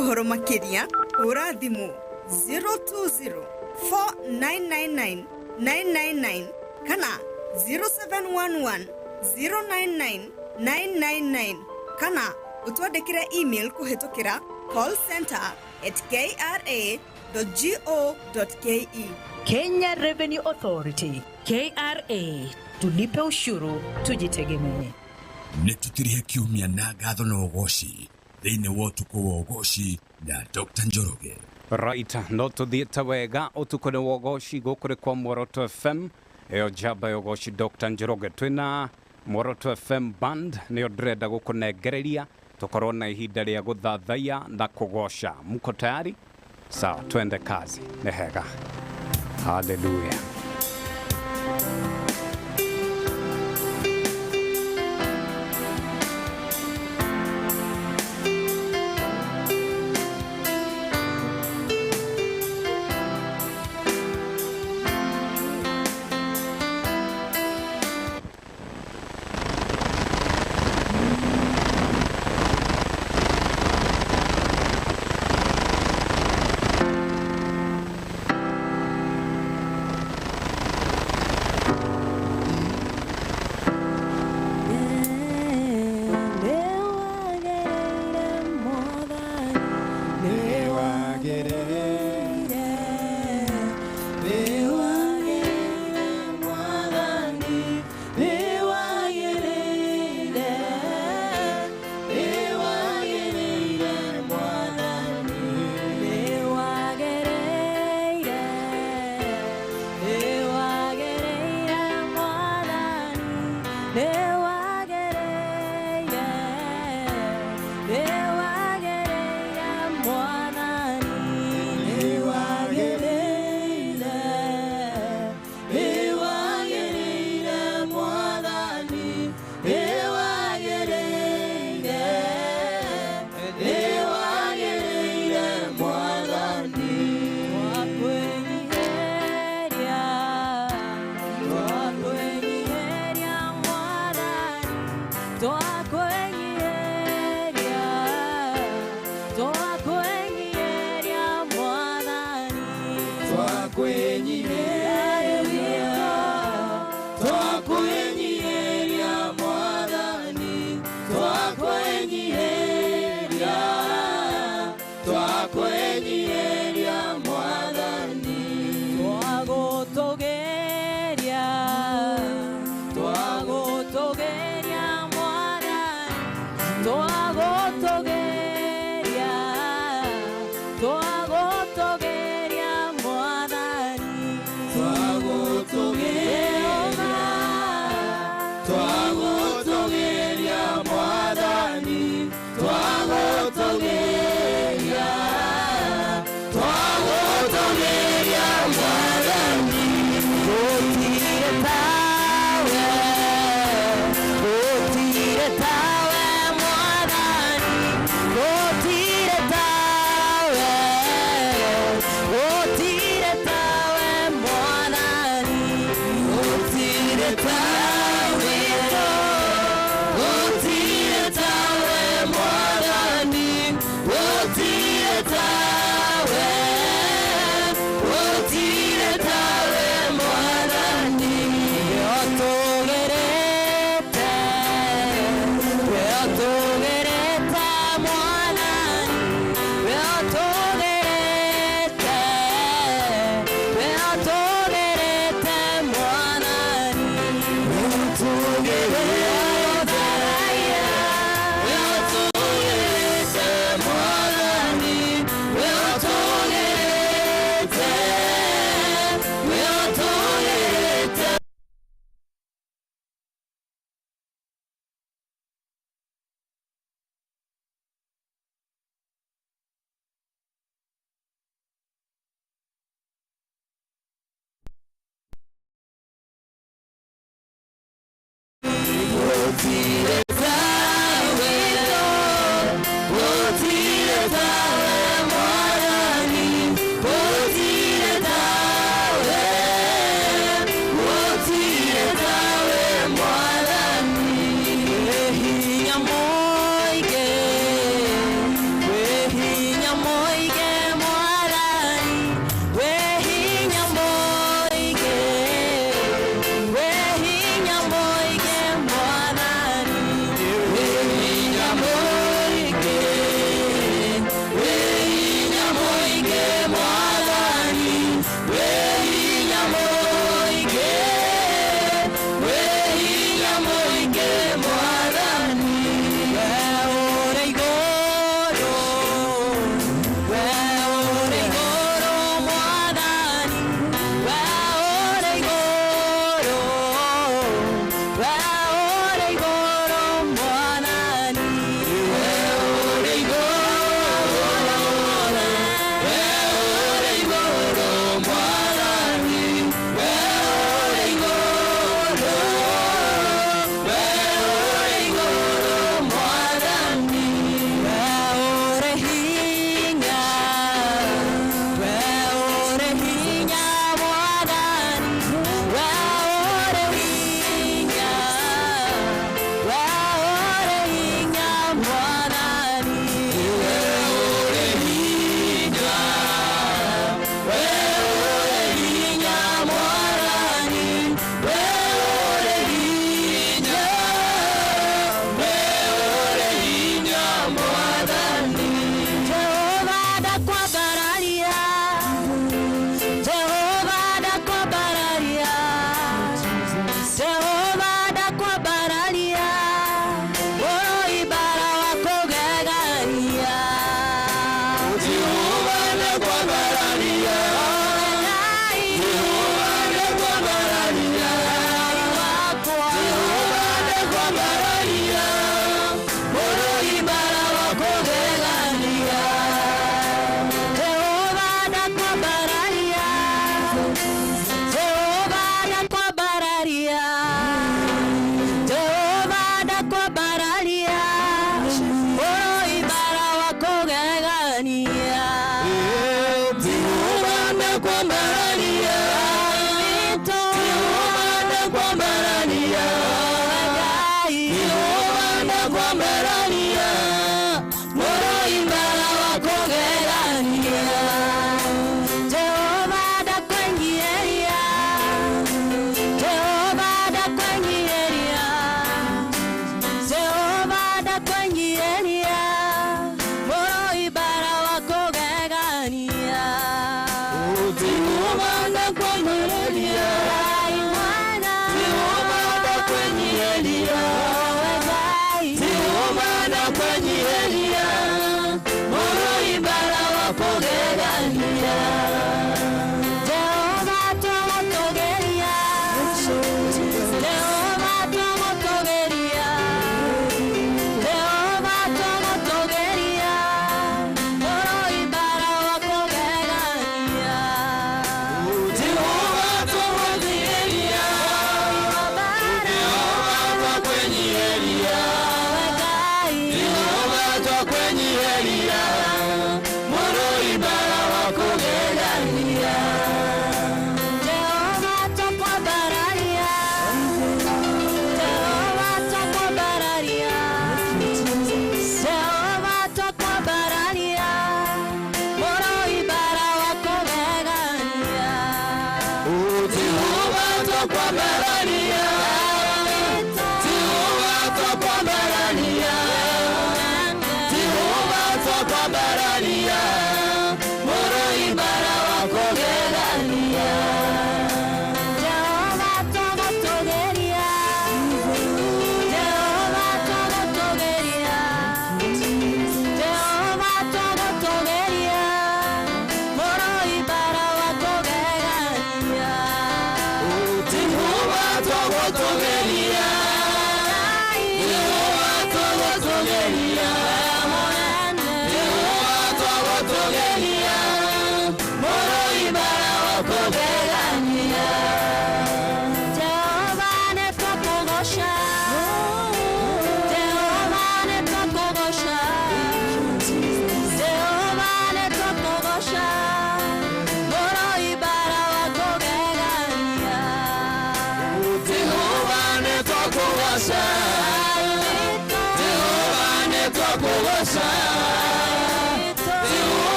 Ũhoro makĩria hũra thimũ 020-4999-999 kana 0711-099-999 kana ũtwandĩkĩre email kũhĩtũkĩra callcenter@kra.go.ke. Kenya Revenue Authority, KRA, tulipe ushuru tujitegemee. Nĩtũtirihe kiumia na ngatho na Ûgooci thĩinĩ wa Ûtukû wa Ûgooci na Dr. Njoroge. Right, no tuthiĩte wega Ûtukû wa Ûgooci gũkũ kwa Muoroto FM ĩyo njamba ya Ûgooci Dr. Njoroge twĩna Muoroto FM band nĩyo ndĩrenda gũkũnengereria tũkorwo na ihinda rĩa gũthathaiya na kũgoca. Mko tayari? Sawa, twende kazi. Nĩ hega. Hallelujah.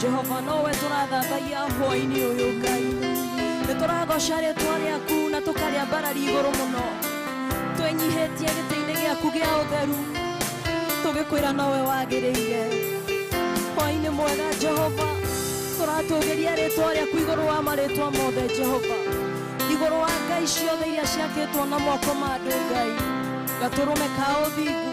Jehova nowe turathathagia hwaini uyu Ngai ni turagoca ritwa riaku na tukaria barari iguru muno twenyihitie giti-ini giaku gia utheru tugikwira nowe wagiriire hwaini mwega Jehova turatugiria ritwa riaku iguru wa maritwa mothe Jehova iguru wa ngai ciothe iria ciakitwo na moko ma andu Ngai gaturume ka uthingu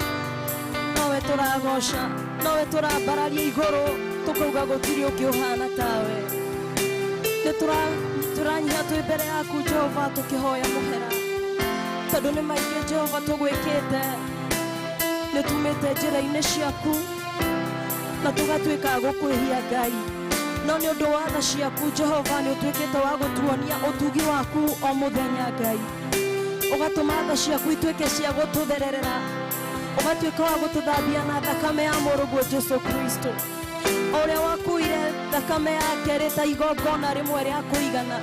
nowe turagoca nowe turambararia iguru tukauga gutiri ungi uhana tawe ni turanyiha twi mbere yaku Jehova tukihoya muhera tondu ni maingi Jehova tugwikite ni tumite njira-ini ciaku na tugatwika gukwihia Ngai no ni undu wa tha ciaku Jehova ni utwikite wa gutuonia utugi waku o muthenya Ngai ugatuma tha ciaku itwike cia gututhererera ugatwika wa gututhambia na thakame ya muruguo Jesu Kristo uria wakuire thakame yake rita igongona rimwe ria kuigana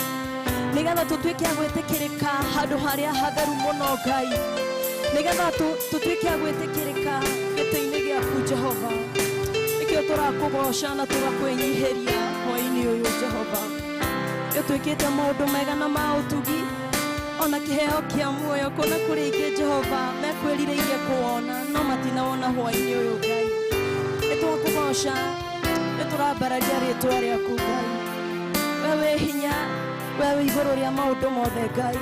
nigetha tutwike agwitikirika handu haria hatheru muno Ngai nigetha tutwike agwitikirika giti-ini giaku Jehova ikio turakugoca na turakwenyiheria hwaini uyu Jehova utwikite maundu mega na ma utugi ona kiheo kia muoyo kuna kuri ingi Jehova mekwirireirie kuona no matinawona hwaini uyu Ngai nitwakugoca niturambararia ritwa riaku Ngai wewe hinya wewe iguru ria maundu mothe Ngai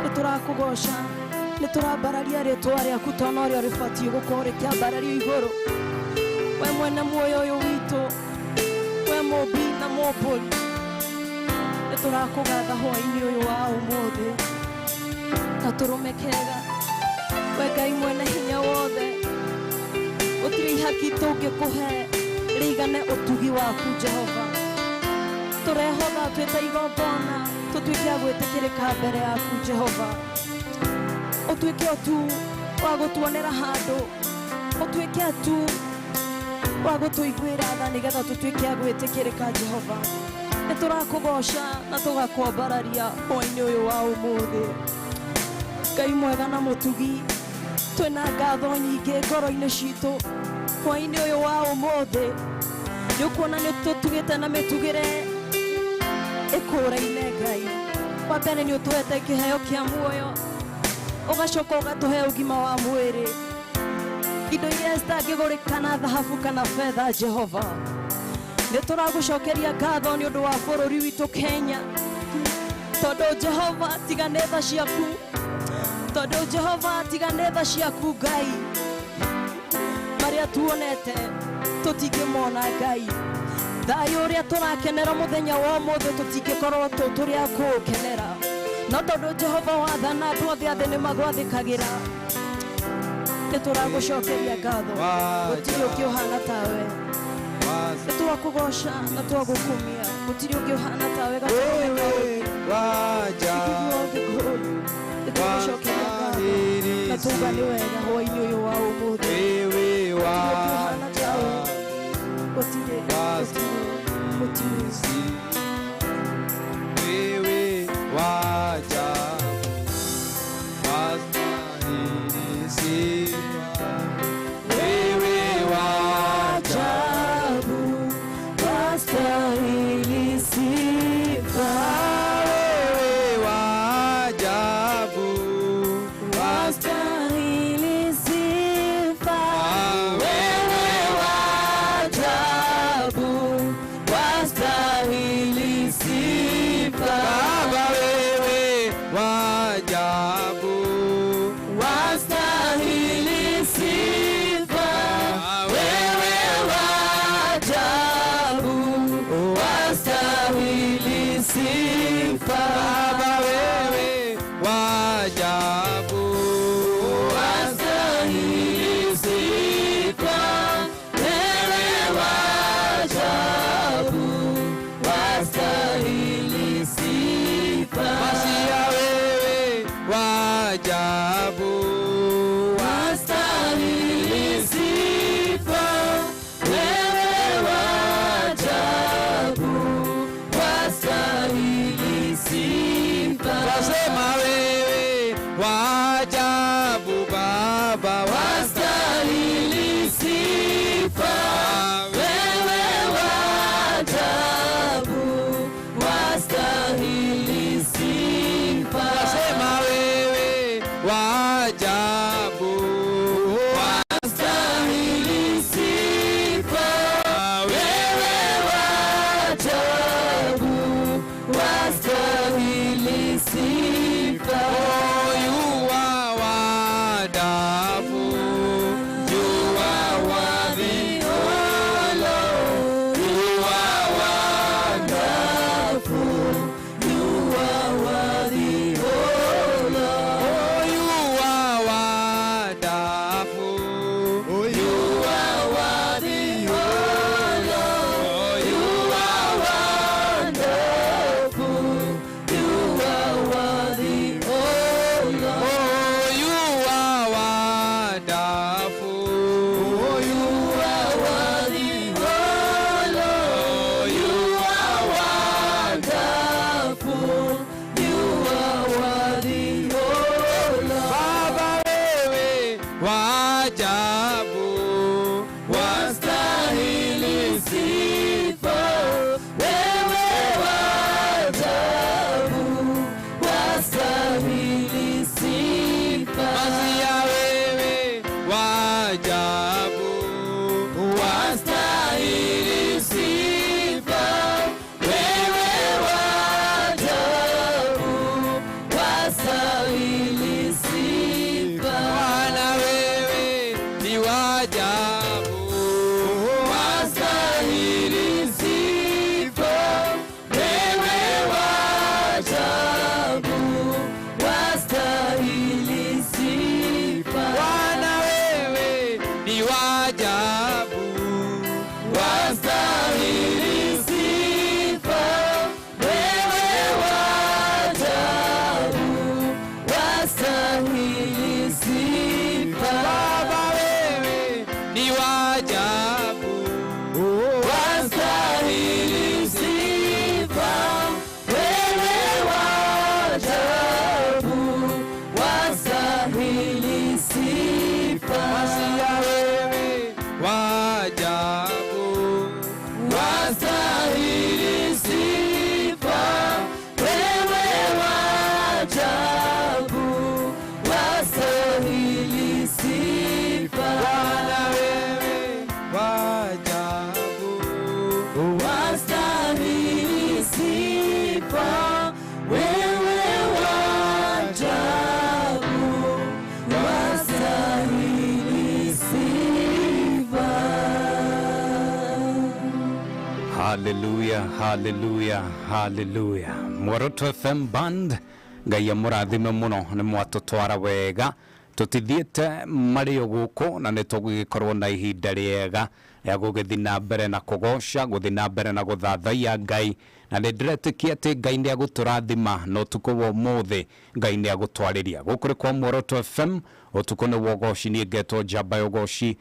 niturakugoca niturambararia ritwa riaku tona uria ribatie gukorwo rikiambarario iguru we mwene muoyo uyu witu we mumbi na mumburi niturakugatha hwaini uyu wa umuthi na turume kega we Ngai mwene hinya wothe gutiri haki tungikuhe rigane utugi waku Jehova turehotha twita igongona tutwike agwitikirika mbere yaku Jehova utwike tu wa gutuonera handu utwike tu wa gutuiguira tha nigetha tutwike agwitikirika Jehova niturakugoca na tugakwambararia hwaini uyu wa umuthi Ngai mwega na mutugi twina ngatho nyingi ngoro-ini citu hwaini uyu wa umuthi ni ukuona ni tutugite na mitugire ikuraine Ngai wa mbere ni utuhete kiheo kia muoyo ugacoka ugatuhe ugima wa mwiri indo iria zitangigurika na thahabu kana fedha Jehova nituragucokeria ngatho ni undu wa bururi witu Kenya tondu Jehova tigane tha ciaku tondu Jehova tigane tha ciaku Ngai maria tuonete tutingimona Ngai thayu uria turakenera muthenya wa umuthi tutingikorwo turia kukenera no tondu Jehova wathana andu othe athi ni magwathikagira nituragucokeria ngatho gutiri ungi uhana tawe niturakugoca na turagukumia gutiri ungi uhana tawe nituragucokeria ngatho na tuga ni wega hwaini uyu wa umuthi uhana tawe gutiri wewe waja wastahili sifa wewe wajabu wastahili sifa wewe wajabu wastahili sifa wewe wajabu wastahili sifa Baba wewe wajabu wastahili sifa wewe wajabu wastahili sifa Baba wewe wajabu wastahili sifa wewe wajabu wastahili sifa Masia wewe wajabu wastahili sifa wewe wajabu wastahili sifa Nasema wewe wajabu Baba wastahili sifa wewe wa ajabu, wastahili sifa. Wewe wa ajabu, wastahili sifa. You are wonderful, you are worthy, oh Lord. You are wonderful, you are worthy, oh Lord. Oh, you are wonderful, oh, you are worthy, oh Lord. You are wonderful, you are worthy, oh Lord. Oh, you are wonderful, oh, you are worthy, oh Lord. You are wonderful, you are worthy, oh Lord. Baba wewe wa ajabu, wastahili sifa. Wewe wa ajabu, wastahili sifa. Masia wewe wa ajabu, wastahili sifa. Wewe wa ajabu, wastahili sifa. Bwana wewe ni wa ajabu, wastahili sifa. Wewe wa ajabu, wastahili sifa. Bwana wewe ni wa ajabu, wastahili sifa. Wewe wa ajabu, wastahili sifa. Baba wewe ni wa ajabu, wastahili sifa. Wewe wa ajabu, wastahili sifa. Masia wewe wa ajabu, wastahili sifa. Wewe wa ajabu, wastahili sifa. Bwana wewe wa ajabu, wastahili sifa. Wewe wa ajabu, wastahili sifa. Hallelujah, hallelujah, hallelujah. Muoroto FM Band, Ngai amurathime muno ni mwatutwara wega tutithiete mari guku na nitugikorwo na ihinda riega ya gugithi na mbere na kugoca guthi na mbere na guthathaia Ngai na ndiretikia ati Ngai ni aguturathima no Ûtukû wa umuthi Ngai ni agutwariria gukuri kwa Muoroto FM Ûtukû ni Ûgooci ni ngetwo njamba ya Ûgooci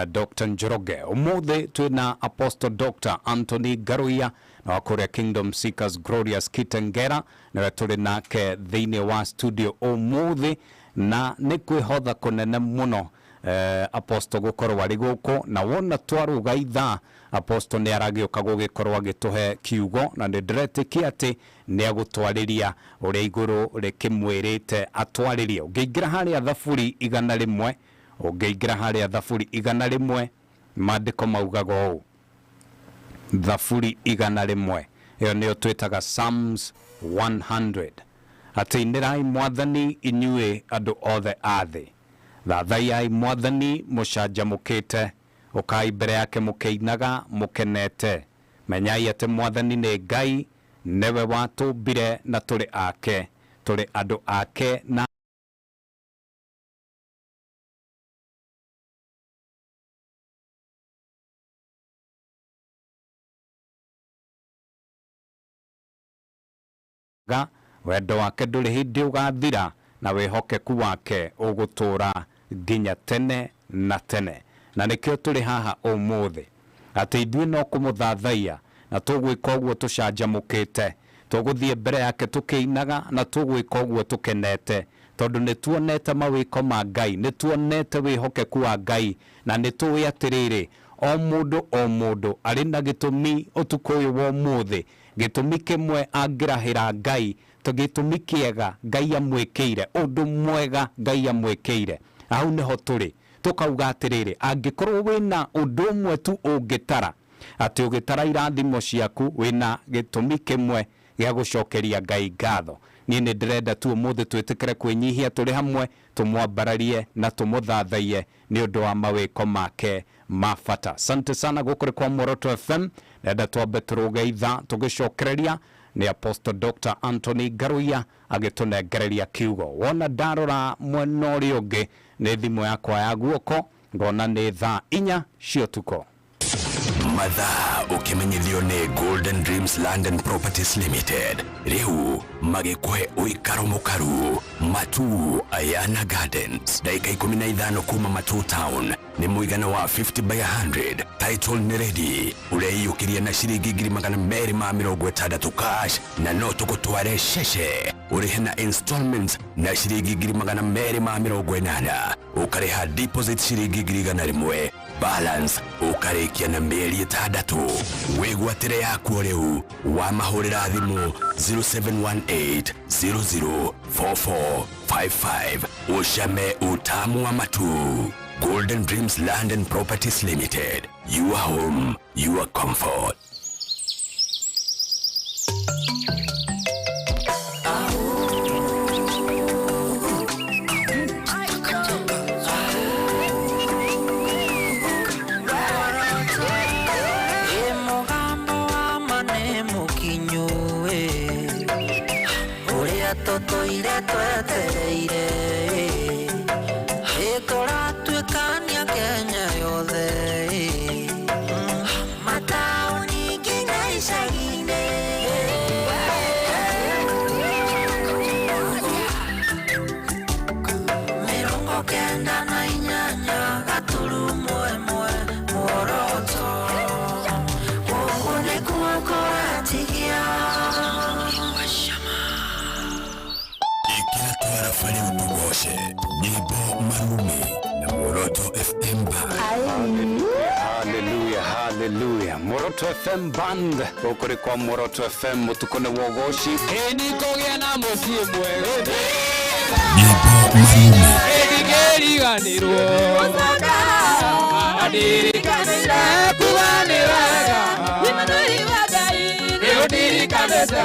Dr. Njoroge umuthi twina Apostle Dr. Anthony Garuya na wakuria Kingdom Seekers Glorious Kitengera na tuli nake thiini wa studio umuthi na ni kwihotha kunene muno Apostle gukorwo ari guku na wona twaruga itha Apostle ni aragioka gugikorwo agituhe kiugo na ndiretikia ati ni agutwariria uria iguru rikimwirite atwaririe ungiingira haria thaburi 100 ungiingira haria thaburi 100 maandiko maugaga uu thaburi 100 iyo niyo twitaga Psalms 100 atinirai mwathani inyue andu othe athi thathaiai mwathani mucanjamukite ukai mbere yake mukeinaga mukenete menyai ati mwathani ni Ngai newe watumbire na tuli ake tuli andu ake na wendo wake nduri hindi ugathira na wihokeku wake ugutura nginya tene na tene na nikio turi haha umuthi ati ithuĩ no kumuthathaia na tugwika ũguo tucanjamũkĩte tuguthie mbere yake tukiinaga na tugwika ũguo tukenete tondu nituonete mawiko ma Ngai nituonete wihokeku wa Ngai na nitui atiriri o mundu ari na gitumi Ûtukû ũyũ wa umuthi gitumi kimwe angirahira Ngai tugitumi kiega Ngai amwikire undu mwega Ngai amwikire au neho turi tukauga atiriri angikorwo wina undu umwe tu ungitara ati ugitara irathimo ciaku wina gitumi kimwe gya gucokeria Ngai ngatho ni ndirenda tu umuthi twitikire kwinyihia turi hamwe tumwambararie na tumuthathaie ni undu wa mawiko make mafata. Asante sana gukuri kwa Muoroto FM. Nenda twambe turugeitha tugicokereria ni Apostle Dr. Anthony Garuya agitunengereria kiugo. Wona ndarora mwena uria ungi ni thimu yakwa ya guoko ngona ni thaa 4 cia ũtukũ. Mathaa ukimenyithio ni Golden Dreams Land and Properties Limited. Riu magikwe uikaro mukaru Matu Ayana Gardens daika 15 kuma Matu Town ni muigana wa 50 by 100. Title ni ready ureyukiria na shiringi 260 cash na no tugutware sheshe urihe na installments na shiringi 280 ukariha deposit shiringi 100 balance ukarikia na mieri 6 wigwatire yaku riu wa mahurira thimu 0718 004455 ushame utamu wa Matu. Golden Dreams Land and Properties Limited, your home, your comfort. Toto ire twetereire turatuikania Kenya yothe matauni nginya icagi-inĩ mĩrongo kenda na 8 gaturumo 1 Muoroto gũkũ nĩkuo kũratigia Fanya Ûgooci, nyimbo malume na Muoroto FM Band. Hallelujah, hallelujah. Muoroto FM Band ukuri kwa Muoroto FM Ûtukû wa Ûgooci enikogia na mucie mwega Nyimbo malume enigeriganirwo adirikanire kuganiraga imanuri wa Ngai niũndirikanĩte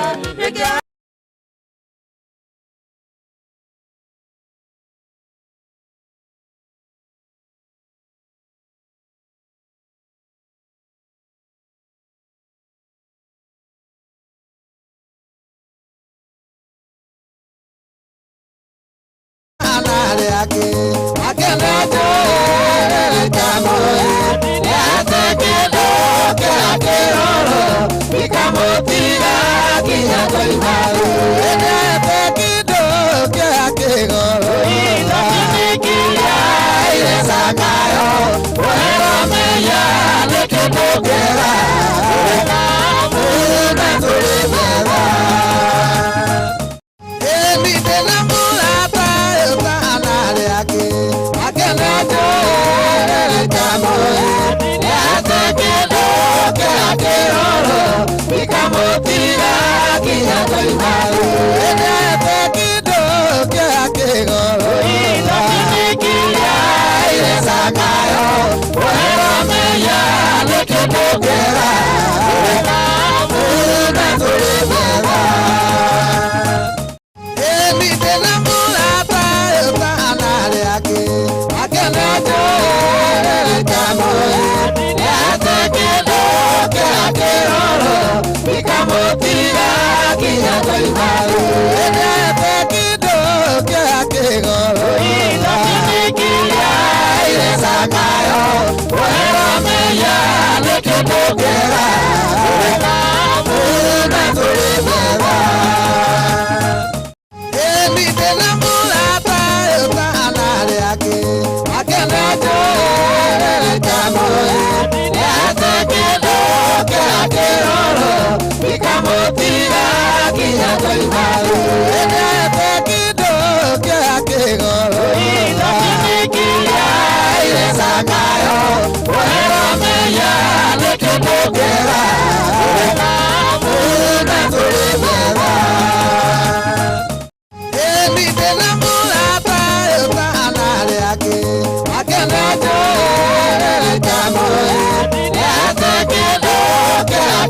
Bye.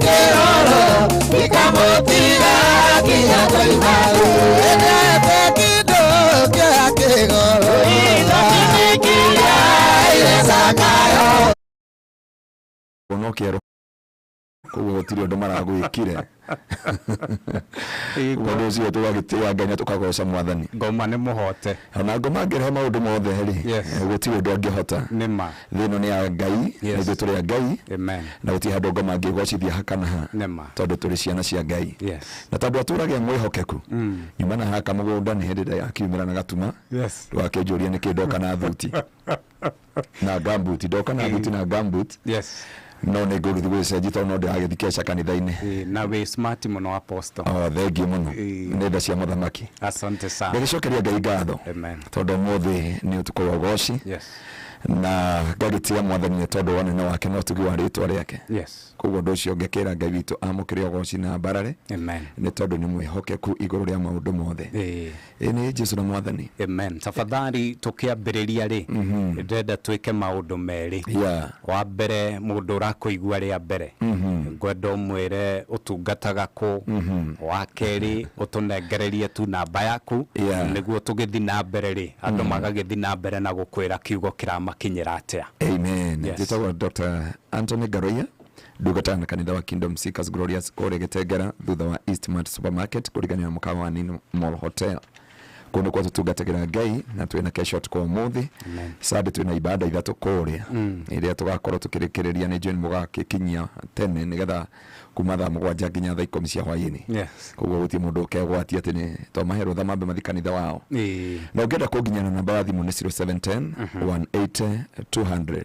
kĩroro gĩkamũtiga nginya koimaru endete kĩndũ kĩa kĩgoro itũkĩmĩkiria irecakayo no kero koguo gũtirĩ ũndũ maragwĩkire ũndũ ũcio tũgagĩtĩĩa Ngai na tũkagoca Mwathani ngoma nĩ mũhote ona ngoma ngĩrehe maũndũ mothe rĩ gũtirĩ ũndũ angĩhota nĩma thĩno nĩ ya Ngai na ithuĩ tũrĩ a Ngai na gũtirĩ handũ ngoma angĩgwacithia haka na ha tondũ tũrĩ ciana cia Ngai na tondũ atũragia mwĩhokeku nyuma na haka mũgũnda nĩ hĩndĩ yakiumĩra na gatuma ndũgakĩnjũrie nĩkĩ ndoka na thuti na gambut ndoka na thuti na gambut no nĩ ngũgĩthiĩ gwĩcenjia tondũ no ndĩragĩthiĩ keca kanitha-inĩ na wĩ smart mũno apostle thengiũ mũno nĩ tha cia mũthamaki asante sana ngagĩcokeria Ngai ngatho tondũ ũmũthĩ nĩ ũtukũ wa Ûgooci na ngagĩtĩa Mwathani tondũ wa nene wake na ũtugi wa rĩĩtwa rĩake koguo ũndũ ũcio ngĩkĩra Ngai witũ amũkĩre Ûgooci na mbarare nĩ tondũ nĩ mwĩhokeku igũrũ rĩa maũndũ mothe nĩ Jesũ na Mwathani tafadhali tũkĩambĩrĩria rĩ ndĩrenda twĩke maũndũ merĩ wa mbere mũndũ ũrakũigua rĩa mbere ngwenda ũmwĩre ũtungataga kũ wa kerĩ ũtũnengererie tu namba yaku nĩguo tũgĩthiĩ na mbere rĩ andũ magagĩthiĩ na mbere na gũkwĩra kiugo kĩramakinyĩra atĩa amen njĩtagwo Dr. Anthony Garoya ndungata na kanitha wa Kingdom Seekers Glorious kũrĩa Gĩtengera thutha wa Eastmart Supermarket kũrigania na mũkawa wa Nino Mall Hotel kũndũ kwa tũtungatagĩra Ngai na twĩna kesho tuko ũmũthĩ Sunday twĩna ibada ithatũ kũrĩa ĩrĩa tũgakorwo tũkĩrĩkĩrĩria nĩ John mũgakĩkinyia tene nĩgetha kuma thaa 7 nginya thaa 10 cia hwaĩ-inĩ koguo gũtirĩ mũndũ ũkegwatia atĩ nĩ twamahe rũtha mambe mathi kanitha wao na ũngĩenda kũnginyana namba ya thimũ nĩ 0710 180 200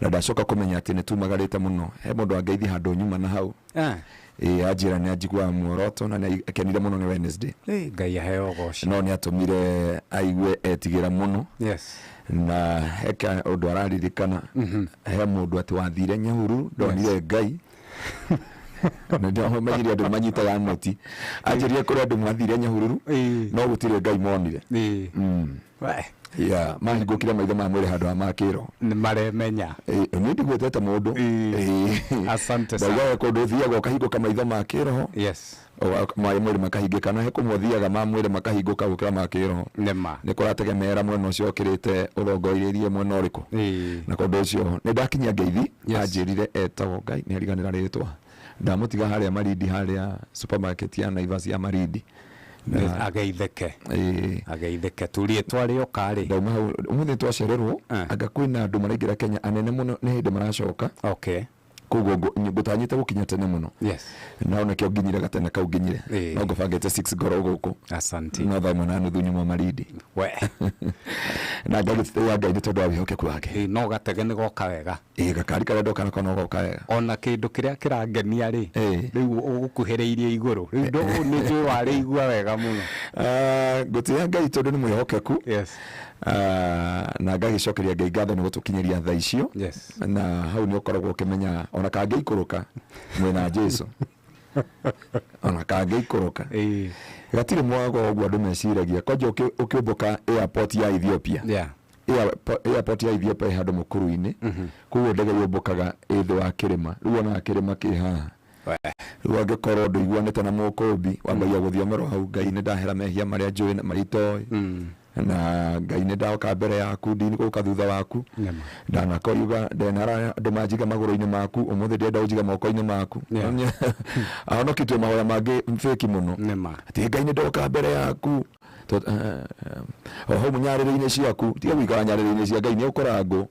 na ndacoka kũmenya atĩ nĩ tumagarĩte mũno he mũndũ angeithi handũ nyuma na hau ajira nĩ ajigua Muoroto na nĩ akenire mũno nĩ Wednesday Ngai aheo Ûgooci no nĩ atũmire aigue etigĩra mũno na heka ũndũ araririkana he mũndũ atĩ wathire Nyahururu ndonire Ngai na ndio manyiri andũ manyitaga noti anjĩrire kũrĩ andũ mwathire Nyahururu no gũtirĩ Ngai monire mahingũkire maitho ma mwĩrĩ handũ ha makĩro nĩ maremenya nĩ ndigwetete mũndũ asante sana ndaigua kũndũ thiaga ũkahingũka maitho makĩro maĩ mwĩrĩ makahingĩka na he kũmwe thiaga ma mwĩrĩ makahingũka gũkĩra makĩro nĩ kũrategemeera mwena ũcio ũkĩrĩte ũrongoreirie mwena ũrĩkũ na kũndũ ũcio nĩ ndakinyia ngeithi anjĩrire etagwo Ngai nĩ ariganĩra rĩtwa ndamũtiga harĩa Marindi harĩa supermarket ya Naivas ya Marindi ageitheke turie twarĩo karĩ ndauma hau ũmũthĩ twacererwo anga kwĩna andũ maraingĩra Kenya anene mũno nĩ hĩndĩ maracoka koguo ngũtanyĩte gũkinya tene mũno no nĩkĩo nginyire gatene kau nginyire no ngũbangĩte 6 ngoro gũkũ no thaa 1:30 nyuma Marindi na ngagĩtĩĩa Ngai nĩ tondũ wa wĩhokeku wake no gatege nĩ goka wega gakari karĩa ndoka nako no goka wega ona kĩndũ kĩrĩa kĩrangenia rĩ rĩu ũgũkuhĩrĩirie igũrũ rĩu nĩ njũĩ warĩ igua wega mũno ngũtĩĩa Ngai tondũ nĩ mwĩhokeku na ngagĩcokeria Ngai ngatho nĩ gũtũkinyĩria thaa icio na hau nĩ ũkoragwo ũkĩmenya ona kangĩikũrũka mwĩna Jesũ ona kangĩikũrũka gatirĩ mwago ũguo andũ meciragia kwanja ũkĩũmbũka airport ya Ethiopia airport ya Ethiopia handũ mũkuru-inĩ koguo ndege yũmbũkaga thĩ wa kĩrĩma rĩu ona kĩrĩma kĩ haha rĩu angĩkorwo ndũiguanĩte na mũkũmbi wambagia gũthiomerwo hau Ngai nĩ ndahera mehia marĩa njũĩ na maritoĩ na Ngai nĩ ndaoka mbere yaku ndini gũka thutha waku ndanakoiga ndenara andũ manjiga magũrũ-inĩ maku ũmũthĩ ndĩrenda ũnjiga moko-inĩ maku ahonokitwe mahoya mangĩ mfĩki mũno atĩ Ngai nĩ ndoka mbere yaku oho mũnyarĩrĩ-inĩ ciaku tiga gũikara nyarĩrĩ-inĩ cia Ngai nĩ ũkoragwo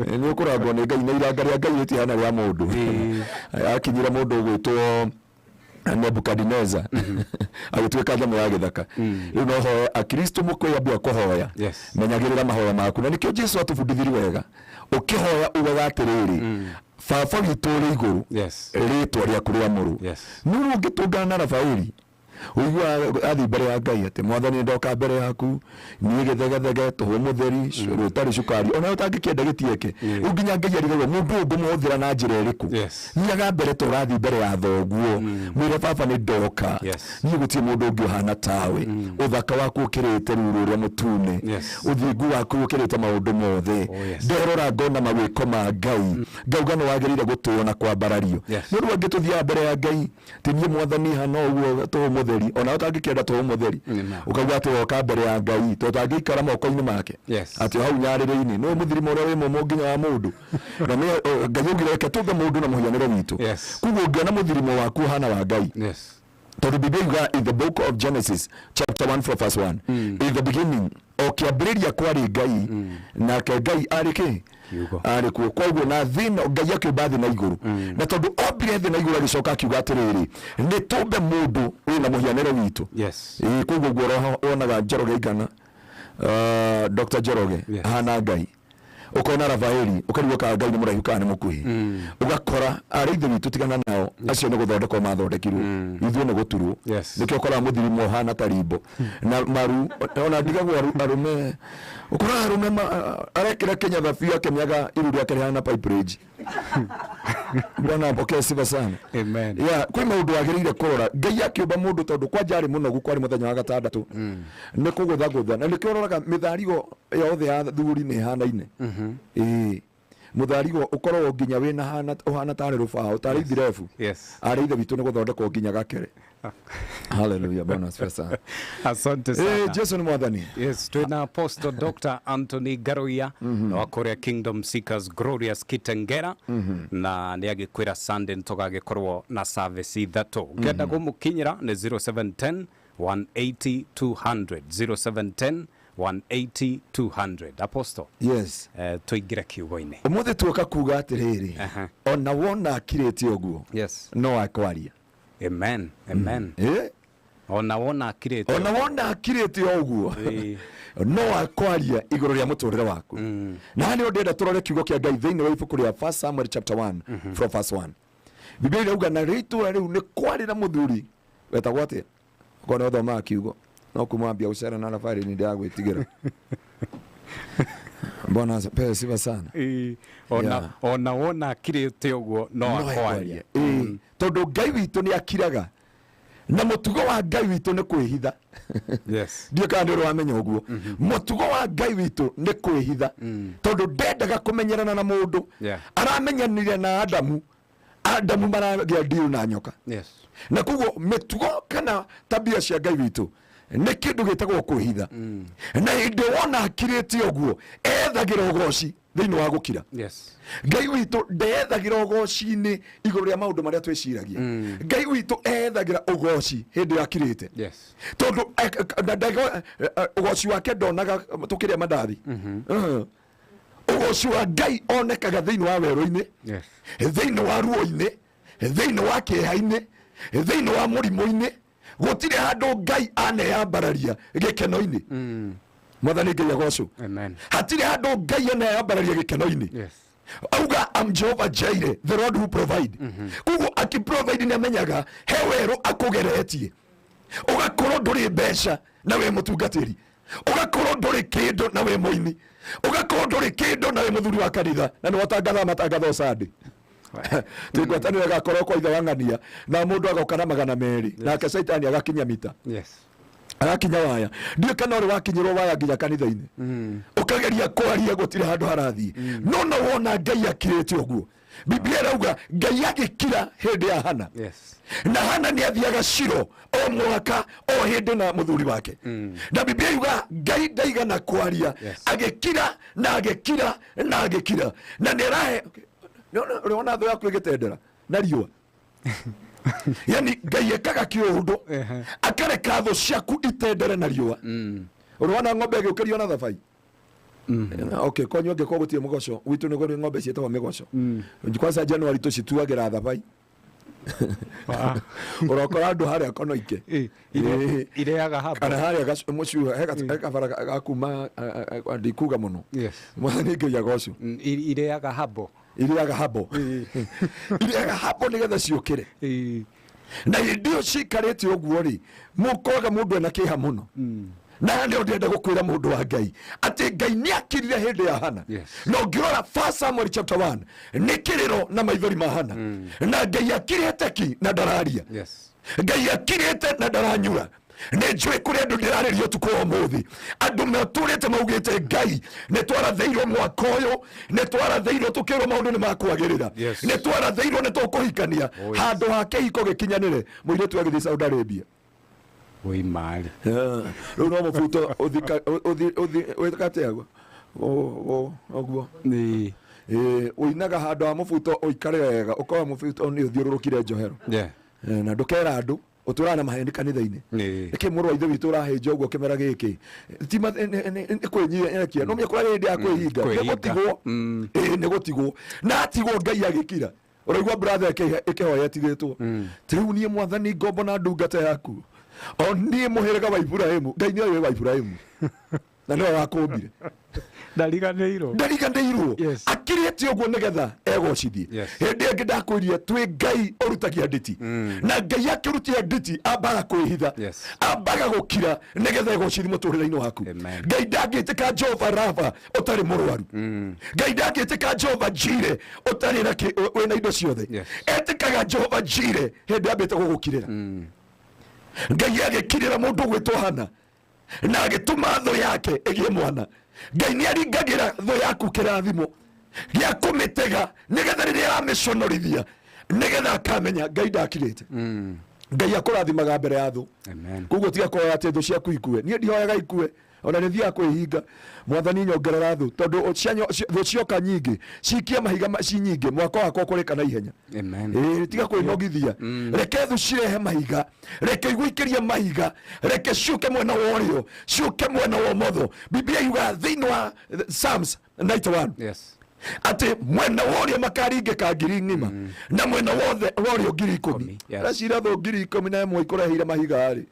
nĩ ũkoragwo nĩ Ngai nĩ iranga rĩa Ngai rĩtihana rĩa mũndũ akinyire mũndũ ũgwĩtwo Nebukadneza agĩtuĩka nyamũ ya gĩthaka rĩu no hoya akristo mũkwĩambia kũhoya menyagĩrĩra mahoya maku na nĩkĩo Jesũ atũbundithirie wega ũkĩhoya ugaga atĩrĩrĩ baba witũ ũrĩ igũrũ rĩtwa rĩaku rĩamũrũ nĩ ũngĩtũngana na Rafaeli uigua athi mbere ya Ngai ati mwathani ndoka mbere yaku ni githegethege tuhu mutheri rutari cukari ona utangikienda gitieke unginya Ngai arigwo mundu ngumuthira na njira iriku nyaga mbere turathi mbere ya thoguo mwire baba ni ndoka ni gutie mundu ungi hana tawe uthaka waku ukirite rururia mutune uthingu waku ukirite maundu mothe nderora ngona mawiko ma Ngai ngauga no wagirire gutuona kwa barario ni ruo ngituthia mbere ya Ngai tinie mwathani hano uguo tuhu mutheri ona utangikienda tuhu mutheri ukauga ati woka mbere ya Ngai tutangikara moko-ini make ati hau nyarire-ini no muthirimo uria wi mumo nginya wa mundu na ni Ngai ugire reke tumbe mundu na muhianire witu kuguo ngiona muthirimo waku hana wa Ngai tondu Biblia in the book of Genesis chapter 1 from verse 1 in the beginning okiambiriria kwari Ngai na ke Ngai ariki arikuo koguo na thina Ngai akiumba thĩ na igũrũ na tondu ombire thĩ na igũrũ agicoka akiuga atiriri ni tumbe mundu wina muhianire witu koguo guo wonaga Njoroge igana Dr. Njoroge hana Ngai ukona Rafaeli ukarigwo ka Ngai ni muraihu kana ni mukuhi ugakora ari ithe witu tigana nao acio ni guthondekwo mathondekirwo ithuĩ ni guturwo nikio ukora muthirimo hana tarimbo na maru ona ndigagwo arume ukora arume arekira Kenya thafia kemyaga iru riake hana pipe range bwana apokee sifa sana amen kwi maundu agirire kurora Ngai akiumba mundu tondu kwa jari muno gukwari muthenya wa gatandatu ni kugutha na nikio uroraga mitharigo yothe ya thuri ni hanaine mutharigo ukorwo nginya wina hana tare rubao tare ithirefu ari ithe witu ni guthondekwo nginya gakere hallelujah bwana asifiwe asante sana Jesu ni mwathani twina Apostle Dr. Anthony Garoia wa Korea Kingdom Seekers Glorious Kitengera na ni agikwira Sunday ntogagikorwo na service ithatu ngenda gumukinyira ni 0710 180 200 0710 180 200 Apostle tuigira kiugo-ini umuthi tuoka kuga atiriri ona wona akirite uguo no akwaria amen ona wona akirite uguo no akwaria iguru ria muturire waku na ni ndenda turore kiugo kia Ngai thiini wa ibuku ria 1 Samuel chapter 1 from verse 1 Biblia irauga na ritu riu ni kwarira muthuri wetagwo atia kona thoma kiugo no kumwambia ucera na Rafaeli ni ndia gwitigira mbona pesa sifa sana ona wona akirite uguo no akwaria tondu Ngai witu ni akiraga na mutugo wa Ngai witu ni kwihitha ndio kandi ro amenya uguo mutugo wa Ngai witu ni kwihitha tondu ndendaga kumenyerana na mundu aramenyanire na Adamu maragia deal na nyoka na kuguo mitugo kana tabia cia Ngai witu ni kindu gitagwo kwihitha na hindi wona akirite uguo ethagira ugoci thiini wa gukira Ngai witu ndeethagira ugoci-ini iguru ria maundu maria twiciragia Ngai witu ethagira ugoci hindi akirite tondu ugoci wake ndonaga tukiria mandathi ugoci wa Ngai onekaga thiini wa weru-ini thiini wa ruo-ini thiini wa kieha-ini thiini wa murimo-ini gutire handu Ngai aneyambararia gikeno-ini mwathani Ngai agocwo hatire handu Ngai aneyambararia gikeno-ini auga I'm Jehovah Jireh the Lord who provide kuguo akiprovide ni amenyaga he weru akugeretie ugakorwo nduri mbeca na we mutungatiri ugakorwo nduri kindu na we muini ugakorwo nduri kindu na we muthuri wa kanitha na ni watangatha matangatho Sunday twigwatanire gakorwo kwa ithe wang'ania na mundu agokana 200 nake Saitani agakinya mita agakinya waya ndio kana uri wakinyirwo waya nginya kanitha-ini ukageria kwaria gutire handu harathii no wona Ngai akirite uguo Biblia irauga Ngai agikira hindi ya Hana na Hana ni athiaga Shilo o mwaka o hindi na muthuri wake na Biblia irauga Ngai ndaigana kwaria agikira na agikira na agikira na nirahe unaona tho yaku igitendera na riua yani Ngai ekaga kiundu akareka tho ciaku itendere na riua unaona ng'ombe igiukirio na thabai okay konyo ngeko gutie mugoco witu ni gori ng'ombe cietagwo migoco kwanza January tucituagira thabai urokora andu haria kono ike ireaga habo kana haria muciu heka bara gakuma ndikuga muno mwathani Ngai agocwo ireaga habo iriaga habo iriaga habo nigetha ciukire na ndio cikarite uguo ri mukoraga mundu ena kiha muno na ndio ndenda gukwira mundu wa Ngai ati Ngai ni akirire hindi ya Hana no ngirora 1 Samuel chapter 1 ni kiriro na maithori ma Hana na Ngai akirite ki na dararia Ngai akirite na daranyura ne njui kuri andu ndiraririo tuko umuthi andu meturite maugite Ngai ne twarathiirwo mwaka uyu ne twarathiirwo tukirwo maundu ni makwagirira ne twarathiirwo ne tukuhikania handu ha kihiko gikinyanire muiretu agithii Saudi Arabia oi mali ro no mufuto uthi wetakateagwo oguo ni uinaga handu ha mufuto uikare wega ukoa mufuto ni uthiururukire njohero na ndukera andu uturana maheni kanitha-ini eke muru wa ithe witu urahinja uguo kimera giki ti kwenyikia no mekora hindi ya kwihinga negutigwo negutigwo na atigwo Ngai agikira uraigua brother ikihoya tigitwo riu nie mwathani ngombo na ndungata yaku o nie muhirega wa Ibrahimu Ngai niwe wa Ibrahimu na niwe wakumbire ndariganĩirwo akirĩte ũguo nĩgetha egocithie hĩndĩ ĩngĩ ndakwĩrire twĩ Ngai ũrutagia nditi na Ngai akĩrutia nditi ambaga kwĩhitha ambaga gũkira nĩgetha egocithie mũtũrĩre-inĩ waku Ngai ndangĩtĩka Jehova Rafa ũtarĩ mũrwaru Ngai ndangĩtĩka Jehova Jire ũtarĩ wĩna indo ciothe etĩkaga Jehova Jire hĩndĩ ambĩte gũgũkirĩra Ngai agĩkirĩra mũndũ gwĩtwo Hana na agĩtũma thũ yake ĩgĩe mwana Ngai nĩ aringagira thũ yaku kĩrathimo gĩa kũmĩtega nĩgetha rĩrĩa aramĩconorithia nĩgetha akamenya Ngai ndakirĩte Ngai akũrathimaga mbere ya thũ koguo tiga kũhoya atĩ thũ ciaku ikue niĩ ndihoyaga ikue ona nĩ thiaga kwĩhinga mwathani nyongerera thũ tondũ thũ cioka nyingĩ cikia mahiga ci nyingĩ mwaka wakwa ũkũrĩka na ihenya tiga kwĩnogithia reke thũ cirehe mahiga reke igũikĩrie mahiga reke ciũke mwena wa ũrĩo ciũke mwena wa ũmotho Biblia yuga thĩinĩ wa Psalms 91 ati mwena wa ũrĩo makaringĩka ngiri ng'ima na mwena wothe wa ũrĩo ngiri 10 racira thũ ngiri 11 ikũrehire mahiga rĩ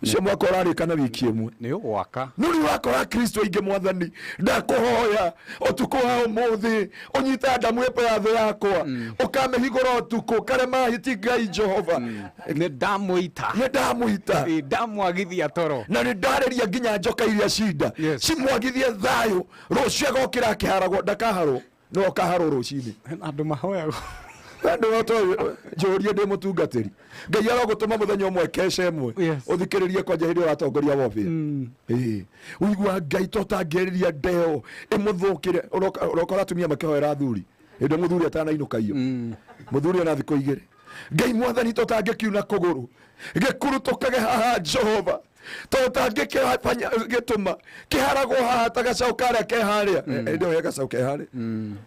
ucio mwaka ũrarĩkana wiki ĩmwe nĩ ũgwaka no rĩu wakora Kristo aingĩ mwathani ndakũhoya ũtukũ wa ũmũthĩ ũnyita ndamu ĩpo ya thũ yakwa ũkamĩhingũra ũtukũ karema hiti Ngai Jehova nĩ ndamũita ndamwagithia toro na nĩ ndarĩria nginya njoka iria cinda cimwagithie thayũ rũciũ agokĩra akĩharagwo ndakaharwo no akaharwo rũcinĩ andũ mahoyagwo Ando wato joria de mutungatiri Ngai aragutuma muthenya umwe kesha imwe uthikiririe kwa jahiri wa atongoria wofe uigua Ngai totangeriria ndeo imuthukire urokora tumia makihoera thuri ende muthuri atana inuka iyo muthuri ona thiko igire Ngai mwathani totangikiuna kuguru gikurutukage haha Jehova totangikira gituma kiharagwo haha tagacokaria keharia ende we gacoke haria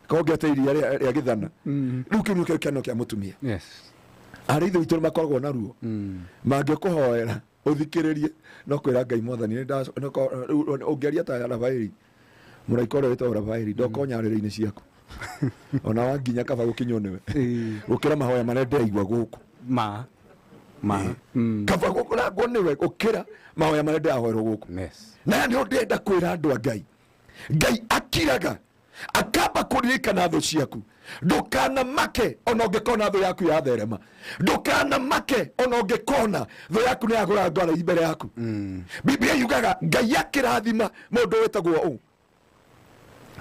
kongete iria ria githana riu kiruke keno kia mutumia arithu itu makoragwo na ruo mangikuhoera uthikiririe no kwira Ngai mwathani ungeria ta Rafaeli muraikore wetwa Rafaeli ndokonyarĩrĩ-inĩ ciaku ona wanginya kaba gukinywo niwe ukira mahoya marenda igwa guku kaba gukuragwo niwe ukira mahoya marenda ahoerwo guku na nĩ ndenda kwĩra andũ a Ngai akiraga akamba kuririkana thũ ciaku ndukanamake ona ũngĩkona thũ yaku yatherema ndukanamake ona ũngĩkona thũ yaku nĩ yagũra ndwara imbere yaku Biblia yugaga Ngai akĩrathima mũndũ wĩtagwo ũũ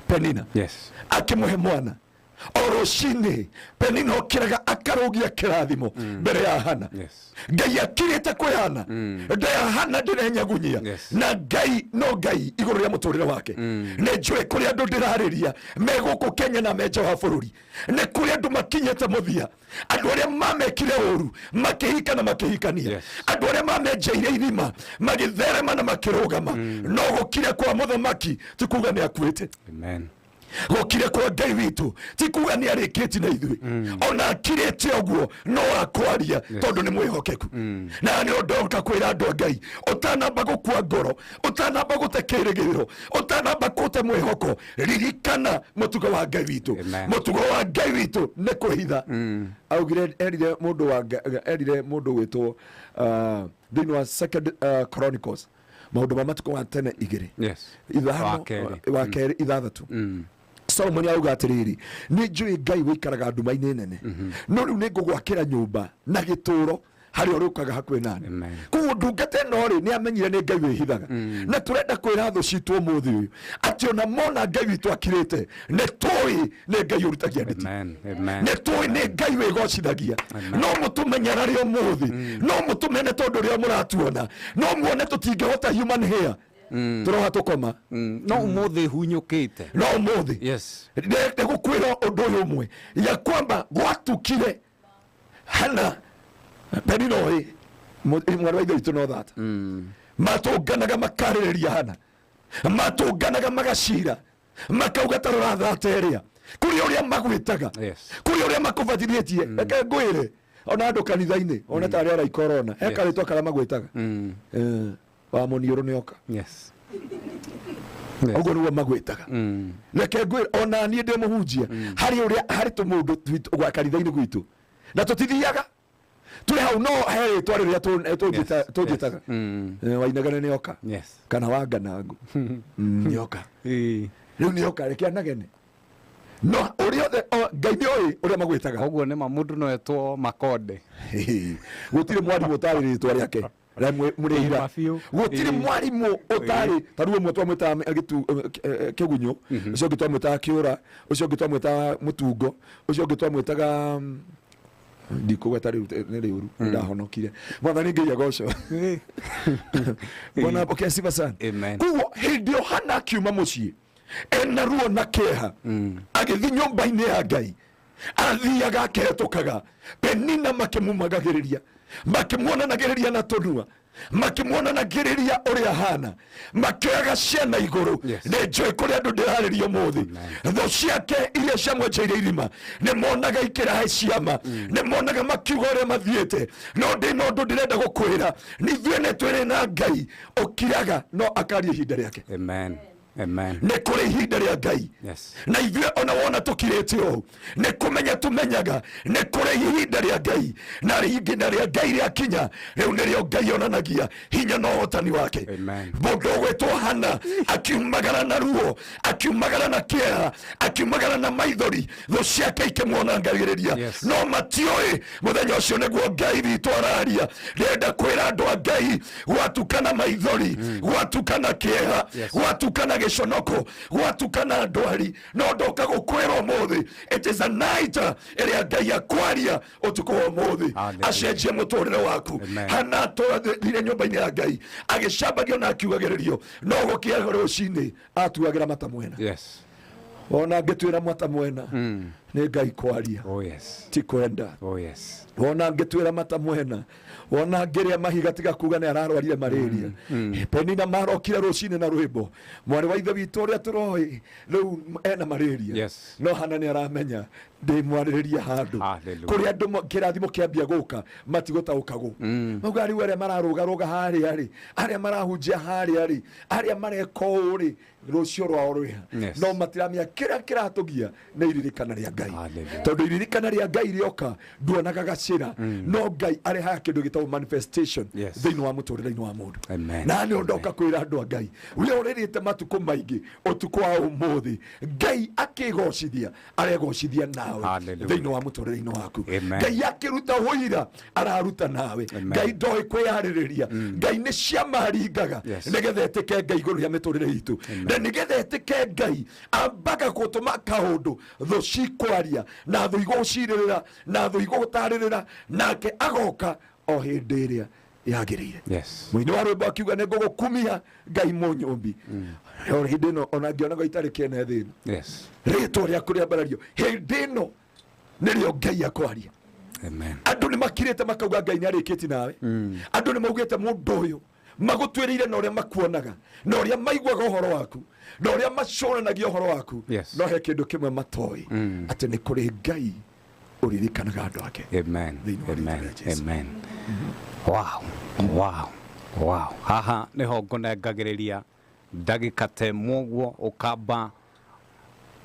Penina akĩmũhe mwana oroshini Penina okiraga akarogia kirathimo mbere ya Hana Ngai akirite kwe Hana ndaya Hana ndirenyagunyia na Ngai no Ngai iguru ria muturire wake ne njwe kuri andu ndirariria meguku Kenya na mejo ha bururi ne kuri andu makinyete muthia andu aria mamekire uru makihika na makihikania andu aria mamejeire irima magitherema na makirugama no gukire kwa muthamaki tikuga ni akuite amen gukire kwa Ngai witu tikuga ni arikiti na ithui ona akirite oguo no akwaria tondu ni mwihokeku na ni ndoka kwira andu Ngai utanamba gukua ngoro utanamba gutekirigiriro utanamba kute mwihoko ririkana mutugo wa Ngai witu mutugo wa Ngai witu ne kwihitha augire erire mundu witwo thini wa Second Chronicles maundu ma matuko wa tene igiri wa keri ithathatu Solomon auga atiriri ni njui Ngai wikaraga nduma-inĩ nene no riu ni ngugwakira nyumba na gituro hari orukaga hakwe nani kuo ndungate no ri ni amenyire ni Ngai wihithaga na turenda kwira thu citu muthi uyu ati ona mona Ngai witu akirite ni tui ni Ngai urutagia nditi ni tui ni Ngai wigocithagia no mutumenyera ri umuthi no mutumene tondu ri muratuona no muone tutingehota human hair turoha tukoma no umuthi hunyukite no umuthi yes ne gukwira undu uyu umwe ya kwamba gwatukire hana Penino mwana wa ithu know that matunganaga makarĩrĩria hana matunganaga magacira makauga tarora thateria kuri uria magwitaga kuri uria makubatithĩtie reke ngwĩre ona andũ kanitha-inĩ ona tarĩ ara ikorona hekarĩtwo kara magwĩtaga wa mũniũrũ nĩoka uguo nĩguo magwĩtaga reke ngwĩre ona niĩ ndĩ mũhunjia harĩ tũmũndũ gwa kanitha-inĩ gwitũ na tũtithiaga tuli hau no he twari ria tujitaga wainagana ni oka kana waganangu ni oka riu ni oka reke anagene no uriothe Ngai ni oi uria magwitaga uguo ni mamundu no etwo makonde gutire mwarimu utari ritwa riake murehira gutire mwarimu utari taruo mutwa mwita agitu kigunyo ucio gitwa mwita kiura ucio gitwa mwita mutungo ucio gitwa mwitaga ndiko wetari nere uru ndahonokire mwathani Ngai agoco bona pokea sifa sana kuo hindio hana kiuma mucii ena ruo na keha agithi nyumba-ini ya Ngai athiaga akehetũkaga Penina makimumagagĩrĩria makimwonanagĩrĩria na tũnua makimwonanagĩrĩria ũrĩa hana makĩoyaga ciana igũrũ nĩ njũĩ kũrĩa andũ ndĩrarĩria ũmũthĩ thũ ciake iria ciamwenjeire irima nĩ monaga ikĩrahe ciama nĩ monaga makiuga ũrĩa mathiĩte no ndĩna ũndũ ndĩrenda gũkwĩra nithuĩ nĩ twĩrĩ na Ngai ũkiraga no akaria ihinda rĩake nĩ kũrĩ ihinda rĩa Ngai na ithuĩ ona wona tũkirĩte ũũ nĩ kũmenya tũmenyaga nĩ kũrĩ ihinda rĩa Ngai na ihinda rĩa Ngai rĩakinya rĩu nĩrĩo Ngai onanagia hinya na ũhotani wake mũndũ ũgwĩtwo Hana akiumagara na ruo akiumagara na kĩeha akiumagara na maithori thũ ciake ikĩmwonangagĩrĩria no matiũĩ mũthenya ũcio nĩguo Ngai witũ araria ndĩrenda kwĩra andũ a Ngai gwatukana maithori gwatukana kĩeha gwatukana gĩconoko gwatukana ndwari no ndoka gũkwĩra ũmũthĩ it is a night ĩrĩa Ngai akwaria ũtukũ wa ũmũthĩ acenjie mũtũrĩre waku Hana atũrire nyũmba-inĩ ya Ngai agĩcambagio na akiugagĩrĩrio no gũkĩa rũcinĩ atuagĩra mata mwena ona ngĩtuĩra mata mwena nĩ Ngai kwaria ti kwenda ona ngĩtuĩra mata mwena ona ngĩrĩa mahiga tiga kuga nĩ ararwarire malaria Penina marokire rũcinĩ na rwĩmbo mwarĩ wa ithe witũ ũrĩa tũroĩ rĩu ena malaria no Hana nĩ aramenya ndĩmwarĩrĩria handũ kũrĩ andũ kĩrathimo kĩambia gũka matigũtaũkagwo mauga rĩu arĩa mararũgarũga harĩa rĩ arĩa marahunjia harĩa rĩ arĩa mareka ũũ rĩ rũcio rwao rwĩha no matiramenya kĩrĩa kĩratũgia nĩ iririkana rĩa Ngai tondũ iririkana rĩa Ngai rĩoka nduonaga gacĩra no Ngai arehaga kĩndũ gĩtagwo manifestation thĩinĩ wa mũtũrĩre-inĩ wa mũndũ na nĩ ndoka kwĩra andũ a Ngai ũrĩa ũrĩrĩte matukũ maingĩ ũtukũ wa ũmũthĩ Ngai akĩgocithia aregocithia nawe thĩinĩ wa mũtũrĩre-inĩ waku Ngai akĩruta ũira araruta nawe Ngai ndoĩ kwĩyarĩrĩria Ngai nĩ ciama aringaga nĩgetha etĩke Ngai igũrũ rĩa mĩtũrĩre itũ na nĩgetha etĩke Ngai ambaga gũtũma kaũndũ thũ cikwaria na thũ igũcirĩrĩra na thũ igũtarĩrĩra nake agoka o hĩndĩ ĩrĩa yagĩrĩire mũini wa rwĩmbo akiuga nĩ ngũgũkumia Ngai mũnyũmbi hĩndĩ ĩno ona ngĩonaga itarĩ kĩene thĩ ĩno rĩtwa rĩaku rĩambarario hĩndĩ ĩno nĩrĩo Ngai akwaria andũ nĩ makirĩte makauga Ngai nĩ arĩkĩti nawe andũ nĩ maugĩte mũndũ ũyũ magũtuĩrĩire na ũrĩa makuonaga na ũrĩa maiguaga ũhoro waku na ũrĩa macũranagia ũhoro waku no he kĩndũ kĩmwe matoĩ atĩ nĩ kũrĩ Ngai ũririkanaga andũ ake haha nĩho ngũnengagĩrĩria ndagĩka ta ĩmwe ũguo ũkamba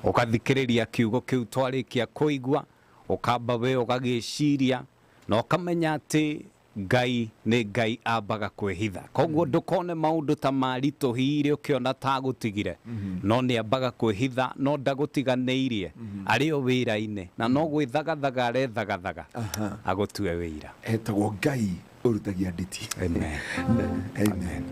ũgathikĩrĩria kiugo kĩu twarĩkia kũigua ũkamba we ũgagĩciria na ũkamenya atĩ Ngai nĩ Ngai ambaga kwĩhitha. Koguo ndũkone maũndũ ta maritũ hiire ũkĩona ta gũtigire. No nĩ ambaga kwĩhitha, no ndagũtiganĩirie. Arĩ o wĩra-inĩ na no gwĩthagathaga arethagathaga agũtue wĩra. Etagwo Ngai ũrutagia nditi. Amen. Amen.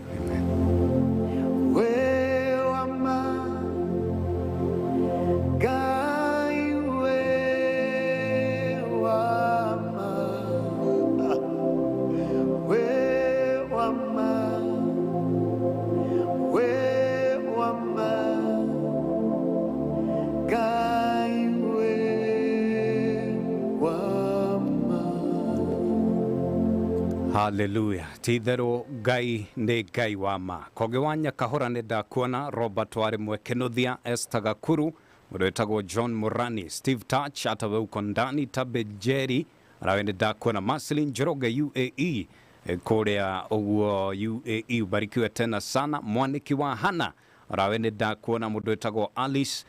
Hallelujah. Titherũ Ngai nĩ Ngai wa ma. Koge wanya kahora nĩ ndakuona Robert warĩ Mwekenothia, Esther Gakuru, mũndũ wĩtagwo John Morani, Steve Touch, atawe uko ndani, Tabe Jerry, arawe nĩ ndakuona Marceline Njoroge UAE, kũrĩa ũguo UAE, ubarikiwe tena sana. Mwaniki wa Hana, arawe nĩ ndakuona mũndũ wĩtagwo Alice,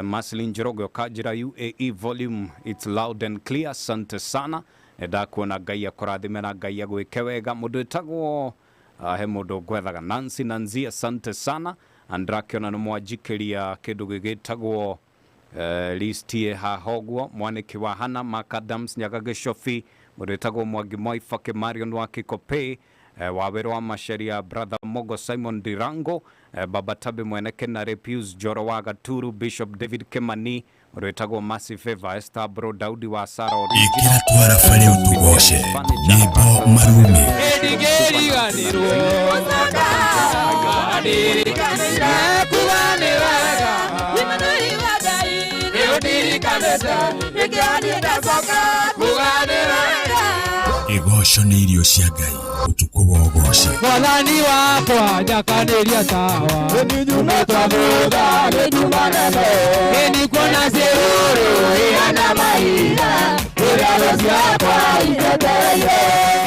Marceline Njoroge okajira UAE volume, it's loud and clear, asante sana. Ndakuona Ngai akũrathime na Ngai agwĩke wega. Mũndũ wĩtagwo he mũndũ gwethaga Nancy Nanzi, asante sana. Andrakiona nĩ mwanjikĩria kĩndũ gĩgĩtagwo listie hahogwo. Mwaniki wa Hana, Mark Adams, Nyaga Gĩcobi, mũndũ wĩtagwo Mwangi Moifake, Marion wa Kikope, Wawĩra wa Macharia, Brother Mogo, Simon Dirango, Baba Tabe Mweneke na Repius Joro wa Gaturu, Bishop David Kemani, mũndũ wĩtagwo Massive Favor, Esther Bro Daudi wa Sara Ikira twara fare Ûtukû nyimbo marume Ndigeriganĩrwo ndirikanaga kuganĩraga imanũri wa Ngai nĩũndirikanĩte nĩkĩani ndacoka kuganĩraga Igoco nĩ irio cia Ngai Ûtukû wa Ûgooci Mwathani wakwa njakanĩria tawa nĩnyumĩte thutha nĩnyumanene nĩnikuona ciũrũ ihana mahinda ũrĩa ciakwa iteteire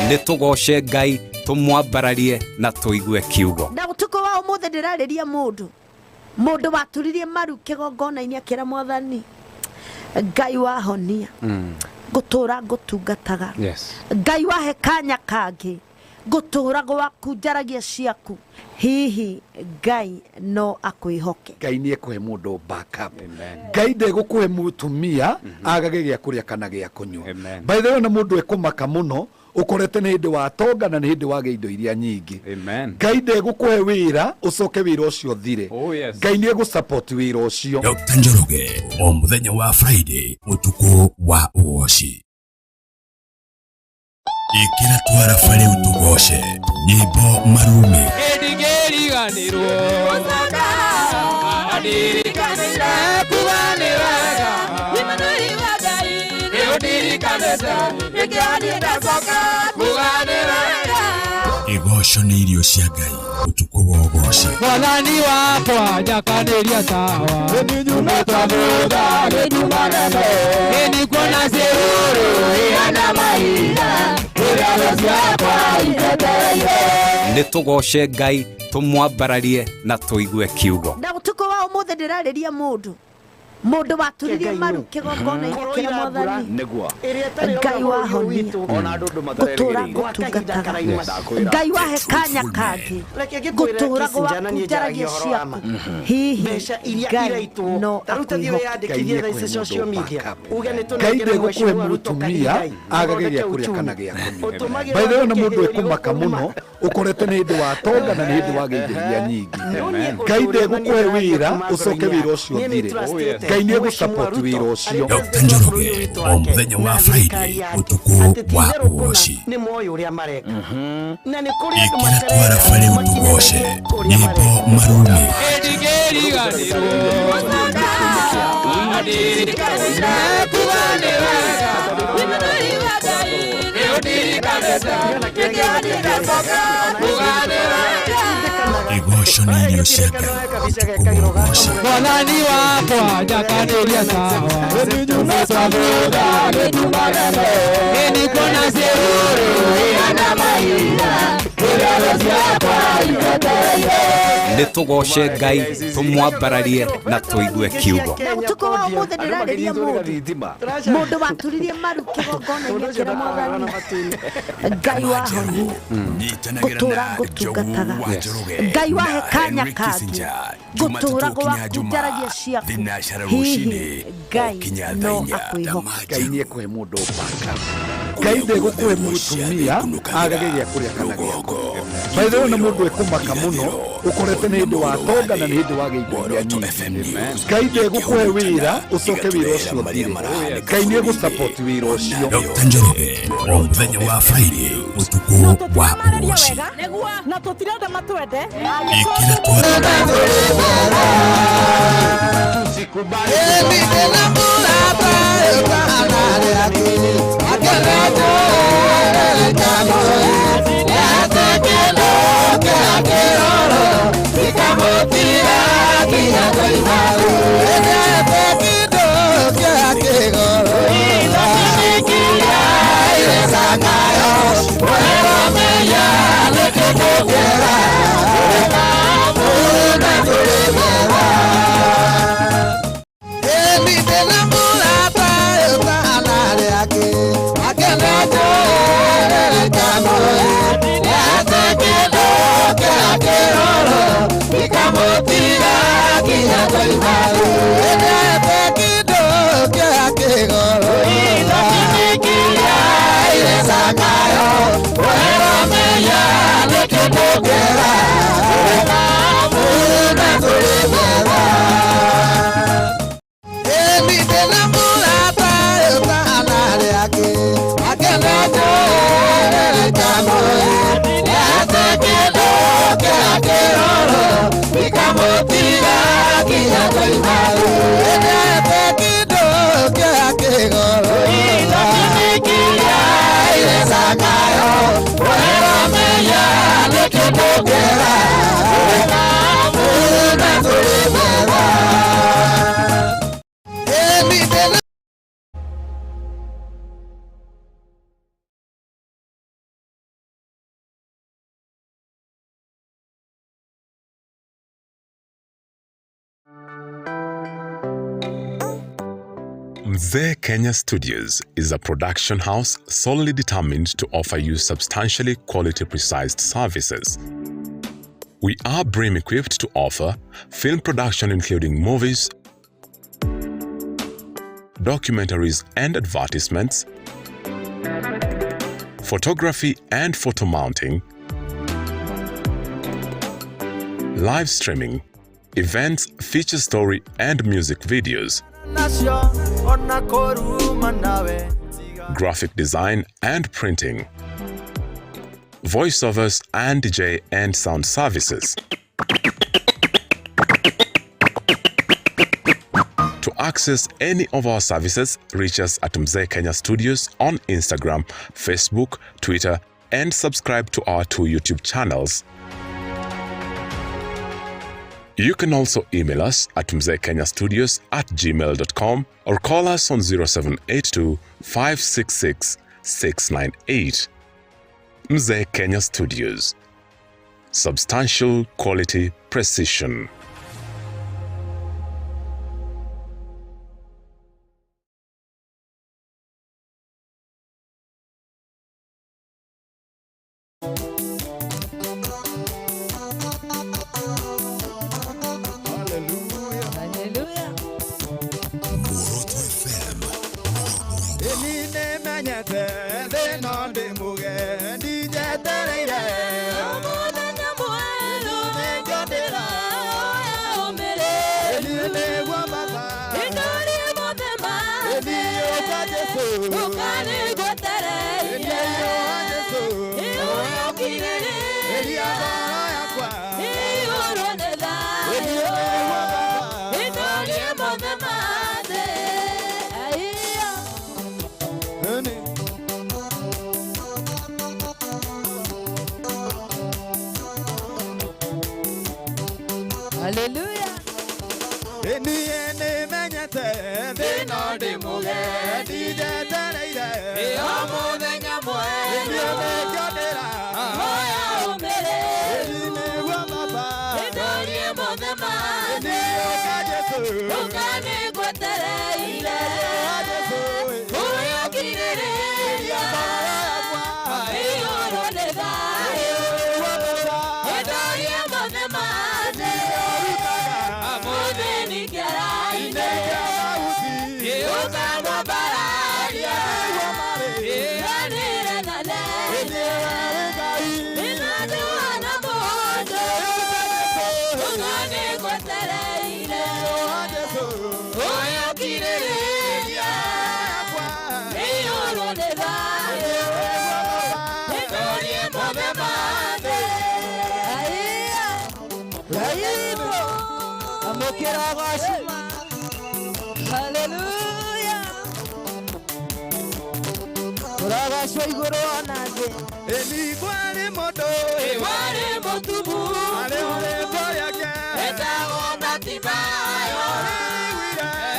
nĩtũgoce Ngai tũmwambararie na tũigue kiugo. Na Ûtukû wa ũmũthĩ ndĩrarĩria mũndũ waturirie maru kĩgongona-inĩ akĩra Mwathani Ngai wahonia ngũtũra ngũtungataga Ngai wahe kanya kangĩ ngũtũra gwaku njaragia ciaku hihi Ngai no akwĩhoke. Ngai nĩ ekũhe mũndũ backup. Ngai ndegũkũhe mũtumia agage gĩa kũrĩa kana gĩa kũnyua. By the way, na mũndũ ekũmaka mũno ukorete nĩ hĩndĩ wa tonga na nĩ hĩndĩ wa indo iria nyingĩ. Ngai ndegũkũhe wĩra ũcoke wĩra ũcio thire. Ngai nĩ egũsupport wĩra ũcio. Dr. Njoroge o mũthenya wa Friday Ûtukû wa Ûgooci. Ikira twara fare Ûtukû nyimbo marume ndigeriganĩrwo ndirikanaga kuganĩraga imanũri wa Ngai nĩũndirikanĩte nĩkĩani ndacoka kuganĩraga Igoco nĩ irio cia Ngai Ûtukû wa Ûgooci Mwathani wakwa njakanĩria tawa nĩnyumĩte thutha nĩnyumanene nĩnikuona ciũrũ ihana mahinda ũrĩa ciakwa iteteire nĩtũgoce Ngai tũmwambararie na tũigue kiugo. Na Ûtukû wa ũmũthĩ ndĩrarĩria mũndũ waturirie maru kĩgongona-inĩ akĩra Mwathani Ngai wahonia ngũtũra ngũtungataga Ngai wahe kanya kangĩ ngũtũra gwaku njaragia ciaku hihi Ngai no akwĩhoke. Ngai ndegũkũhe mũtumia agage gĩa kũrĩa kana gĩa kũnyua. By the way, na mũndũ ekũmaka mũno ũkorete nĩ hĩndĩ wa tonga na nĩ hĩndĩ wa indo iria nyingĩ. Ngai ndegũkũhe wĩra ũcoke wĩra ũcio thire. Ngai nĩ egũsupport wĩra ũcio. Dr. Njoroge o mũthenya wa Friday Ûtukû wa Ûgooci. Ikira twara fare Ûtukû nyimbo marume ndigeriganĩrwo ndirikanaga kuganĩraga imanũri wa Ngai nĩũndirikanĩte nĩkĩani ndacoka kuganĩraga Igoco nĩ irio cia Ngai Ûtukû wa Ûgooci Mwathani wakwa njakanĩria tawa nĩnyumĩte thutha nĩnyumanene nĩnikuona ciũrũ ihana mahinda nĩ tũgoce Ngai tũmwambararie na tũigue kiugo. Ûtukû wa ũmũthĩ ndĩrarĩria mũndũ waturirie maru kĩgongona-inĩ kĩrĩa Mwathani Ngai wahonia gũtũũra ngũtungataga, Ngai wahe kanya kangĩ gũtũũra gwaku njaragia ciaku, hihi Ngai no akwĩhoka. Ngai nĩ ekũhe mũndũ baka, Ngai ndegũkũhe mũtumia agageria kũrĩa kana gĩako. Maitho na mũndũ ekũmaka mũno ũkorete nĩ hĩndĩ wa tonga na nĩ hĩndĩ wa gĩithia nyingi. Ngai ndegũkũhe wĩra ũcoke wĩra ũcio ũthire. Ngai nĩ egũsupport wĩra ũcio. Dr. Njoroge o mũthenya wa Friday ũtukũ wa Ûgooci. Na tũtirenda matwende Ikira Mzee Kenya Studios is a production house solely determined to offer you substantially quality-precise services. We are BREEAM equipped to offer film production including movies, documentaries and advertisements, photography and photo mounting, live streaming, events, feature story and music videos, graphic design and printing, voiceovers and DJ and sound services. To access any of our services, reach us at Mzee Kenya Studios on Instagram, Facebook, Twitter, and subscribe to our 2 YouTube channels. You can also email us at mzeekenyastudios@gmail.com or call us on 0782 566 698. Mzee Kenya Studios. Substantial quality precision. Hallelujah. Uragacwo iguru ona thi. Eni kwari mondo. Kwari mutubu. Ale ole boyake. Eta ona tibayo.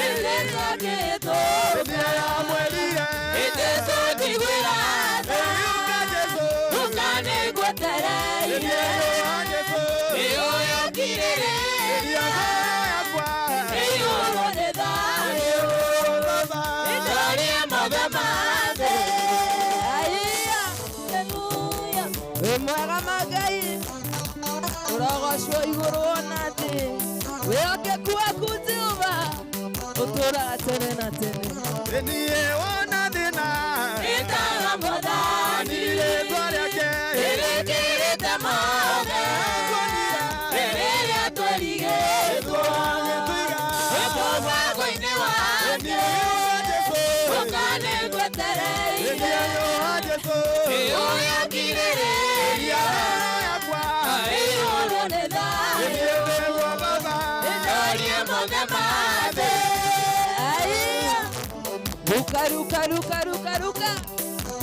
Ele kageto. Ele amwelia. Ete so tigwira. Yuka Jesu. Ukane gwetere. Ele Jesu. Iyo yokirere. Ele yakwa. Iyo rodeda. Iyo baba. Itori mabamade. Aya. Hallelujah. Mwega magai. Uragacwo iguru ona thi. Wĩhoke kuwa kuzuba. Utura tene na tene. Eniye ona thina. Itaga mothani. Ile twareke. Ile kirite mothe. Rĩrĩa twerige. Twagĩtwiga. Mũbango-inĩ wake. Ũkane ngwetereire. Ũyakirĩrĩria. Igũrũ nĩ thayũ. Nĩndorie mothe mathe. Ruka ruka ruka ruka ruka.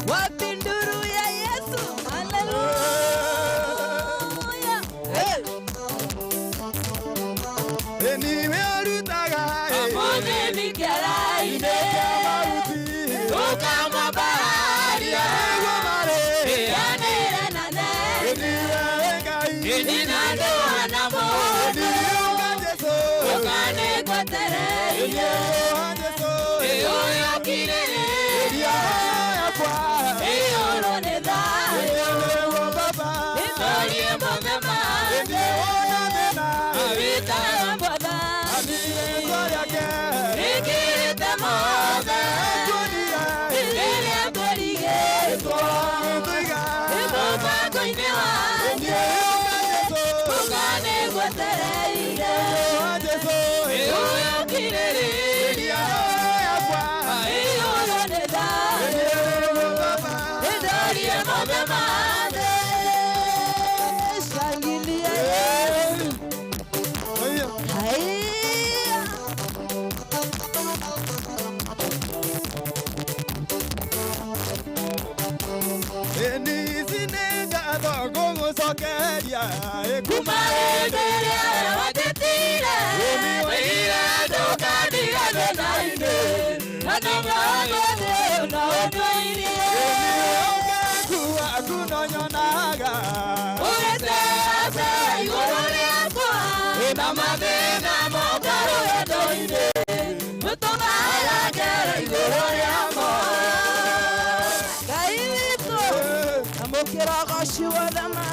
Wapi nduru ya Yesu? Haleluya. Eniwe orutaga. Amone mikeraine. Ukama baharia. Yanire nane. Eninando anamo. Ukane kwetereire. Uyakirere. Igũrũ nĩ thayũ. Nĩndorie mothe mathe. Wĩtaga mwathani. Wĩkĩrĩte mothe. Rĩrĩa twerigĩtwo. Mũbango-inĩ wake. Ũkane ngwetereire. Ũyakirĩrĩria. Igũrũ nĩ thayũ. Nĩndorie mothe mathe. Shangilia Yesu. Haya. Enizinenga gũgũcokeria. Kuma hĩndĩ ĩrĩa wandĩtire. Wĩire ndũkandige thĩna-inĩ. Na ndũmwagĩre na ũndũirie. Kunonyonaga. Ũgĩceraga igũrũ rĩakwa. Na mathĩna moka rũgendo-inĩ. Ũtũmaga ngere igũrũ rĩamo. Ngai witũ. Amũkĩra ũgooci wothe ma.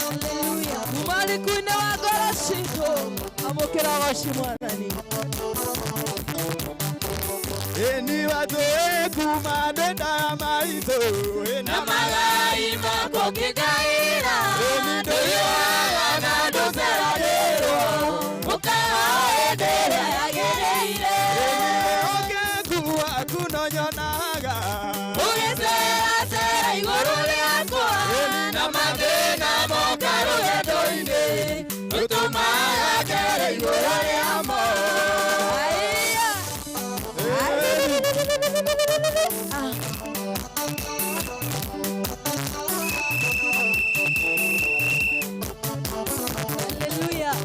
Haleluya. Kuma riko-inĩ wa ngoro citũ. Amũkĩra ũgooci Mwathani. Eni watu kuma denda maito. Na magai mako kikaira. Ndũyũaga na ndũceragĩrwo. Ũkaga hĩndĩ ĩrĩa yagĩrĩire. Kuwa kunonyonaga. Ũgĩceracera igũrũ rĩakwa. Na mathĩna moka rũgendo-inĩ. Ũtũmaga ngere igũrũ rĩamo. Hallelujah.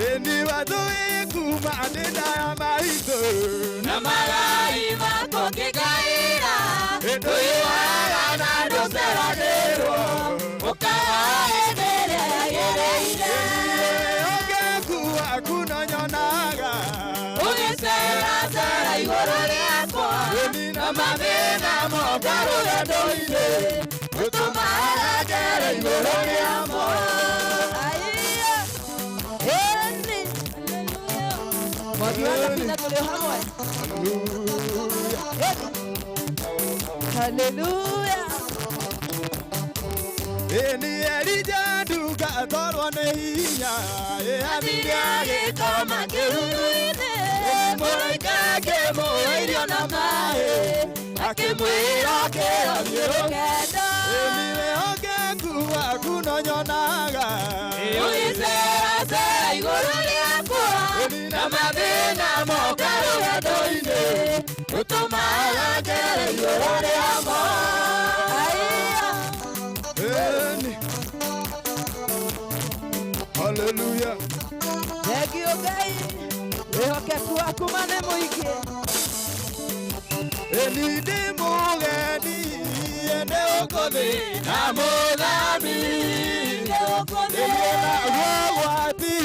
Eni watu kuma denda maito. Na magai mako kikaira. Ndũyũaga na ndũceragĩrwo. Ũkaga hĩndĩ ĩrĩa yagĩrĩire. Kuwa kunonyonaga. Ũgĩceracera igũrũ rĩakwa. Na mathĩna moka rũgendo-inĩ. Ũtũmaga ngere igũrũ rĩamo. Mwagiwaga pina tũrĩ o hamwe. Haleluya. Eni Elija nduga atorwo nĩ hinya. Athire agĩkoma kĩruru-inĩ. Mũraika akĩmũhe irio na maaĩ. Akĩmwĩra kĩambie rũgendo. Eniwe hokeku waku nonyonaga. Ũgĩceracera igũrũ rĩakwa. Na gũtũma ngererio rĩrĩ hamo. Hallelujah. Thengio Ngai, wĩhokeku waku nĩ mũingĩ. Eni ndĩ mũgeni, ene ũkũthĩ na mũthami. Eni na ũgwati,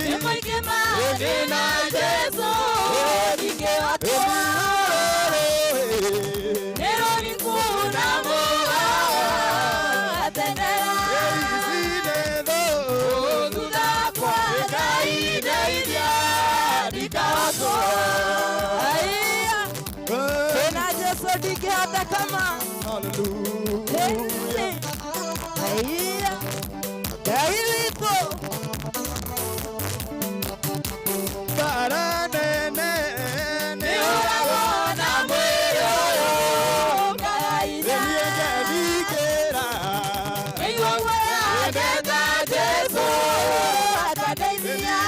nĩ mũingĩ ma eni na Jesũ. Ningĩ wakwa nĩ rũrikũ na mũgatenera. Thutha wakwa Ngai ndeithia ndikahotwo. Tena Jesũ ndingĩhota kama. Ngai witũ bara nene nĩ ũragwo na mwĩrĩ ũyũ. Ngai nĩngethikĩra nĩguo guoya ndeta Jesũ akandeithia.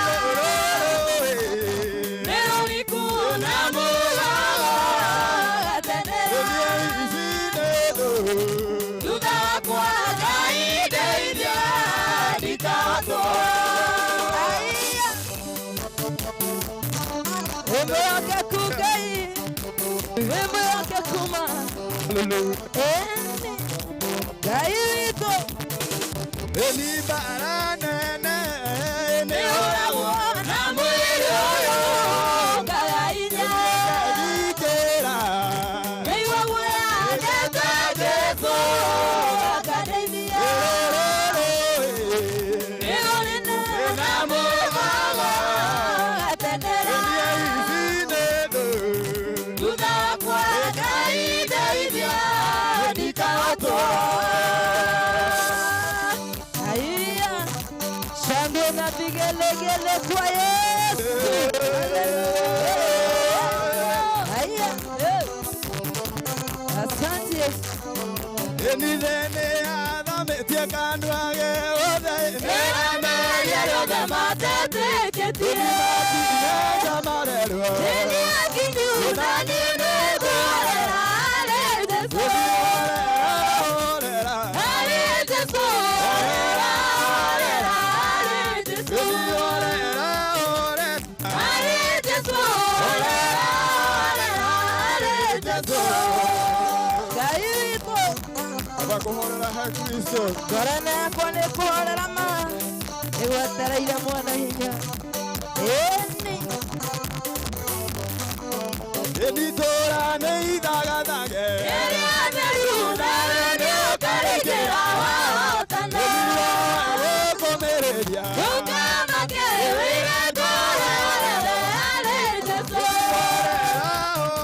Nĩ rũrikũ na mũgatenera. Thutha wakwa Ngai ndeithia ndikahotwo. wĩhokeku Ngai, wĩhokeku ma. Ngai witũ eni bara nene nĩ ũragwo na mwĩrĩ ũyũ. Ngai nĩngethikĩra nĩguo guoya ndeta Jesũ akandeithia. Nĩ rũrĩnĩ na mũgatenera. Thutha wakwa Ngai ndeithia ndikahotwo. shangwe na vigelegele kwa Yesu. Asante Yesu. eni nene athamĩtie kandu age othe Nĩrameria rĩothe mateetĩkĩtie. marerwo Nĩ akinyu na niĩ nĩngũhorera harĩ Jesũ. Harĩ Jesũ. Horera, horera, harĩ Jesũ. Harĩ Jesũ. Horera, horera, harĩ Jesũ. Ngai witũ abakũhorera he Kristo ngoro yakwa nĩ kũhorera ma, ĩgwetereire mwana hinya. eni tũra nĩ ithagathage Rĩrĩa theru nawe nĩũkarĩkĩra wahotana. gũkũmĩrĩria Ndũkamake wĩre ngũhorere harĩ Jesũ.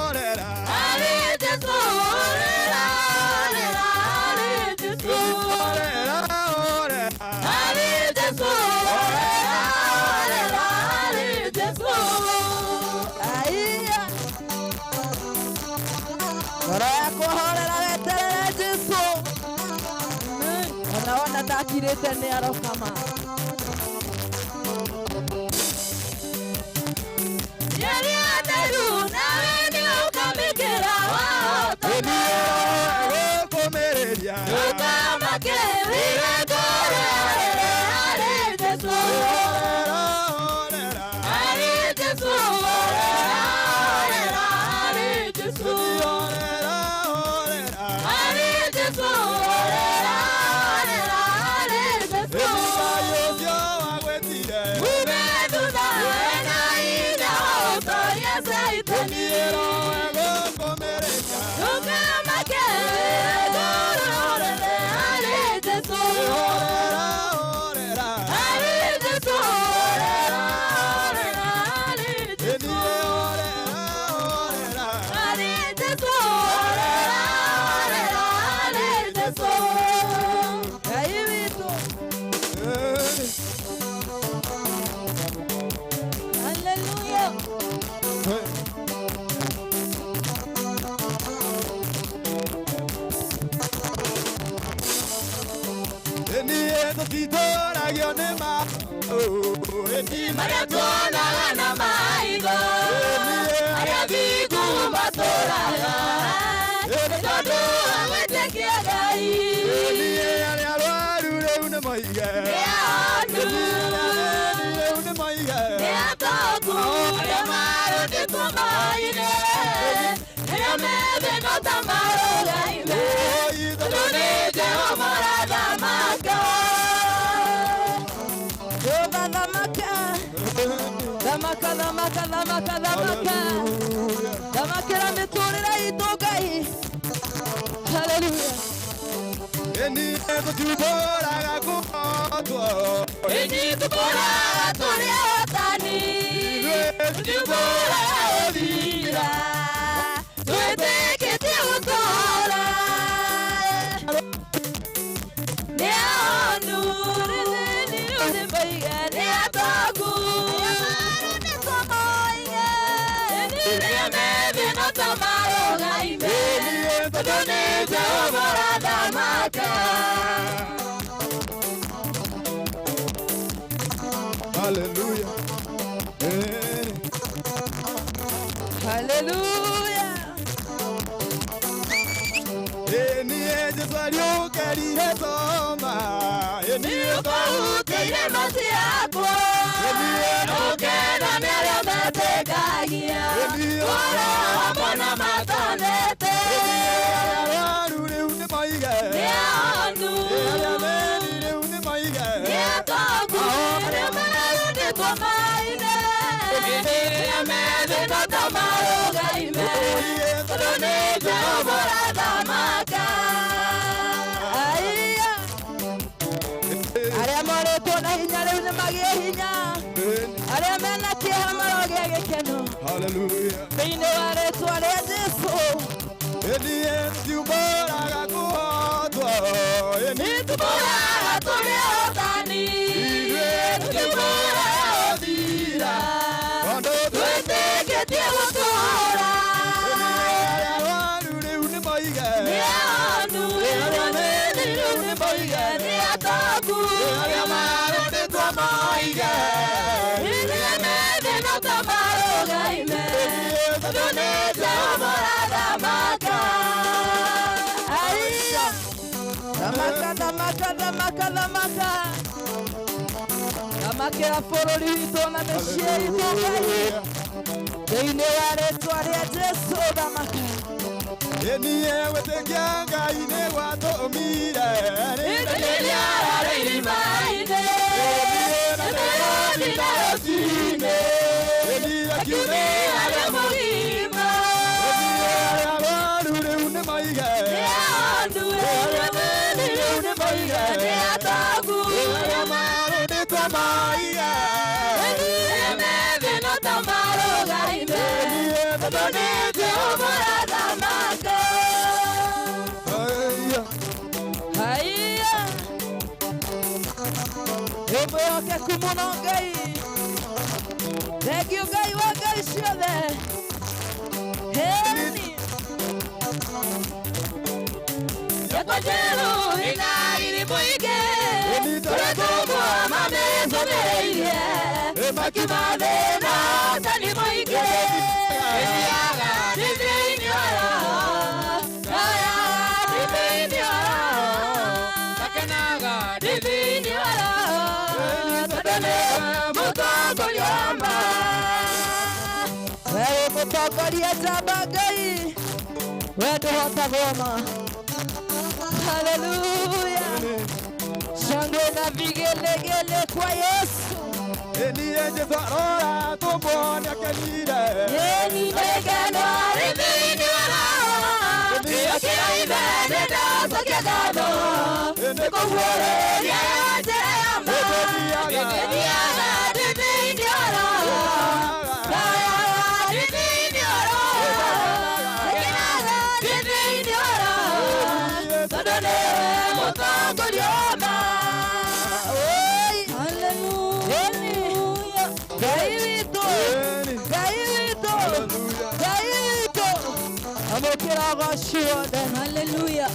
horera Harĩ Jesũ. Horera, horera, harĩ Jesũ. horera Harĩ Jesũ. Horera, horera, harĩ Jesũ. Ngoro yakwa horera weterere Jesũ. Ona ndakirĩte nĩ arokama. Rĩrĩa theru nawe nĩũkamĩkĩra wahotana. gũkũmĩrĩria Ndũkamake wĩre ngũhorere harĩ Jesũ. Harĩ Jesũ. Horera, horera, harĩ Jesũ. Harĩ Jesũ. Horera, horera, harĩ Jesũ. Ume thutha wena hinya wa ũtoria Saitani. Ndũkamake wĩre ngũhorere harĩ Jesũ. Harĩ Jesũ. Horera, horera, harĩ Jesũ. Harĩ Jesũ. Horera, horera, harĩ Jesũ. Ngai witũ haleluya. eni tũtitũragio nĩ ma Marĩa tuonaga na maitho, arĩa thingu matũ yatoku Yamaro de Tomaine Yamede no tamaro gaime Dune Jehovah Damaka Yoba Damaka Damaka Damaka Damaka Damaka Damaka Rametorera itokai Hallelujah Eni tubora gakuto Eni tubora toriatani Tubora odira Tuete que te utora Neanu Ni baiga ni atagu Ni tomoiga Ni me vino tamaro gaime Todone Jehovah Damaka Hallelujah. Hallelujah. Eni Jesu aliyokarire toma. Eni Ukautire mati yako. Ukena mere metegagia. Ora mona matanete. Arure une maiga. Neanu. Arure une maiga. Yatoku. Yamarude tomaine. Yamede no tamaro gaime. Dune Jehovah Damaka. Aiya. Aria Muoroto na hinya riu ni magie hinya. Aria mena kieha marogia gikeno. Hallelujah. Thiini wa ritwa ria Jesu. Eni tubora gakuto. Eni tubora toriatani. Tubora odira. Tuete que te utora. Arure une maiga. Neanu. Ni baiga ni ataku. Yamaro de Tomaine. Yamede no tamaro gaime. Dune Jehovah Damaka. Aiya. Damaka, Damaka, Damaka, Damaka. Damaka ya bũrũri witũ na mĩciĩ itũ Ngai. Thĩinĩ wa rĩĩtwa rĩa Jesũ Damaka. Eni wetĩkia Ngai nĩ watũmire. Rĩrĩa arĩ irima-inĩ. Nĩ rũcinĩ. Akiume arĩ mũgima. Arwaru rĩu nĩ maiga. Nĩ andu rĩu nĩ maiga. Nĩ ataku. Arĩa marũndĩtwo maiga. Methĩ no tamaro gaime. Tondũ nĩ Jehovah Damaka. Haiya. Wĩmwĩhokeku mũno Ngai. Thengiũ Ngai wa Ngai ciothe. Heni. Yakwa njerũ ĩna riri mũingĩ. Kũrĩa tũmwo mamĩcomereirie. Makiuma thĩna tani mũingĩ. Ĩthiaga ndithĩ-inĩ oro. Ngayaga ndithĩ-inĩ oro. Gakenaga ndithĩ-inĩ oro. Tondũ nĩwe mũtongoria wa ma. Wewe mũtongoria njamba Ngai. We ndũhotagwo ma. Haleluya. Shangwe na vigelegele kwa Yesu. Eni Jesu arora tũmwone akenire. Eni ndegano rĩthĩ-inĩ wara. Akĩra ithe nĩndacokia ngatho. Nĩkũguũrĩria njĩra ya ma. Nĩthiaga ndithĩ-inĩ oro. Ngayaga ndithĩ-inĩ oro. Ngakĩraga ndithĩ-inĩ oro. Tondũ nĩwe mũtongoria wa ma. Haleluya. Ngai witũ. Ngai witũ. Ngai witũ. Amũkĩra ũgooci wothe. Haleluya.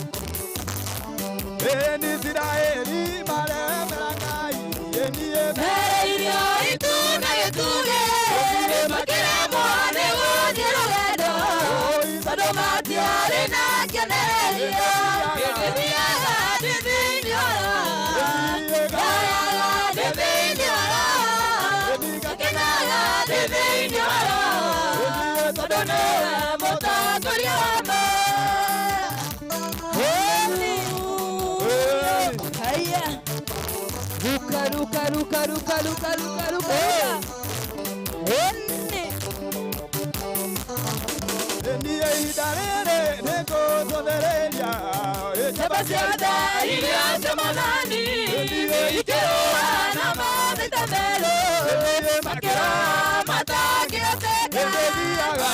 Eni Israeli maremera Ngai. Eni Mereirio itunda gĩtugĩ. Makĩremwo nĩ gũthiĩ rũgendo. Tondũ matiarĩ na kĩonereria. Gĩthiaga ndithĩ-inĩ oro. Ngayaga ndithĩ-inĩ oro. Gakenaga ndithĩ-inĩ nyoro tondone mũtongoria wamo haya ruka ruka ruka ruka ruka ruka ruka Niye idarere neko sonereria Sebasiada ilia semanani Ikero anama betamelo Makero matakira teka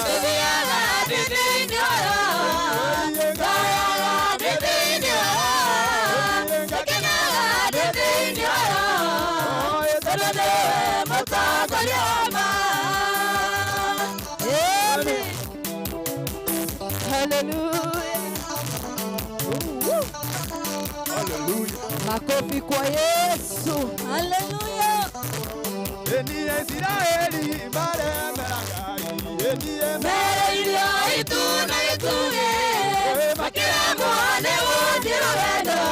Didiaga didinyara Gaya didinyara Sekenaga didinyara Selene motakaliama Amen. Hallelujah. Hallelujah. Makofi kwa Yesu. Hallelujah. Eniye Israeli mare meragai. Eniye mere ilio ituna ituge. Makira mwane udirorendo.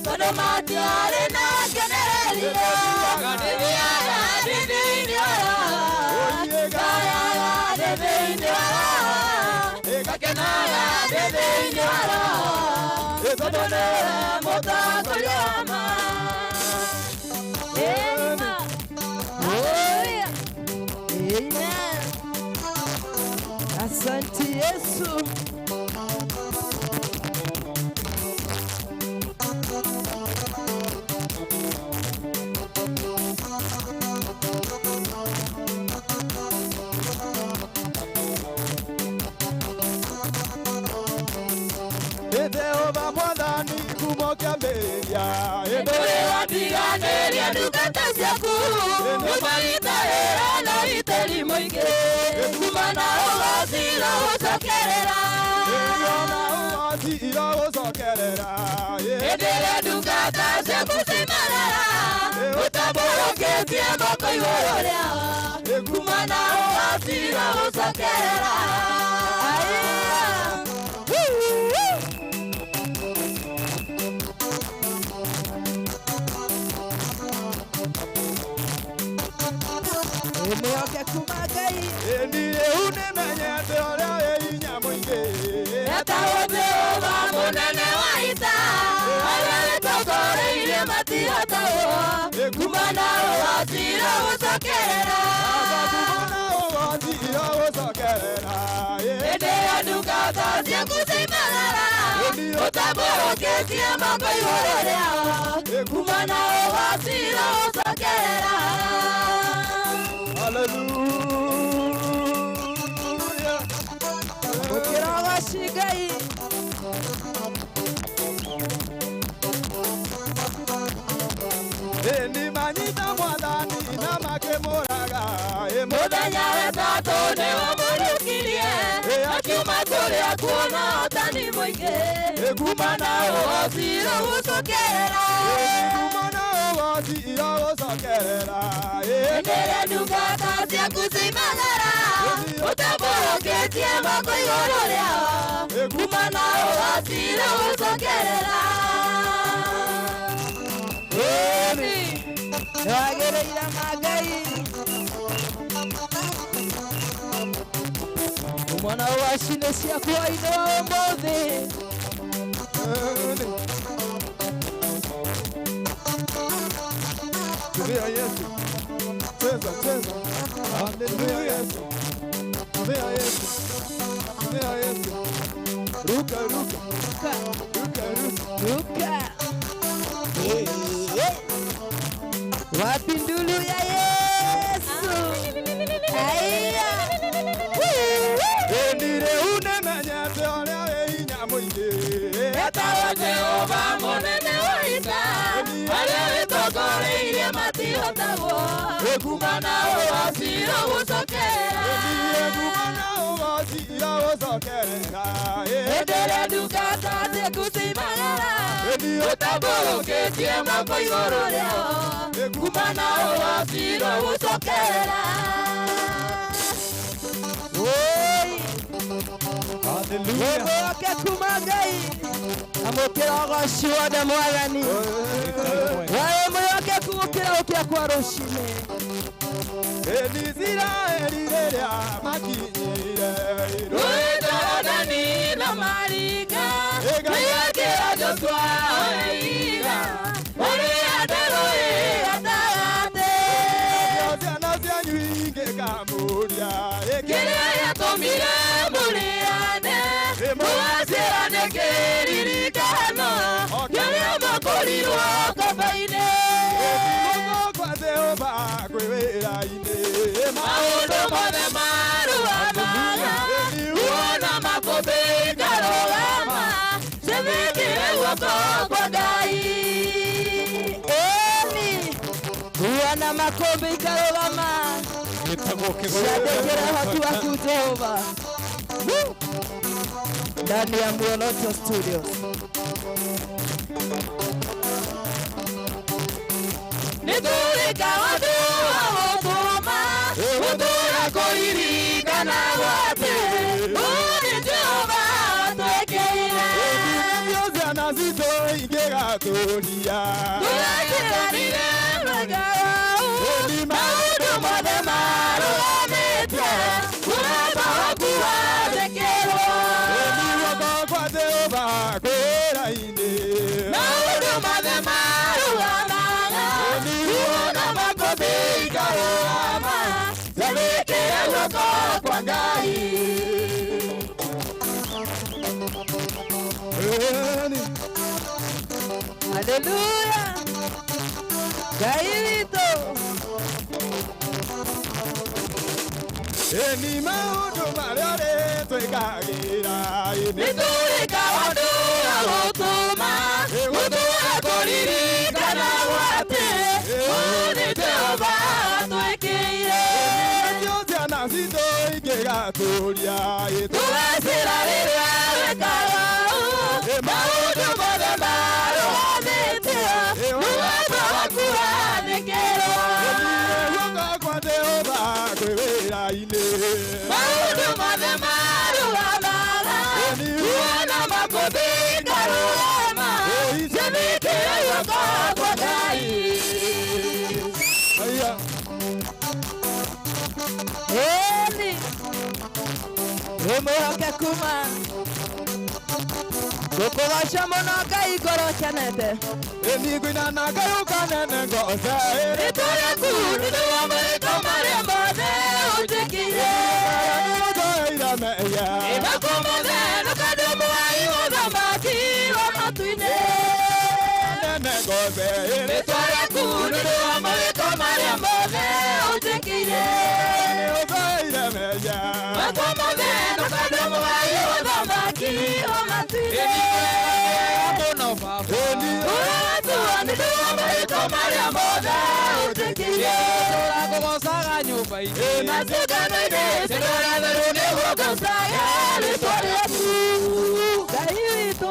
Kono matiare na generelia. Didiara didinyara. Gaya didinyara. Kakenaya didinyara. Kodone motakaliama. Amen. Hallelujah. Amen. Asante Yesu. Jehova mwadhani kumokiamberia Endore watiganeria ndungata ciaku Nyumbaritaĩra na iteri mũingĩ Kumana ũgocira gũcokerera Hĩndĩ ĩrĩa ndungata ciaku cimarara Ũtambũrũkĩtie moko igũrũ rĩao Kumana ũgocira gũcokerera Nĩoke kuma Ngai Niĩ ũnĩmenyete ũrĩa hinya mũingĩ Etagwo Jehova mũnene wa ita Arĩa wĩtongoreirie matihotagwo Kumana ũgocira gũcokerera Hĩndĩ ĩrĩa ndungata ciaku ciaumagara Ũtambũrũkĩtie moko igũrũ rĩao Kumana ũgocira gũcokerera Hallelujah. Ũkĩrogoci Ngai Nĩmanyita mwathani na makĩmũraga Mũthenya wetatũ nĩwamũrũkirie Akiuma kũrĩa kuona ũtani mũingĩ Kumana ũgocira gũcokerera Hĩndĩ ĩrĩa ndungata ciaku ciaumagara Ũtambũrũkĩtie moko igũrũ rĩao Kumana ũgocira gũcokerera Nĩwagĩrĩire Ngai Mwana wa cine ciaku hwaĩ-inĩ wa ũmũthĩ Tumia Yesu. Cheza, cheza. Hallelujah Yesu. Tumia Yesu. Tumia Yesu. Ruka, ruka. Ruka, ruka. Ruka. Wapi ndulu ya Yesu? Aya. Ndire unemenyete ũrĩa hinya mũingĩ Etagwo Jehova mũnene wa ita Arĩa wĩtongoreirie matihotagwo Kumana ũgocira gũcokerera Hĩndĩ ĩrĩa ndungata ciaku ciaumagara Ũtambũrũkĩtie moko igũrũ rĩao Kumana ũgocira gũcokerera Nĩoke kuma Ngai na mũkĩrogoci wothe mwathani Wee mwĩhokeku gũkĩra ũkĩa kwa rũciinĩ Isiraeli makinyire Rwedani na mariga Niyakira Joshua oiga Uri adaroi atarate Ciana cianyu ingĩkamuria Kĩrĩa gĩatũmire mũrĩane Mũgacĩrane kĩririkano Kĩrĩa mũkorirwo koba-inĩ Kwa Jehova kwĩ wĩra-inĩ Maũndũ mothe marũgamaga Kuona makũmbĩ ikarũgama Cithikire guoko kwa Ngai Ĩni Kuona makũmbĩ ikarũgama Ciandĩkĩre ũhoti waku Jehova Ndani ya Muoroto Studios Nĩtũrĩka ũndũ wa gũtũma Gũtũra kũririkana gwatĩ Ũrĩ Jehova twĩkĩire Ciana citũ ingĩgatũria Tũrakĩranire wega wau Maũndũ mothe marũgamĩte Mũrata waku wathĩkĩrwo Guoko kwa Jehova kwĩ wĩra-inĩ Maũndũ mothe marũgamaga Kuona makũmbĩ ikarũgama Cithikire guoko kwa Ngai Haleluya Ngai witũ Ĩni maũndũ marĩa twĩkagĩra Nĩtũrĩka ũndũ wa gũtũma Gũtũra kũririkana gwatĩ Ũrĩ Jehova twĩkĩire Ciana citũ ingĩgatũria Tũgacĩra rĩrĩa wekaga Maũndũ mothe marũgamĩte Mũrata waku wathĩkĩrwo Guoko kwa Jehova kwĩ wĩra-inĩ Maũndũ mothe marũgamaga Kuona makũmbĩ ikarũgama Cithikire guoko kwa Ngai Ĩni Wĩmwĩhokeku ma Gũkũgoca mũno Ngai ngoro kenete Ĩni ngũina na Ngai ũkanene ngoce Rĩtwa rĩaku nĩrĩo marĩtwa marĩa mothe ũnjĩkĩire Nĩgũtũheire mehia Ĩmakũ mothe nũkandũ mwai ũthamaki wa matu-inĩ Nene ngoce Rĩtwa rĩaku nĩrĩo marĩtwa marĩa mothe ũnjĩkĩire Nĩgũtũheire mehia Ĩmakũ mothe nũkandũ mwai ũthamaki wa matu-inĩ Mũno baba Ũratua nĩrĩo marĩtwa marĩa mothe ũnjĩkĩire Tũrakũgocaga nyũmba-inĩ Na ciũngano-inĩ ciothe nĩguo ngocaga rĩtwa rĩaku Ngai witũ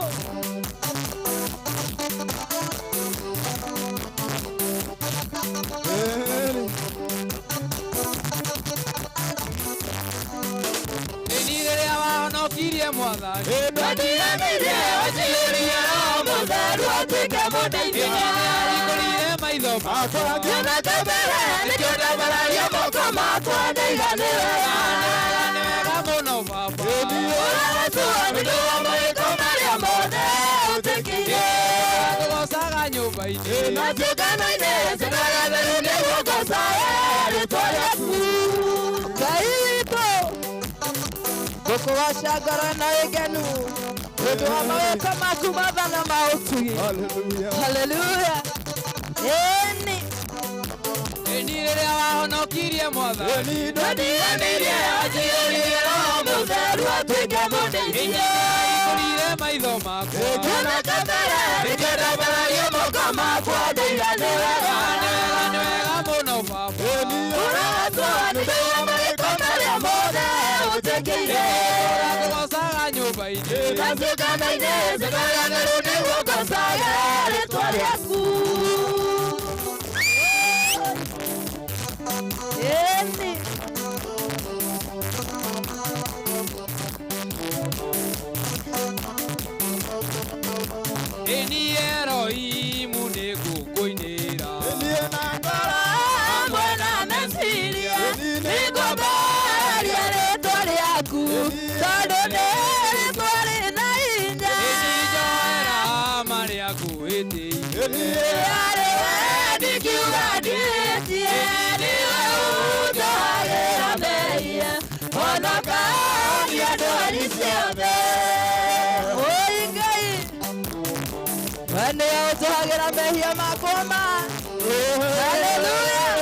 Ĩni rĩrĩa wahonokirie Mwathani Ndĩramenire ũciũria mũtheru atuĩke mũndeithia Nĩarikũrire maitho makwa Nyonete mbere nĩkĩo ndambararia moko makwa ndaiganĩra Nĩ wega mũno baba Ũratua nĩguo mawĩko marĩa mothe ũtĩkĩire Tũrakũgocaga nyũmba-inĩ Na ciũngano-inĩ ciothe nĩguo ngocaga rĩtwa rĩaku Ngai witũ Ngũkũgoca ngoro na gĩkenu Ũndũ wa mawĩko maku mathana ma ũtugi Haleluya Ĩni Ĩni rĩrĩa wahonokirie Mwathani Ndĩramenire ũciũria mũtheru atuĩke mũndeithia Nĩarikũrire maitho makwa Nyonete mbere nĩkĩo ndambararia moko makwa ndaiganĩra Nĩ wega mũno baba Ũratua nĩguo mawĩko marĩa mothe ũtĩkĩire Tũrakũgocaga nyũmba-inĩ Na ciũngano-inĩ ciothe nĩguo ngocaga rĩtwa rĩaku Ĩni Ĩni Erohimu nĩngũkũinĩra Hamwe na meciria nĩngũmbaria Onoka ni adori siothe. Oi Ngai. Wene utuhagira mehia makoma. Hallelujah.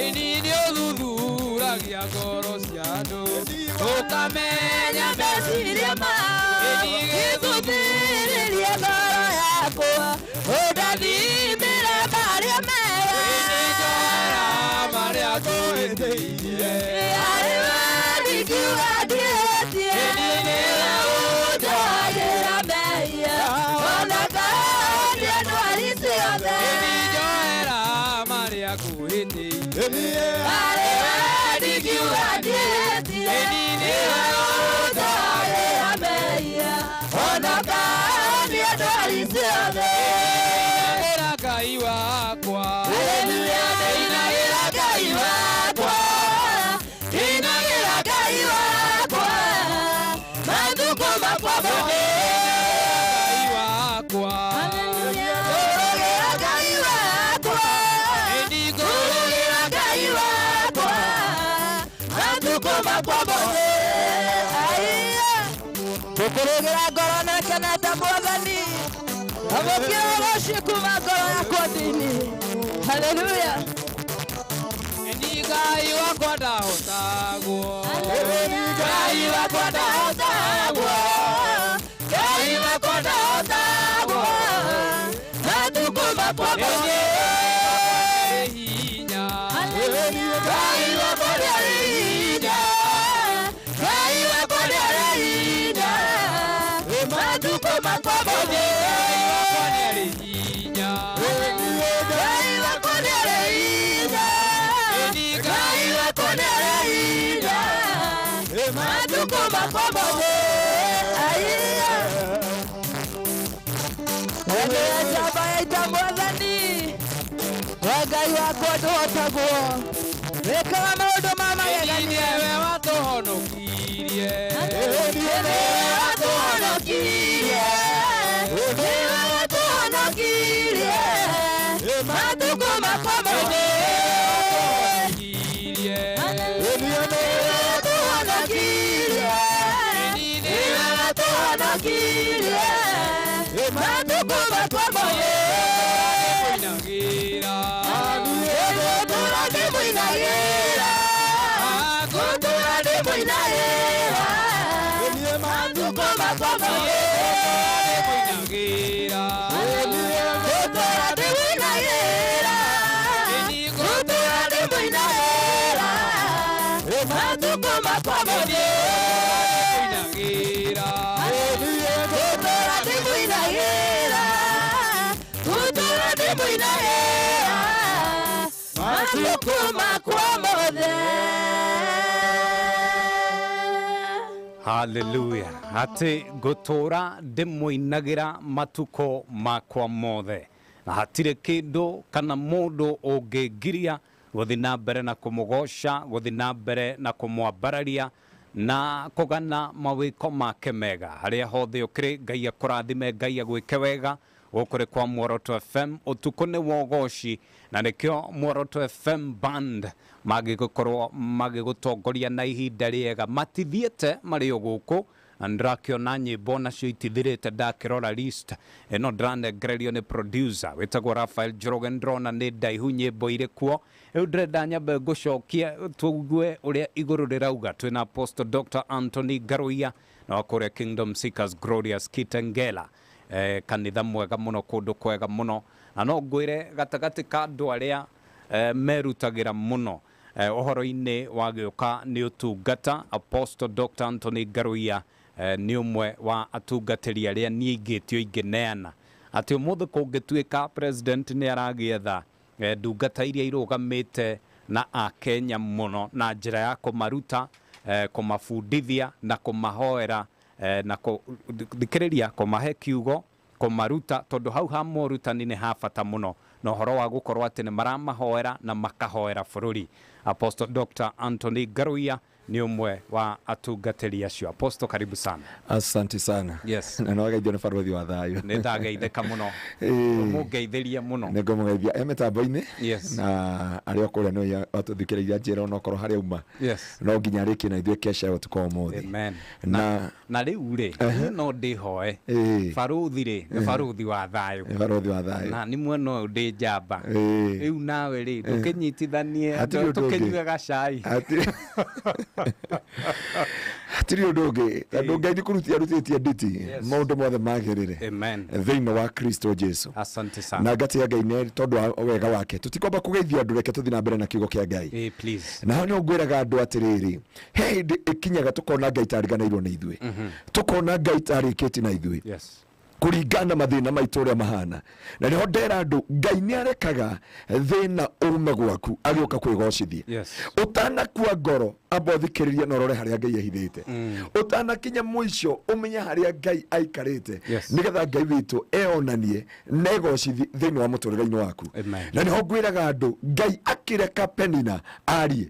Ini uthuragia ngoro cia andũ ũkamenya meciria mao Gĩgũthirĩria ngoro yakwa ũndathimĩre marĩa mega marĩa ngwĩtĩirie arĩ wendi kiuga ndĩhĩtie ũnjohagĩra mehia ona kandi ndwari ciothe njoera marĩa ngwĩtĩirie arĩ wendi kiuga ndĩhĩtie ũnjohagĩra mehia ona kandi ndwari ciothe Ngai wakwa Hallelujah, inagĩra Ngai wakwa inagĩra Ngai wakwa matukũ makwa mothe Ngai wakwa ngũrũgĩra Ngai wakwa ngũrũgĩra Ngai wakwa matukũ makwa mothe ngũkũrũgĩra ngoro nekenete Mwathani amũkĩra ũgooci kuma ngoro yakwa thĩinĩ. Hallelujah. Ngai wakwa ndahotagwo Ngai wakwa ndahotagwo Ngai wakwa ndahotagwo matukũ makwa mothe hinya Ngai wakwa nĩarĩ hinya Ngai wakwa nĩarĩ hinya matukũ makwa mothe nĩarĩ hinya Ngai wakwa nĩarĩ hinya Ngai wakwa nĩarĩ hinya matukũ makwa mothe Wene njamba yaita Mwathani wa Ngai wakwa ndũhotagwo wĩkaga maũndũ ma magegania we watũhonokirie niwe watũhonokirie niwe watũhonokirie matukũ makwa mothe kirie niwe watũhonokirie niwe watũhonokirie matukũ makwa mothe nagira gũtũra ndĩmũinagĩra gũtũra ndĩmũinagĩra matukũ makwa mothe nagira gũtũra ndĩmũinagĩra gũtũra ndĩmũinagĩra matukũ makwa mothe nagira gũtũra ndĩmũinagĩra gũtũra ndĩmũinagĩra matukũ makwa mothe. Hallelujah. Ati gutura ndimwinagira matuko makwa mothe. Na hatire kindu kana mundu ungigiria guthi na mbere na kumugosha, guthi na mbere na kumwambararia na kugana mawiko make mega. Haria hothe ukiri Ngai akurathime, Ngai agwike wega. Gukuri kwa Muoroto FM Ûtukû nĩ wa Ûgooci na nĩkĩo Muoroto FM band magĩgũkorwo magĩgũtongoria na ihinda rĩega matithiĩte marĩ o gũkũ na ndĩrakĩona nyĩmbo nacio itithirĩte ndakĩrora list ĩno ndĩranengererio nĩ producer wĩtagwo Raphael Njoroge ndĩrona nĩ ndaihu nyĩmbo irĩ kuo rĩu ndĩrenda nyambe ngũcokia tũigue ũrĩa igũrũ rĩrauga twĩna Apostle Dr. Anthony Ngaruiya na wakũrĩa Kingdom Seekers Glorious Kitengela kanitha mwega muno kundu kwega muno na no ngwire gatagati ka andu aria merutagira muno uhoro-ini wa gĩũka nĩ ũtungata. Apostle Dr. Anthony Ngaruiya nĩ ũmwe wa atungatĩri arĩa niĩ ingĩtio ingĩneana atĩ ũmũthĩ kũngĩtuĩka president nĩ aragĩetha ndungata iria irũgamĩte na Akenya muno na njĩra ya kũmaruta kũmabundithia na kũmahoera na thikĩrĩria kũmahe kiugo kũmaruta tondu hau ha morutani nĩ ha bata muno na ũhoro wa gũkorwo atĩ nĩ maramahoera na makahoera bũrũri. Apostle Dr. Anthony Ngaruiya ni umwe wa atungatĩri acio. Apostle, karibu sana. Asante sana. Yes. Na no geithio nĩ barothi wa thayo. Nĩ ndageithĩka mũno. Mũngeithĩrie mũno. Nĩ ngũmũgeithia mĩtambo-inĩ. Yes. Na arĩa kũrĩa no atũthikĩrĩria njĩra ona okorwo harĩa uma. Yes. No nginya arĩkie na ithuĩ kesha ũtukũ ũmũthĩ. Amen. Na rĩu rĩ no ndĩhoe. Barothi rĩ nĩ barothi wa thayo. Nĩ barothi wa thayo. Na nĩ mwena ũyũ ndĩ njamba. Rĩu nawe rĩ tũkĩnyitithanie tũkĩnyuaga cai. Hatirĩ ũndũ ũngĩ, tondũ Ngai nĩkũrutĩtie nditi maũndũ mothe magĩrĩre thĩinĩ wa Kristo Jesu. Asante sana. Na ngatĩĩa Ngai nĩ tondũ wa wega wake. Tũtikwamba kũgeithia andũ, reke tũthiĩ na mbere na kiugo kĩa Ngai. Please. Na hau nĩ ngwĩraga andũ atĩrĩrĩ, he hĩndĩ ĩkinyaga tũkona Ngai tariganĩirwo nĩ ithuĩ, tũkona Ngai tarĩkĩti na ithuĩ. Yes. Kuringana mathĩna maitũ ũrĩa mahana. Na nĩho ndera andũ Ngai nĩarekaga thĩna ũrume gwaku agĩũka kwĩgocithia. Ũtanakua ngoro amba ũthikĩrĩrie na ũrore harĩa Ngai ehithĩte. Ũtanakinya mũico ũmenye harĩa Ngai aikarĩte, nĩgetha Ngai witũ eonanie na egocithi thĩinĩ wa mũtũrĩre-inĩ waku. Na nĩho ngwĩraga andũ Ngai akĩreka Penina arie,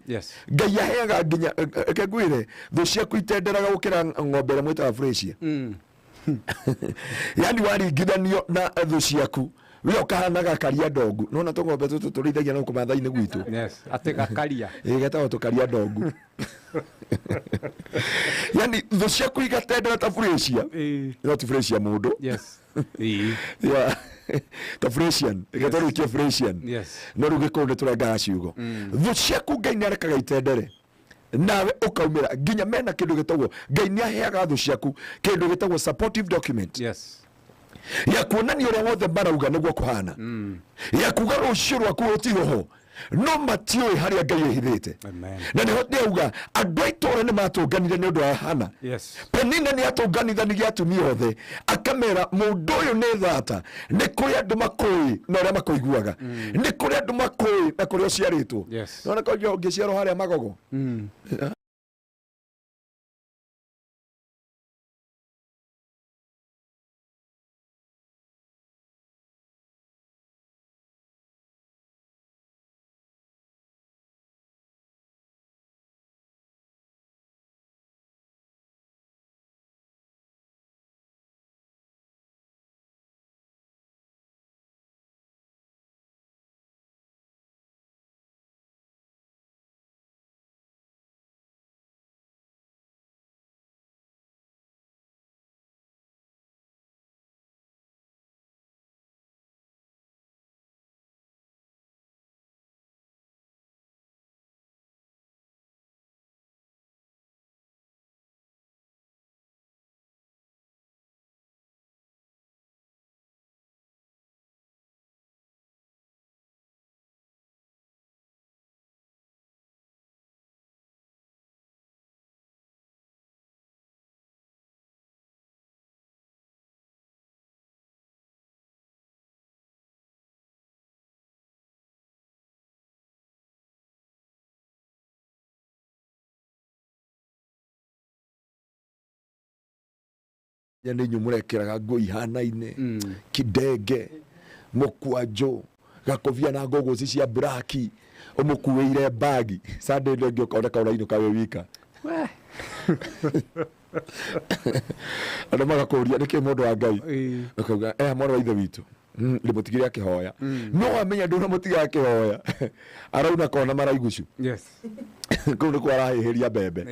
Ngai aheaga nginya ngwĩre thũ ciaku itenderaga gũkĩra ng'ombe ĩrĩa mwĩtaga Freshia. Yani waringithanio na thũ ciaku we ukahanaga karia ndongu. Nona tũng'ombe tũtũ tũrĩithagia no kũmatha-inĩ gwitũ. Yes, atĩ gakaria. Getagwo tũkaria ndongu. Yani thũ ciaku igatendera ta Freshia. No ti Freshia mũndũ. Yes. Yeah. Ta Fresian, gatũrĩkia Fresian. No rĩu gĩkũyũ nĩtũrengaga ciugo. Thũ ciaku Ngai nĩarekaga itendere, nawe ukaumira nginya mena kindu gitagwo Ngai nĩaheaga thũ ciaku kindu gitagwo supportive document. Ya kuonania ũrĩa wothe marauga nĩguo kũhana, ya kuga rũciũ rwaku rũtiho no matiũĩ harĩa Ngai ehithĩte. Na nĩho ndĩrauga andũ a itũũra nĩmatũnganire nĩ ũndũ wa Hana. Penina nĩatũnganithanirie atumia othe akamera mũndũ ũyũ nĩ thata, nĩ kũrĩ andũ makũĩ na ũrĩa makũiguaga, nĩ kũrĩ andũ makũĩ na kũrĩa ũciarĩtwo. Nona kũrĩa ũngĩciarwo harĩa Magogo. Yani nyumurekeraga ngo ihana-inĩ kidenge mũkwanjũ gakobia na Ûgooci cia braki ũmũkuĩire bagi Sunday ndio ngĩoka ũrainũka kawe wika. Andũ magakũria nĩkĩ mũndũ wa Ngai akauga mwana wa ithe witũ ndĩmũtigire akĩhoya, no amenya ndũna mũtiga akĩhoya arauna kona maraigucu. Kũu nĩkuo arahĩhĩria mbembe.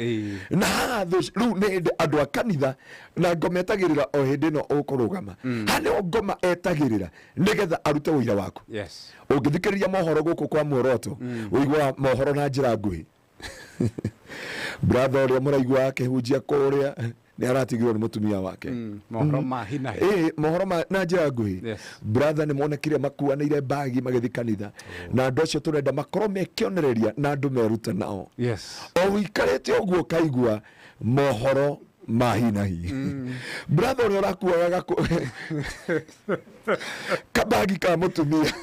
Na rĩu nĩ hĩndĩ andũ a kanitha na ngoma etagĩrĩra o hĩndĩ ĩno ũkũrũgama. Hanĩo ngoma etagĩrĩra nĩgetha arute ũira waku. Ũngĩthikĩrĩria mohoro gũkũ kwa Muoroto ũigua mohoro na njĩra nguhĩ. Brother ũrĩa mũraigua akĩhunjia kũrĩa nĩ aratigirwo nĩ mũtumia wake. Mohoro ma hinahi. Mohoro na njĩra nguhĩ. Brother nĩ monekire makuanĩire bagi magĩthiĩ kanitha, na andũ acio tũrenda makorwo mekĩonereria na andũ meruta nao. O ũikarĩte ũguo kaigua mohoro ma hinahi. Brother ũrĩa ũrakuaga kabagi ka mũtumia,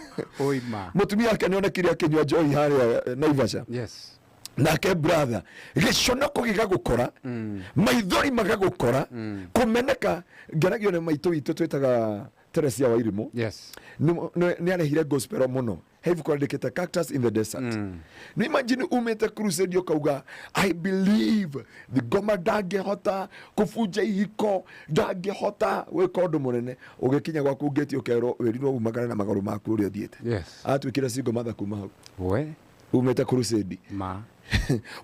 mũtumia wake nĩonekire akĩnyua njohi harĩa Naivasha. Nake brother gĩconoko gĩgagũkora, maithori magagũkora, kũmeneka. Ngeragio nĩ maitũ witũ twĩtaga Teresia wa Irimũ, nĩ arehire gospel mũno have kwandikite cactus in the desert. No imagine umete crusade ukauga I believe the goma ndangihota kufuja ihiko ndangihota weka undu munene ugikinya gwaku ngeti ukero wirirwo umagana na magaru maku uri othiete. Yes. Atwikira single mother kuma hau. We Umete crusade. Ma.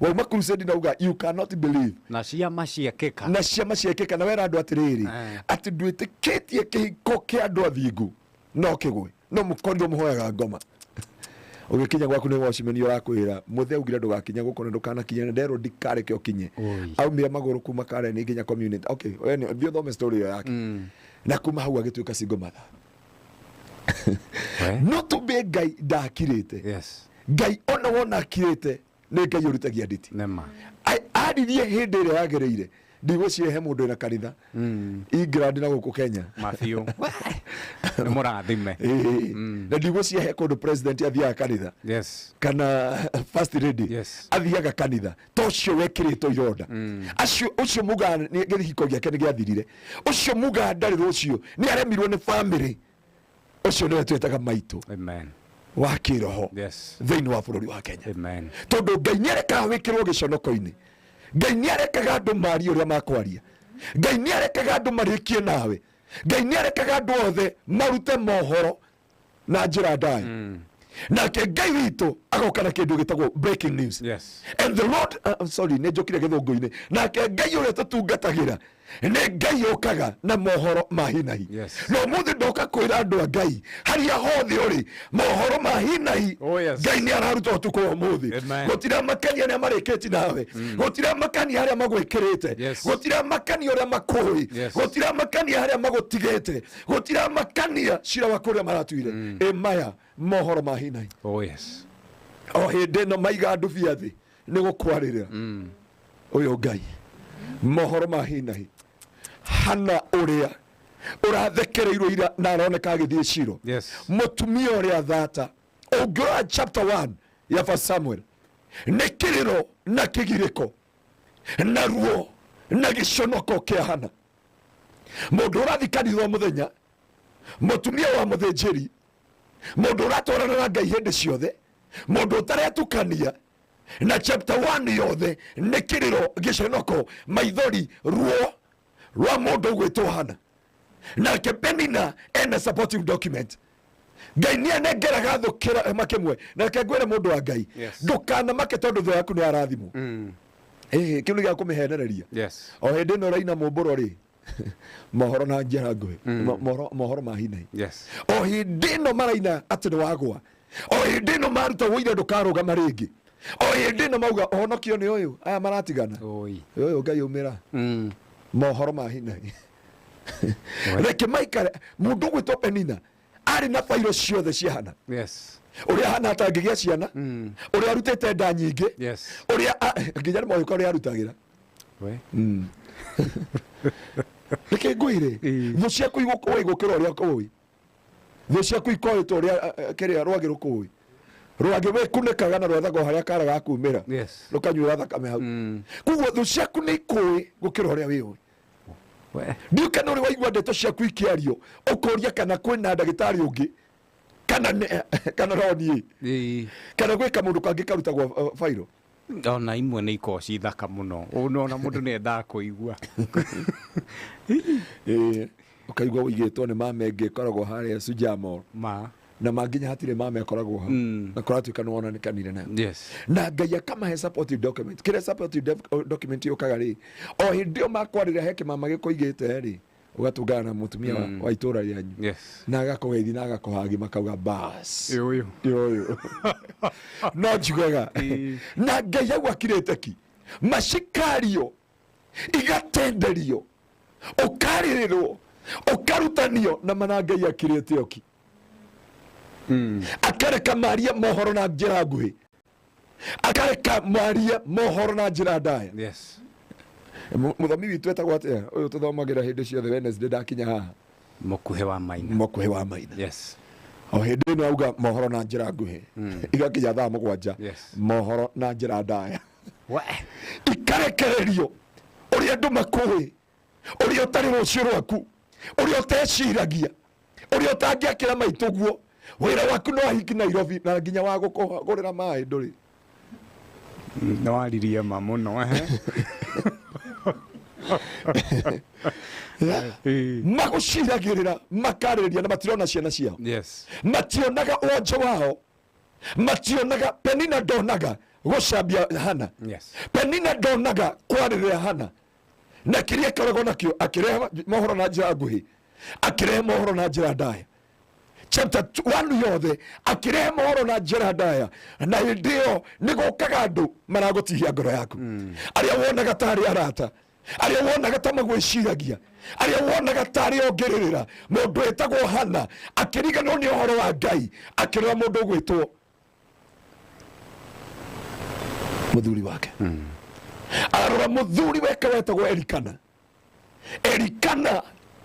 Wauma crusade na uga you cannot believe. Na ciama ciekeka. Na ciama ciekeka na wera andu atiriri. Ati ndwitikitie kihiko kia andu athingu. No kigwe. No mukondo muhoyaga ngoma. Ugikinya gwaku ni washimeni urakwira muthe ugira ndugakinya guko ndukana kinya ndero ndikareke okinye. Aumira maguru kuma kare ni nginya community. Okay, wene ndio thome story yake. Na kuma hau agituika single mother. No to be Ngai ndakirite. Yes. Ngai ona wona akirite ni Ngai urutagia nditi. Nema. Aririe hindi ire yagereire ndigũcihe mũndũ na kanitha England na gũkũ Kenya Matthew nĩ mũrathime na ndigũcihe kũndũ president athiaga kanitha kana first lady athiaga kanitha tocio wekĩrĩtwo ironda ũcio muga gĩthiko gĩake nĩ gĩathirire ũcio muga ndarĩ rũcio nĩ aremirwo nĩ family ũcio nĩwe twĩtaga maitũ amen wa kĩroho thĩinĩ wa bũrũri wa Kenya tondũ Ngai nĩarekaga wĩkĩrwo gĩconoko-inĩ Ngai nĩarekaga andũ marie ũrĩa makwaria Ngai nĩarekaga andũ marĩkie nawe Ngai nĩarekaga andũ othe marute mohoro na njĩra ndaya nake Ngai witũ agoka na kĩndũ gĩtagwo breaking news and the Lord I'm sorry nĩ njũkire gĩthũngũ-inĩ nake Ngai ũrĩa tũtungatagĩra nĩ Ngai ũkaga na mohoro ma hinahi no mũthĩ ndoka kwĩra andũ a Ngai harĩa hothe ũrĩ mohoro ma hinahi Ngai nĩ araruta ũtukũ wa ũmũthĩ gũtiramakania arĩa marĩkĩti nawe gũtiramakania harĩa magwĩkĩrĩte gũtiramakania ũrĩa makũĩ gũtiramakania harĩa magũtigĩte gũtiramakania cira wa kũrĩa maratuire maya mohoro ma hinahi o hĩndĩ ĩno maiga andũ biathĩ nĩ gũkwarĩrĩra ũyũ Ngai mohoro ma hinahi Hana ũrĩa ũrathekereirwo ira na aroneka agĩthiĩ ciro mũtumia ũrĩa thata ũngĩrora chapter 1 ya 1 Samuel nĩ kĩrĩro na kĩgirĩko na ruo na gĩconoko kĩa Hana mũndũ ũrathikanithwo mũthenya mũtumia wa mũthĩnjĩri mũndũ ũratwarana na Ngai hĩndĩ ciothe mũndũ ũtaretukania na chapter 1 yothe nĩ kĩrĩro gĩconoko maithori ruo rwa mũndũ ũgwĩtwo Hana nake Penina ena supportive document Ngai nĩanengeraga thũ makĩmwe nake ngwĩre mũndũ wa Ngai ndũkanamake tondũ thũ yaku nĩ arathimwo kĩu nĩ gĩa kũmĩhenereria o hĩndĩ ĩno ũraina mũmbũro rĩ mohoro na njĩra nguhĩ mohoro ma hinahi o hĩndĩ ĩno maraina atĩ nĩ wagwa o hĩndĩ ĩno maruta wũira ndũkarũgama rĩngĩ o hĩndĩ ĩno mauga ũhonokio nĩ ũyũ aya maratigana ũyũ Ngai umĩra mohoro ma hinahi reke maikare mũndũ ũgwĩtwo Penina arĩ na bairo ciothe cia Hana ũrĩa Hana atangĩgĩa ciana ũrĩa arutĩte nda nyingĩ ũrĩa nginya nĩ mohĩka ũrĩa arutagĩra reke ngwĩre thũ ciaku igũkũĩ gũkĩra ũrĩa ũĩ thũ ciaku ikoĩtwo ũrĩa kĩrĩa rwagĩ rũkũĩ rwagĩ wĩkunĩkaga na rwethagwo harĩa kara gakumĩra rũkanyuĩra thakame hau koguo thũ ciaku nĩ ikũĩ gũkĩra ũrĩa wĩũĩ ndiũ kana ũrĩ waigua ndeto ciaku ikĩario ũkũria kana kwĩna ndagĩtarĩ ũngĩ kana roniĩ kana gwĩ kamũndũ kangĩ karutagwo bairo ona imwe nĩ ikoragwo ci thaka mũno ona mũndũ nĩ endaga kũigua ũkaigua ũigĩtwo nĩ mama ĩngĩ ĩkoragwo harĩa Sujamor na manginya hatirĩ mama ĩkoragwo hau na kũratuĩka nĩ wonanikanire nayo na Ngai akamahe supportive document kĩrĩa supportive document yũkaga rĩ o hĩndĩ ĩyo makwarĩra he kĩmama gĩkũigĩte rĩ ũgatũngana na mũtumia wa itũra rĩanyu na agakũgeithia na agakũhagi makauga bas ũyũ no njugaga na Ngai au akirĩte ki macikario igatenderio ũkarĩrĩrwo ũkarutanio na mana Ngai akirĩte oki akareka maria mohoro na njĩra nguhĩ akareka maria mohoro na njĩra ndaya mũthomi witũ etagwo atĩa ũyũ tũthomagĩra hĩndĩ ciothe Wednesday ndakinya haha Mũkuhĩ wa Maina o hĩndĩ ĩno auga mohoro na njĩra nguhĩ igakinya thaa 7 mohoro na njĩra ndaya ikarekererio ũrĩa andũ makũĩ ũrĩa ũtarĩ rũciũ rwaku ũrĩa ũteciragia ũrĩa ũtangĩakĩra maitũguo wira waku no ahiki Nairobi na nginya wa gukugurira mai nduri no aririe mamuno maguciragirira makariria na matirona ciana ciao yes mationaga wonjo wao mationaga Penina ndonaga gucambia Hana yes Penina ndonaga kwarĩrĩra Hana na kiria karagwo nakio akirehe mohoro na njĩra nguhĩ akirehe mohoro na njĩra ndaya chapter 1 yothe akirehe mohoro na njĩra ndaya na ndio nĩgũkaga andũ maragũtihia ngoro yaku arĩa wonaga tarĩ arata arĩa wonaga ta magwĩciragia arĩa wonaga tarĩ ongererera mũndũ wĩtagwo Hana akĩriganĩrwo nĩ ũhoro wa Ngai akĩrora mũndũ ũgwĩtwo mũthuri wake arora mũthuri wake wetagwo Elikana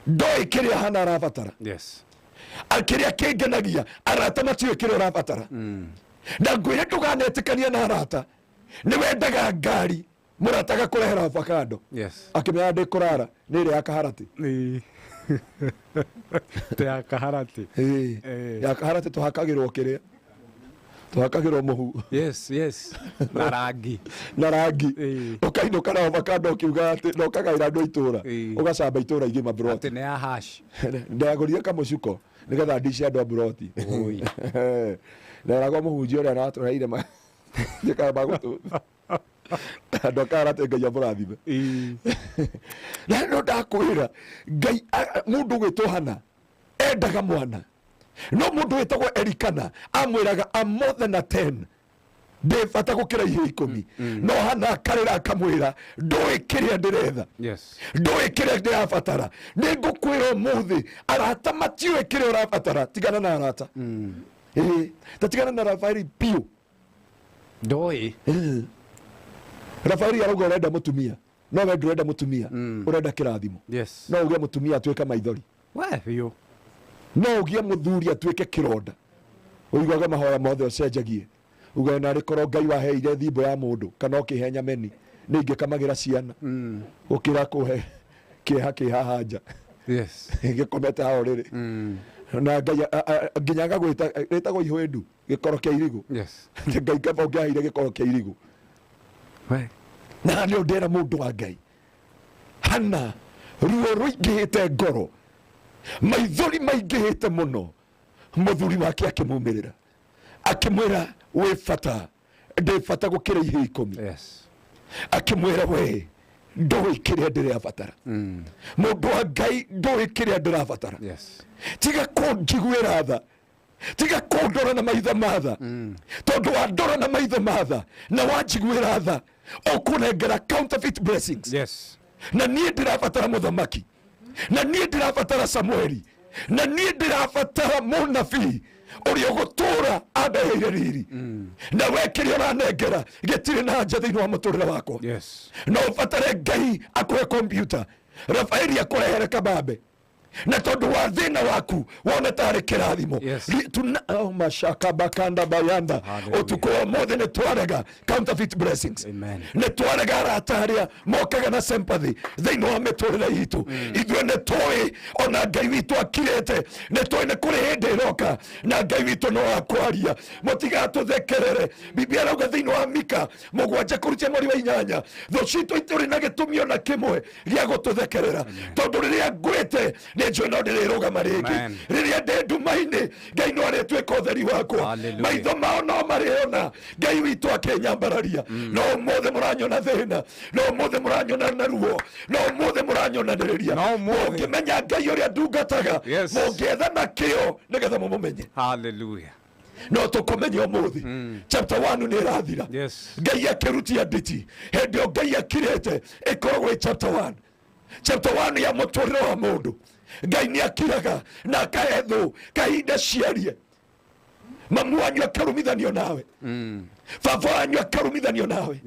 ndoĩ kĩrĩa Hana arabatara yes akĩrĩa kĩngenagia arata matiũĩ kĩrĩa ũrabatara na ngwĩre ndũganetĩkanie na arata nĩ wendaga ngari mũrataga kũrehera avocado yes akĩmenya ndĩkũrara nĩ ĩrĩa ya kaharati ya kaharati ya kaharati tũhakagĩrwo kĩrĩa tũhakagĩrwo mũhu yes na rangi ũkainũka na avocado ũkiuga atĩ na ũkagaĩra andũ itũra ũgacamba itũra igĩma buroti atĩ nĩ ya hash ndagũrire kamũcuko nĩgetha ndici andũ a buroti nderagwo mũhunjia ũrĩa aratũreire njĩkaga magũtũ andũ akaratĩ Ngai amũrathime na no ndakwĩra Ngai mũndũ gwĩtwo Hana endaga mwana no mũndũ wĩtagwo Elikana amwĩraga I'm more than a 10 ndĩ bata gũkĩra ihe 10 no Hana akarĩra akamwĩra ndũĩ kĩrĩa ndĩretha ndũĩ kĩrĩa ndĩrabatara nĩ ngũkwĩra ũmũthĩ arata matiũĩ kĩrĩa ũrabatara tigana na arata ta tigana na Rafaeli piũ ndũĩ Rafaeli arauga ũrenda mũtumia no we ndũrenda mũtumia ũrenda kĩrathimo no uge mũtumia atuĩka maithori biũ no ugie mũthuri atuĩke kĩronda ũiguaga mahoya mothe ũcenjagie uga na rĩkorwo Ngai waheire thimbo ya mũndũ kana ũkĩhe nyameni nĩ ingĩkamagĩra ciana ũkĩra kũhe kĩeha kĩhaha nja gĩkomete hao rĩrĩ na Ngai nginya agagwĩta rĩtagwo ihwendu gĩkoro kĩa irigũ Ngai kaba ũngĩaheire gĩkoro kĩa irigũ na nĩ ndĩra mũndũ wa Ngai Hana ruo rũingĩhĩte ngoro maithori maingĩhĩte mũno mũthuri wake akĩmumĩrĩra akĩmwĩra wĩ bata ndĩ bata gũkĩra ihe 10 akĩmwĩra we ndũĩ kĩrĩa ndĩrabatara mũndũ wa Ngai ndũĩ kĩrĩa ndĩrabatara tiga kũnjiguĩra tha tiga kũndora na maitho matha tondũ wandora na maitho matha na wanjiguĩra tha ũkũnengera counterfeit blessings na niĩ ndĩrabatara mũthamaki na niĩ ndĩrabatara Samueli na niĩ ndĩrabatara mũnabii ũrĩa ũgũtũra andaheire riri na we kĩrĩa ũranengera gĩtirĩ na nja thĩinĩ wa mũtũrĩre wakwa no ũbatare Ngai akũhe kompiuta Rafaeli akũrehere kabambe na tondũ wa thĩna waku wone tarĩ kĩrathimo mashaka bakanda bayanda ũtukũ wa ũmũthĩ nĩ twarega counterfeit blessings nĩ twarega arata arĩa mokaga na sympathy thĩinĩ wa mĩtũrĩre itũ ithuĩ nĩ tũĩ ona Ngai witũ akirĩte nĩ tũĩ nĩ kũrĩ hĩndĩ ĩroka na Ngai witũ no akwaria mũtigatũthekerere Biblia arauga thĩinĩ wa Mika 7:8 thũ citũ iturĩ na gĩtũmi ona kĩmwe gĩa gũtũthekerera tondũ rĩrĩa ngwĩte nĩ njũĩ no ndĩrĩrũgama rĩngĩ rĩrĩa ndĩ nduma-inĩ Ngai no arĩtuĩka ũtheri wakwa maitho mao no marĩona Ngai witũ akĩnyambararia no ũmũthĩ mũranyona thĩna no ũmũthĩ mũranyona na ruo no ũmũthĩ mũranyonanereria mũngĩmenya Ngai ũrĩa ndungataga mũngĩetha na kĩo nĩgetha mũmũmenye no tũkũmenya ũmũthĩ chapter 1 nĩ ĩrathira Ngai akĩrutia nditi hĩndĩ ĩyo Ngai akirĩte ĩkoragwo ĩ chapter 1 chapter 1 ya mũtũrĩre wa mũndũ Ngai nĩ akiraga na akahe thũ kahinda ciarie mamu wanyu akarumithanio nawe baba wanyu akarumithanio nawe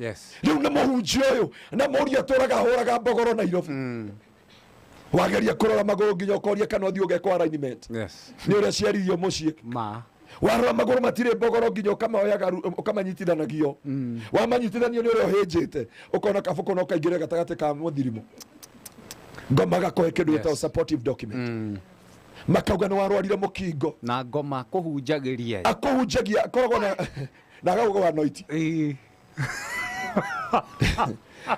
rĩu nĩ mũhunjia ũyũ na mũriũ atũraga hũraga mbogoro Nairobi wageria kũrora magũrũ nginya ũkoria kana ũthiĩ ũgekwo alignment nĩ ũrĩa ciaririo mũciĩ warora magũrũ matirĩ mbogoro nginya ũkamanyitithanagio wamanyitithanio nĩ ũrĩa ũhĩnjĩte ũkona kabũkũ no kaingĩre gatagatĩ ka mũthirimo ngoma gakohe kĩndũ gĩtagwo supportive document makauga no warwarire mukingo na ngoma kuhunjagiria akuhunjagia koragwo na gaugo wa noiti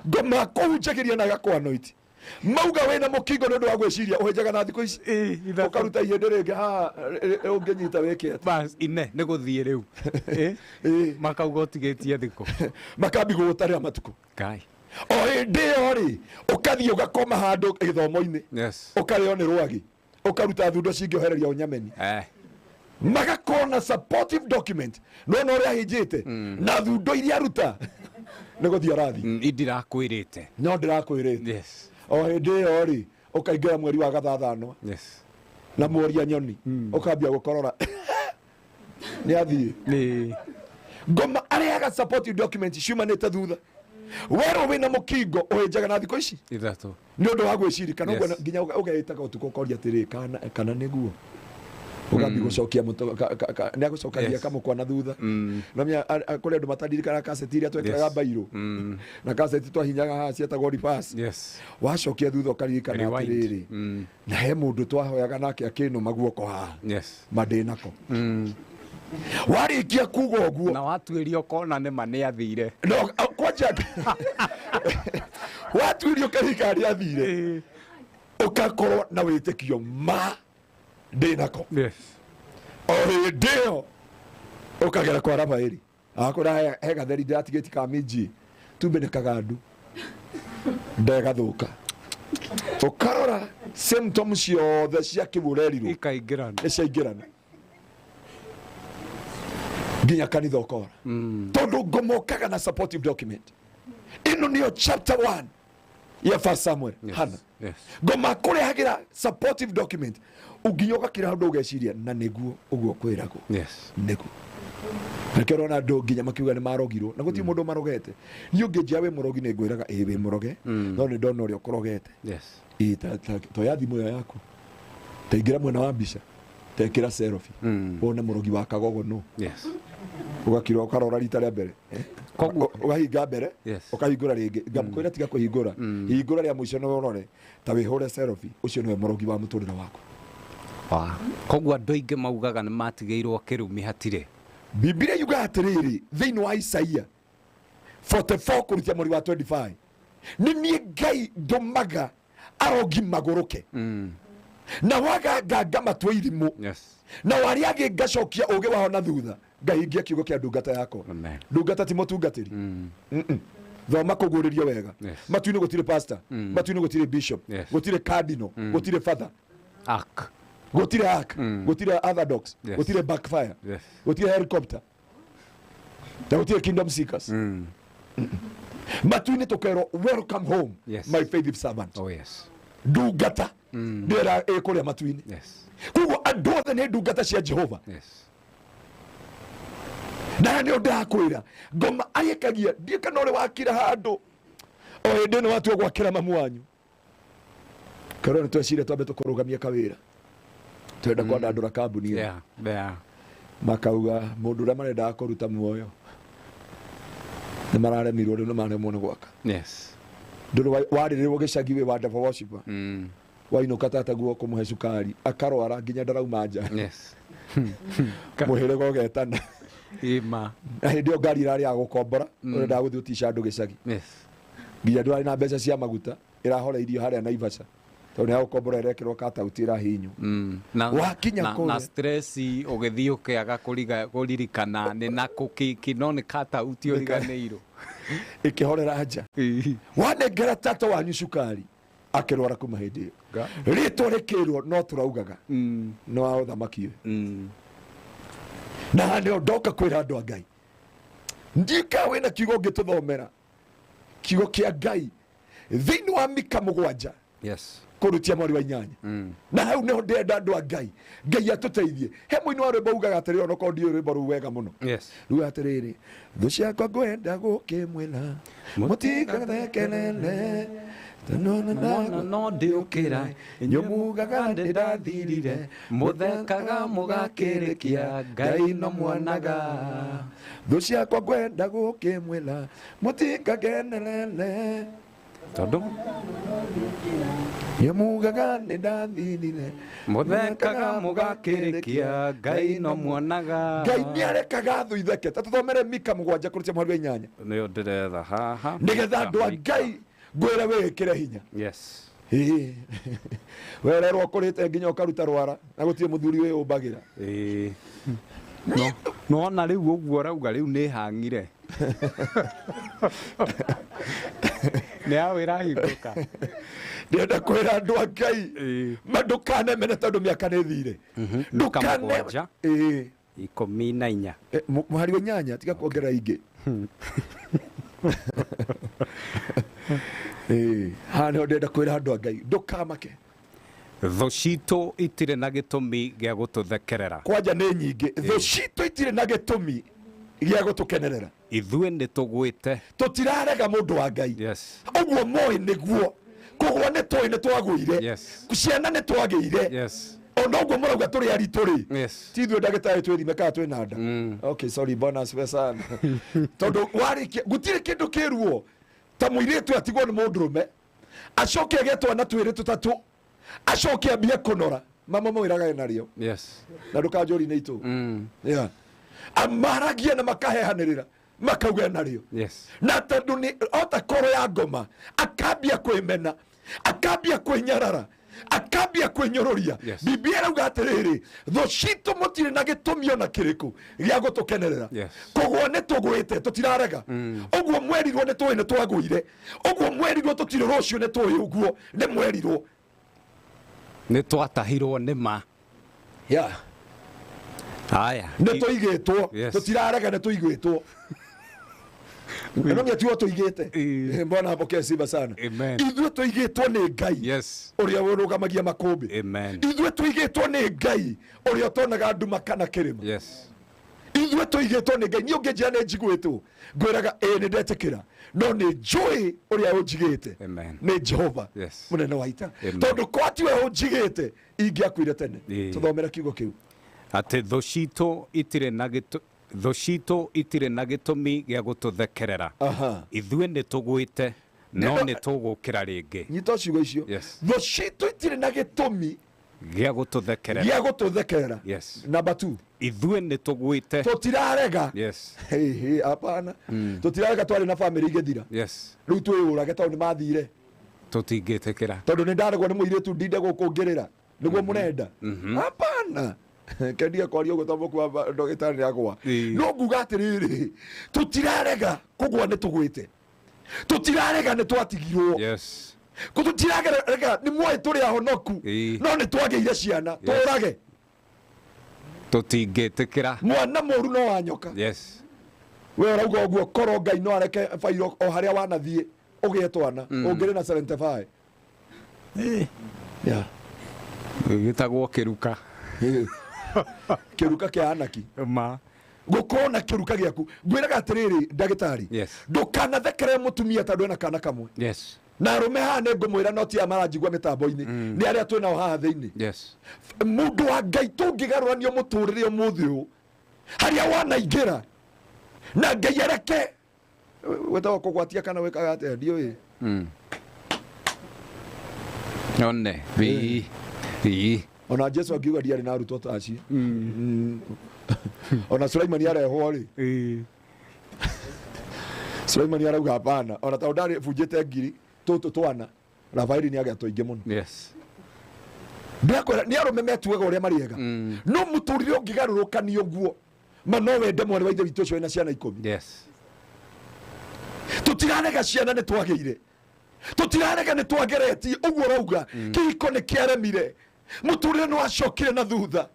ngoma kuhunjagiria na gakwa noiti mauga wena mukingo ndu wa gwiciria uhenjaga na thiko ici ukaruta ihende ringi ha ungenyita weke bas ine ni guthie riu makauga utigetie thiko makambi gutarira matuko kai o hindi ori ukathie ugakoma handu githomo-ini ukareo ni rwagi ukaruta thundo cingiohereria unyameni magakona supportive document no ria hinjite na thundo iria ruta ni guthie arathi indirakwirite no ndirakwirite o hindi ori ukaingira mweri wa gathathano na mworia nyoni ukambia gukorora ni athie ngoma areaga supportive document ciumanite thutha wero wina mukingo uhenjaga na thiko ici ithatu ni undu wa gwiciri kana nginya ugeitaga utuko koria atiri kana niguo ugambi gucokia muto ni agucokagia kamukwa na thutha namya kuri andu matandirikana cassette iria twekiraga bairo na cassette twahinyaga ha cietagwo reverse wacokia thutha ukaririkana atiriri na he mundu twahoyaga nake akino maguoko ha madinako warikia kugo guo na watuirio kona ne mane athire no kwanja watuirio karikari athire ukakorwo na witikio ma dinako o deo ukagera kwa Rafaeli akora hega theri datigeti ka miji tumbe ne kagandu ndega thuka ukarora symptoms ciothe cia kibureriro ikaingirana iciaingirana nginya kanitha ukora tondu ngomokaga na supportive document ino niyo chapter 1 ya First Samuel hana ngoma kurehagira supportive document uginyoka kira handu ugeciria na niguo uguo kwiragwo niguo Rekero na ndo nginya makiuga ni marogirwo na guti mundu marogete ni ungeja we murogi ni ngwiraga we muroge no ni ndona uri ukorogete to ya thimu yaku teingira mwena wa mbica tekira selfie wona murogi wa kagogo no ugakira ukarora rita ria mbere ugahinga mbere ukahingura ringi ngamukwira tiga kuhingura hingura ria muico no urore ta wihure selfie ucio niwe murogi wa muturira waku kogwa andu aingi maugaga ni matigeirwo kirumi hatire Biblia yuga atiriri thiini wa Isaia 44 kurutia mweri wa 25 ni nie Ngai ndumaga arogi maguruke na waga gaga matwe irimu na wari age ngacokia uge waho na thutha Ngai ngia kiugo kia ndungata yako ndungata ti mutungatiri thoma kuguririo wega matuini gutire pastor matuini gutire bishop gutire cardinal gutire father gutire ark gutire orthodox gutire backfire gutire helicopter gutire kingdom seekers matuini tokero welcome home my faithful servant ndungata ndera ekuria matuini kugo andothe ne ndungata cia Jehova na nĩ ndakwĩra ngoma ayekagia ndiĩ kana ũrĩ wakira handũ o hĩndĩ nĩ watua gwakĩra mamu wanyu korwo nĩ twecire twambe tũkũrũgamia kawĩra twenda kwandandũra kambuni ĩyo makauga mũndũ ũrĩa marendaga kũruta muoyo nĩ mararemirwo rĩu nĩ maremwo nĩ gwaka ndũrĩ warĩrĩrwo gĩcagi wĩ wa devil worshiper wainũka tata guo kũmũhe cukari akarwara nginya ndarauma nja mũhĩrĩga ũgetana ima ndio ngari irari ya gukombora urenda guthi utisha andu gicagi nginya ndwari na mbeca cia maguta irahora irio haria Naivasha tondu ya gukombora irekirwo kata utira hinyu na stress ugithii ukiaga kuririkana ni na kukiki no ni kata uti uriganeiro ikihorera nja wanengera tata wanyu cukari akirwara kuma hindi ritwa rikirwo no turaugaga no authamaki na ndio ndoka kwira andu a Ngai ndika wena kiugo ngituthomera kiugo kia Ngai thiini wa Mika 7 kurutia mweri wa 8 na hau neho ndenda andu a Ngai Ngai atuteithie he muini wa rwimbo ugaga atiriri ono ko ndio rwimbo ru wega muno riu atiriri thu ciakwa ngwenda gukimwira mutigathekelele no ndiukira nyumugaga ndirathirire muthekaga mugakirikia Ngai no mwonaga thu ciakwa ngwenda gukimwira mutigagenelele tondu Yamugaga nĩ ndathinire Mũthekaga mũgakĩrĩkia Ngai no muonaga. Ngai nĩarekaga thũ itheke. Ta tũthomere Mika 7:8. Nĩyo ndĩretha haha. Nĩgetha andũ a Ngai ngwĩre wĩkĩre hinya. Yes. Wererwo kũrĩte nginya ũkaruta rwara na gũtirĩ mũthuri wĩyũmbagĩra. No na rĩu ũguo rauga rĩu nĩ hang'ire. Nĩ awĩra hingũka. Ndĩrenda kwĩra andũ a Ngai ndũkanemene tondũ mĩaka nĩ thire. Ndũkanemene. 14. Mũhari wa 8 tiga kuongerera ingĩ. Ha nĩ ndĩrenda kwĩra andũ a Ngai ndũkamake. Thũ citũ itirĩ na gĩtũmi gĩa gũtũthekerera. Kwanja nĩ nyingĩ. Thũ citũ itirĩ na gĩtũmi gĩa gũtũkenerera. Ithuĩ nĩ tũgwĩte. Tũtirarega mũndũ wa Ngai. Ũguo moĩ nĩguo. Kũgwa nĩ tũĩ nĩ twagũire. Ciana nĩ twagĩire. Ona ũguo mũrauga tũrĩ aritũ rĩ. Ti ithuĩ ndagĩtarĩ twĩthime kana twĩna nda. Okay, sorry, bona asifiwe sana. Tondũ warĩkia gũtirĩ kĩndũ kĩruo ta mũirĩtu atigwo nĩ mũndũrũme acoke agĩe twana twĩrĩ tũtatũ acoke ambie kũnora mama mwĩraga narĩo. Na ndũkanjũri nĩ itũ. Amaragia na makahehanĩrĩra makauga narĩo. Na tondũ nĩ ota koro ya ngoma akambia kwĩmena akambia kwĩnyarara akambia kwĩnyũrũria. Biblia irauga atĩrĩrĩ thũ citũ mũtirĩ na gĩtũmi ona kĩrĩkũ gĩa gũtũkenerera. Kũgwa nĩ tũgwĩte tũtirarega. Ũguo mwerirwo nĩ tũĩ nĩ twagũire. Ũguo mwerirwo tũtirĩ rũciũ nĩ tũĩ ũguo nĩ mwerirwo. Nĩ twatahirwo nĩ ma. Haya. Nĩ tũigĩtwo tũtirarega nĩ tũigĩtwo. Nĩ tiwo tũigĩte. Mbona apokea sifa sana. Ithuĩ tũigĩtwo nĩ Ngai ũrĩa ũrũgamagia makũmbĩ. Ithuĩ tũigĩtwo nĩ Ngai ũrĩa ũtonaga nduma kana kĩrĩma. Ithuĩ tũigĩtwo nĩ Ngai. Niĩ ũngĩnjĩra nĩ njiguĩtwo ngwĩraga nĩ ndetĩkĩra no nĩ njũĩ ũrĩa ũnjigĩte nĩ Jehova mũnene wa ita. Tondũ kwa tiwe ũnjigĩte ingĩakuire tene. Tũthomere kiugo kĩu. Atĩ thũ citũ itirĩ na thũ citũ itirĩ na gĩtũmi gĩa gũtũthekerera. Ithuĩ nĩ tũgwĩte no nĩ tũgũkĩra rĩngĩ. Nyita ciugo icio. Thũ citũ itirĩ na gĩtũmi gĩa gũtũthekerera. Gĩa gũtũthekerera. Number 2. Ithuĩ nĩ tũgwĩte. Tũtirarega. Hapana. Tũtirarega twarĩ na family igĩthira. Rĩu twĩyũrage tondũ nĩ mathire. Tũtingĩtĩkĩra. Tondũ nĩ ndaregwo nĩ mũirĩtu ndinde gũkũngĩrĩra nĩguo mũrenda. Hapana. Kendia kwaria ũguo tondũ kwa ndagĩtarĩ agwa. No nguga atĩrĩrĩ tũtirarega kũgwa nĩ tũgwĩte. Tũtirarega nĩ twatigirwo. Tũtirarega nĩ muoĩ tũrĩ ahonoku no nĩ twagĩire ciana tũrage. Tũtingĩtĩkĩra. Mwana mũru no wanyoka. We ũrauga ũguo koro Ngai no areke bairo o harĩa wanathiĩ ũgĩe twana ũngĩrĩ na 75. Gĩtagwo kĩruka. Kĩruka kĩa anaki. Gũkorwo na kĩruka gĩaku. Ngwĩraga atĩrĩrĩ ndagĩtarĩ ndũkanathekere mũtumia tondũ ena kana kamwe. Na arũme haha nĩ ngũmwĩra no ti amarajigua mĩtambo-inĩ nĩ arĩa twĩ nao haha thĩinĩ. Mũndũ wa Ngai tũngĩgarũranio mũtũrĩre ũmũthĩ ũyũ harĩa wanaingĩra na Ngai areke wetagwo kũgwatia kana wĩkaga atĩa ndiũĩ. One ona Jesu akiuga ndiarĩ na arutwo ta acio. Ona Sulaimani arehwo rĩ. Sulaimani arauga hapana ona ta ndarĩ bunjĩte ngiri tũtũ twana Rafaeli nĩ agĩa tũingĩ mũno. Ndakwĩra nĩ arũme metuaga ũrĩa marĩega. No mũtũrĩre ũngĩgarũrũkania ũguo ma no wende mwarĩ wa ithe witũ ũcio wĩna ciana 10. Tũtirarega ciana nĩ twagĩire. Tũtirarega nĩ twageretie ũguo rauga kĩhiko nĩ kĩaremire. Mũtũrĩre nĩ wacokire na thutha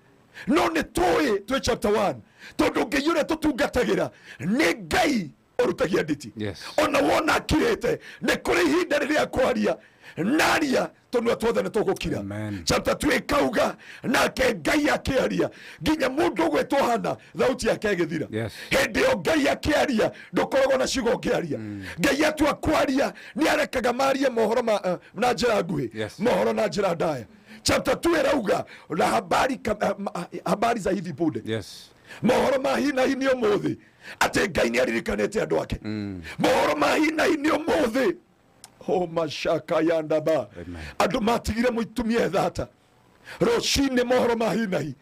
no nĩ tũĩ twĩ chapter 1 tondũ Ngai ũrĩa tũtungatagĩra nĩ Ngai ũrutagia nditi. Ona wona akirĩte nĩ kũrĩ ihinda rĩrĩa kwaria naria tondũ tuothe nĩ tũgũkira. Chapter 2 ikauga nake Ngai akĩaria nginya mũndũ ũgwĩtwo Hana thauti yake ĩgĩthira. Hĩndĩ ĩyo Ngai akĩaria ndũkoragwo na ciugo ũkĩaria. Ngai atua kwaria nĩ arekaga marie mohoro na njĩra nguhĩ mohoro na njĩra ndaya. Chapter 2 irauga na habari za hivi punde. Mohoro ma hi na hi nĩ ũmũthĩ atĩ Ngai nĩ aririkanĩte andũ ake. Mohoro ma hi na hi nĩ ũmũthĩ o mashaka yandaba andu matigire muitumie thata roshine mohoro mahinahi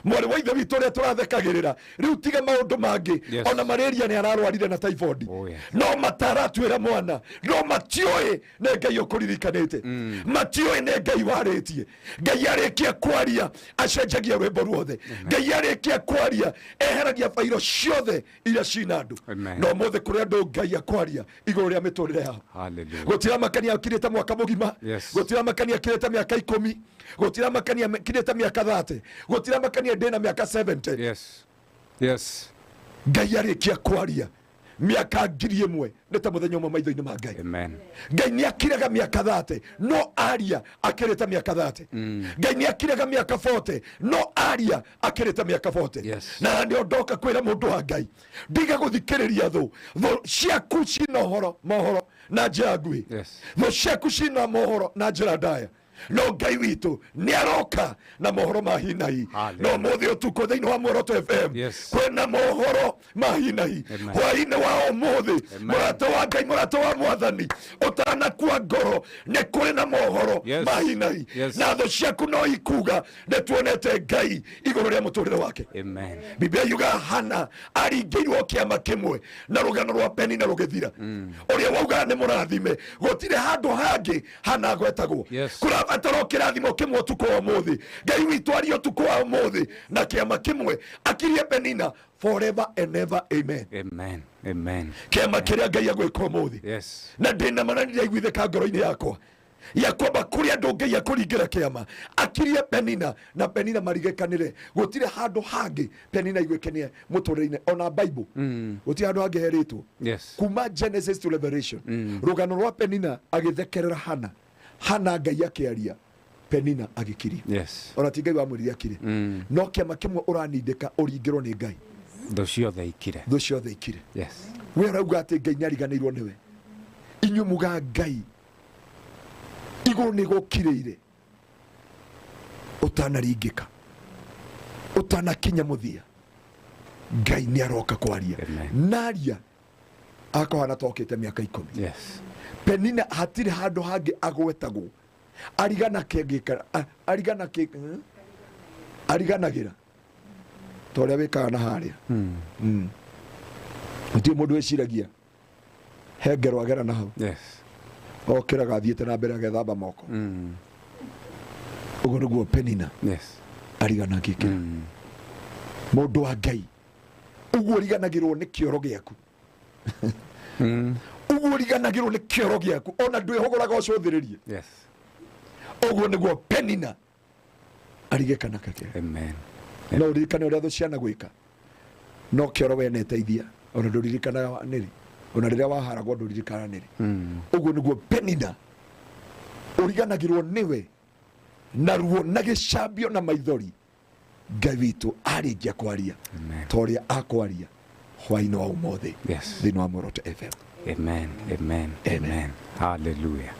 mwari wa ithe witå rä turathekagirira riu tiga maundu mangi ona malaria ni ararwarire na typhoid no mataratuira mwana no matioe ne ngai ukuririkanite matioe ne ngai waritie ngai arikia kwaria acenjagia rwimbo ruothe ngai arikia kwaria eheragia fairo ciothe iria cina andu no mothe kuria andu ngai akwaria iguru ria miturire yao gutira makania akirite mwaka mugima gutira makania akirite miaka 10 gutira makania akirite miaka 30 gutira makania dena miaka 70 yes ngai arikia kwaria miaka 1000 neta muthenya umwe maitho-ini ma ngai ngai ni akiraga miaka 30 no aria akirita miaka 30 ngai ni akiraga miaka 40 no aria akirita miaka 40 na ndio ndoka kwira mundu wa ngai ndiga guthikiriria thu ciaku cina mohoro na njira ngui thu ciaku cina mohoro na njira ndaya no ngai witu ni aroka na mohoro mahinahi no muthi utuko thiini wa Muoroto FM kwena mohoro mahinahi hwaine wa umuthi murato wa ngai murato wa mwathani utanakua ngoro ni kuri na mohoro mahinahi na tho ciaku no ikuga ni tuonete ngai iguru ria muturire wake Biblia yuga Hana aringirwo kiama kimwe na rugano rwa Penina rugithira uria wauga ni murathime gutire handu hangi Hana gwetagwo ataro kirathimo kimwe utuko wa muthi ngai witu ari utuko wa muthi na kiama kimwe akirie Penina forever and ever amen kiama kiria ngai agwika muthi na ndina manani igwitheka ngoro-ini yakwa yakwamba kuria andu ngai akuringira kiama akirie Penina na Penina marigekanire gutire handu hangi Penina igwikenie muturire-ini ona Bible gutire handu hangi heritwo kuma Genesis to Revelation rugano rwa Penina agithekerera Hana ngai akiaria Penina agikiria ona ti ngai wa mwiri akire no kiama kimwe uranindika uringirwo ni ngai tho ciothe ikire we rauga ati ngai nyariganirwo niwe inyu muga ngai iguru ni gukiriire utanaringika utanakinya muthia ngai ni aroka kwaria naria akahana tokite miaka 10 Penina hatire handu hangi agwetagwo ariganagira toria wikaga na haria uti mundu eciragia hengero agera na hau okiraga athiete na mbere agethamba moko uguo niguo Penina ariganagikira mundu wa ngai uguo riganagirwo ni kioro giaku uguo riganagirwo ni kioro giaku ona ndwihogoraga ucuthiririe uguo niguo Penina arigekanaga no uririkane uria thu ciana gwika no kioro we neteithia ona nduririkanaga niri ona riria waharagwo nduririkana niri uguo niguo Penina uriganagirwo niwe na ruo na gicambio na maithori ngai witu arikia kwaria toria akwaria hwaini wa umuthi thiini wa Muoroto FM amen hallelujah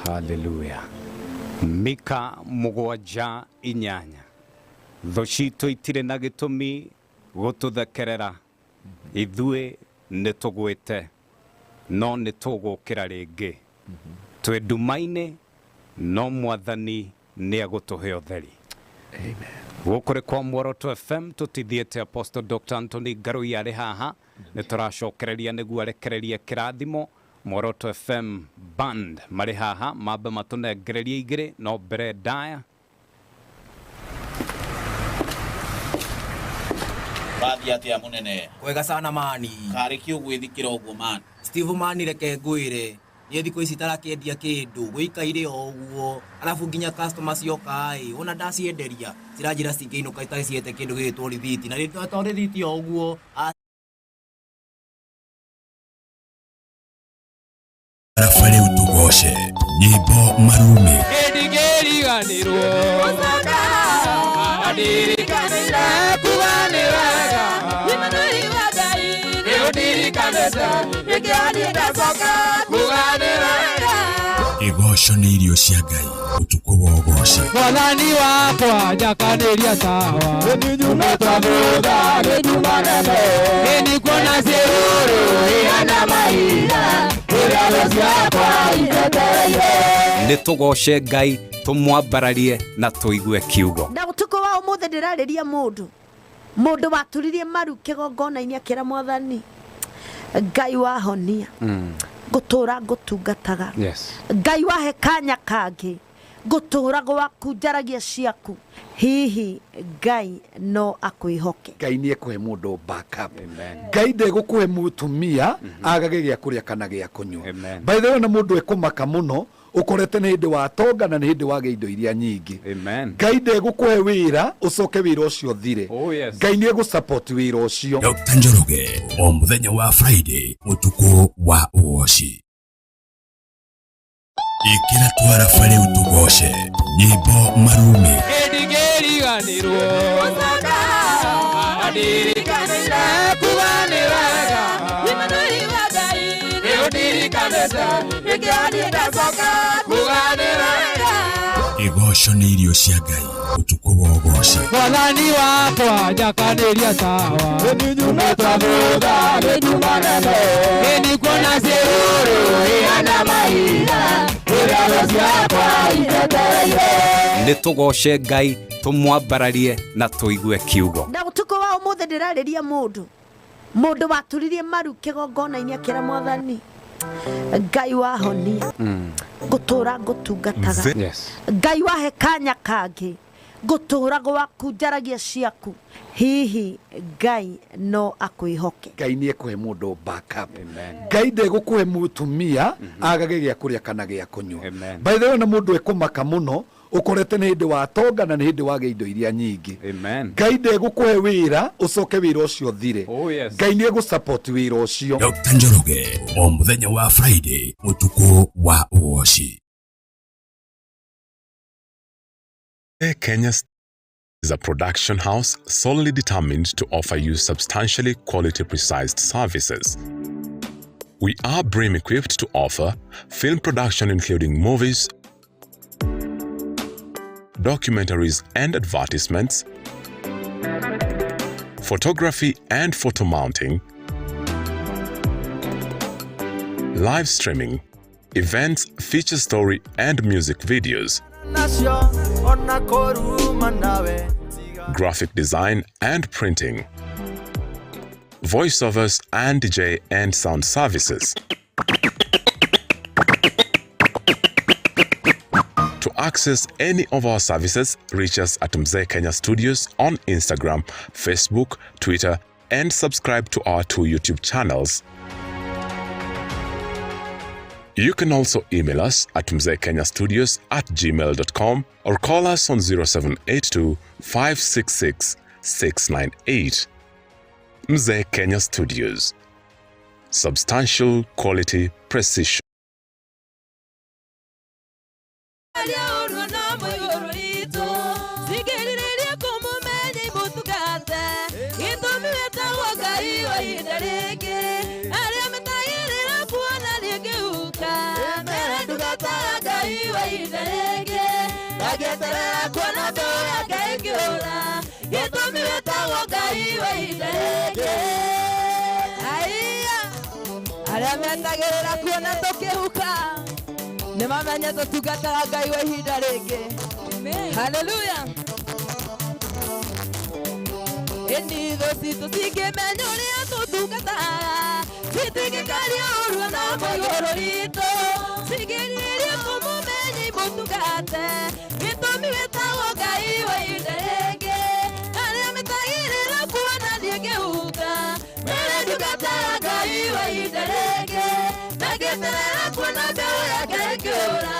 hallelujah Mika 7:8 tho citu itire na gitumi gututhekerera ithue nitugwite no nitugukira ringi twi ndumaine no mwathani ni agutuhe utheri Gukore kwa Muoroto FM tutithiete Apostle Dr. Anthony Garui ari haha ni turacokereria niguo arekererie kirathimo. Muoroto FM band mari haha mabe matunengereria igiri no mbere ndaya. Bathi atia munene kwega sana mani kari ki ugwithikira uguo man Steve mani reke ngwire ni thiko ici tarakendia kindu guikaire o uguo alafu nginya customers yokai ona ndacienderia ciranjira cingiinuka itaciete kindu gitwo rithiti na ritwa rithiti o uguo Arafare Ûtukû nyimbo marume Ndigeriganirwo Osaka Ndigeriganire kuganiraga Imanuri wagai Ndigeriganire Ndigeriganire kuganiraga Igoco nĩ irio cia Ngai Ûtukû wa Ûgooci Mwathani wakwa njakaneria tawa Nyumeta thutha nyuma nene Nikuona ciũrũ ihana mahinda Nĩ tũgoce Ngai tũmwambararie na tũigue kiugo. Na Ûtukû wa ũmũthĩ ndĩrarĩria mũndũ watũririe maru kĩgongona-inĩ akĩra Mwathani Ngai wahonia ngũtũra ngũtungataga Ngai wahe kanya kangĩ ngũtũra gwakunjaragia ciaku hihi Ngai no akwĩhoke. Ngai nĩ ekũhe mũndũ backup. Ngai ndegũkũhe mũtumia agage gĩa kũrĩa kana gĩa kũnyua. By the way na mũndũ ekũmaka mũno ukorete nĩ hĩndĩ wa tonga na nĩ hĩndĩ wa indo iria nyingĩ. Ngai ndegũkũhe wĩra ũcoke wĩra ũcio thire. Ngai nĩ egũsupport wĩra ũcio. Dr. Njoroge o mũthenya wa Friday Ûtukû wa Ûgooci. Ikira twarabare Ûtukû nyimbo marume Ndigeriganirwo Osaka Ndigeriganire kuganiraga Imanuri wagai Ndigeriganire Ndigeriganire kuganiraga Igoco nĩ irio cia Ngai Ûtukû wa Ûgooci Mwathani wakwa njakaneria tawa Nyumeta thutha nyuma nene Nikuona ciũrũ ihana mahinda Nĩ tũgoce Ngai tũmwambararie na tũigue kiugo. Na Ûtukû wa ũmũthĩ ndĩrarĩria mũndũ watũririe maru kĩgongona-inĩ akĩra Mwathani Ngai wahonia ngũtũra ngũtungataga Ngai wahe kanya kangĩ ngũtũra gwakunjaragia ciaku hihi Ngai no akwĩhoke. Ngai nĩ ekũhe mũndũ backup. Ngai ndegũkũhe mũtumia agage gĩa kũrĩa kana gĩa kũnyua. By the way na mũndũ ekũmaka mũno ukorete nĩ hĩndĩ wa tonga na nĩ hĩndĩ wa indo iria nyingĩ. Ngai ndegũkũhe wĩra ũcoke wĩra ũcio thire. Ngai nĩ egũsupport wĩra ũcio. Dr. Njoroge o mũthenya wa Friday Ûtukû wa Ûgooci. Kenya is a production house solely determined to offer you substantially quality precise services. We are BRAIN equipped to offer film production including movies, documentaries and advertisements, photography and photo mounting, live streaming, events, feature story and music videos, graphic design and printing, voiceovers and DJ and sound services. To access any of our services, reach us at Mzee Kenya Studios on Instagram, Facebook, Twitter, and subscribe to our 2 YouTube channels. You can also email us at mzeekenyastudios@gmail.com or call us on 0782 566 698. Mzee Kenya Studios. Substantial quality precision. Metagĩrĩra kuona tũkĩhuka nĩmamenye tũtungataga Ngai wa ihinda rĩngĩ. Hallelujah. Eni dosito sige menyoria tutugata. Sitige karia urwana moyorito. Sigeria como meni mutugate. Gito mi betawo gai wa iderege. Ari metagire la kuana diege uka. Mere dugata gai wa iderege. Nagetera kuana bewa ya gekura.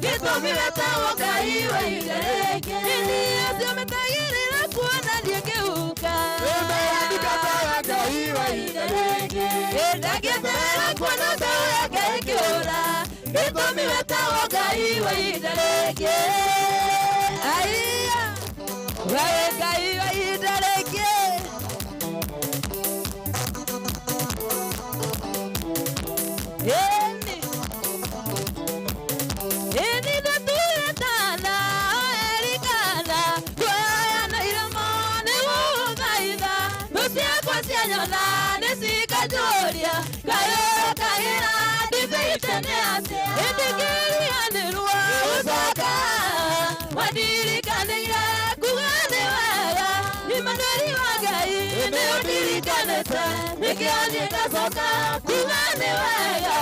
Gito mi betawo gai wa iderege. Ini asio metagire la kuana diege uka. Mere dugata gai wa iderege. Nagetera kuana bewa ya gekura. Gito mi betawo gai wa iderege. Aiya, wae gai wa iderege. Eni da tuetana, erikana, kwaya na iramane ugaida, nusia kwa sianyona, nesika joria, kayo kahira, difeitene ase, edigiri anirua usaka, wadiri kanira, kugane waga, imanari wagai, neodiri kaneta, nikiani kasoka, kugane waga.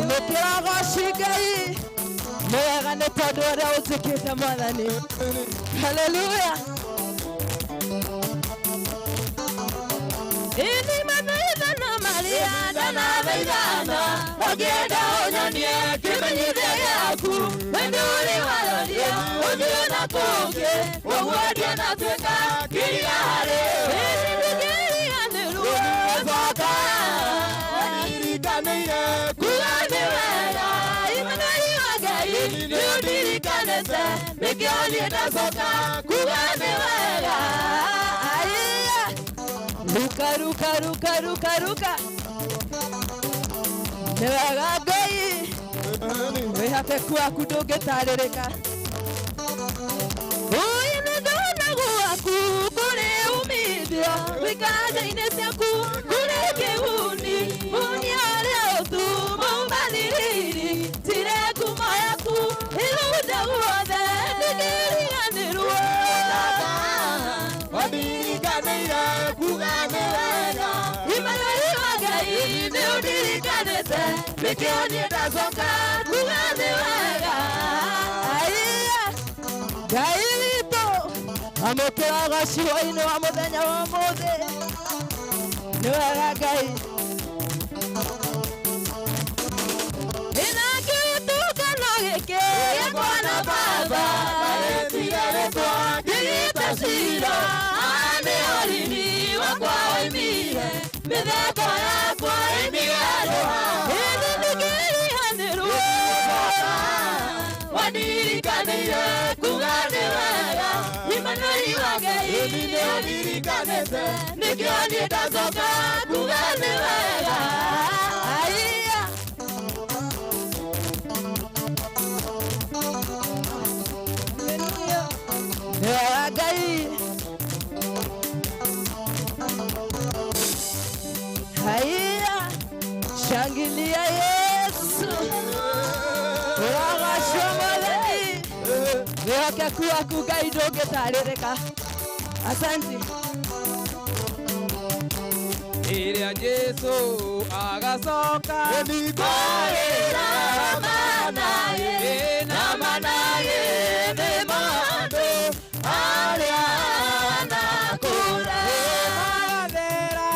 Mukirago shigai, mwega ne todora usikita mwadhani. Hallelujah. Ini manaida na Maria dana vaidana, ogeda onyanie kimenyide yaku, wenduri walodia, udiona kuke, wawadia na tweka, kiria hare. Ini nigeri aniru, wazaka, wadiri kaneire, kugane wega, imanari wagai, niudiri kanese, mikioli edasoka, kugane wega. Aiya, ruka, ruka, ruka, ruka, ruka. Newega gai, wehake kuwa kudoge taririka. Uine dona guaku, kure umidia, wikaja inesiaku, kure keuni, uni ale otu, mumbaniriri, tire kumayaku, iluda uode, nigiri anirua. Wadiri kaneira, kugane wega, imanari wagai, neudiri kanese, mikioni edasoka, kugane wega. Aiya, gailito, amokeraga shiwaino wa muthenya wa mothe, ni wega Ngai. Inakituka gike yakwa na baba, garetire gitwa kigita cira, ane orimi wakwa oimire, mitheko yakwa imigaroha, ini ndigirihanirwo, wadirikanire kugane wega, imanari wagai, niudirikanete, nikioni edasoka, kugane wega. Aiya, wega Ngai. Aiya, shangilia Yesu, uragacwo Mwathani, wihokeku waku Ngai ndũngĩtarĩrĩka. Asante. Iria Jesu agacoka nĩngorĩra manaye, na manaye nĩ maũndũ arĩa nakũra. Magathera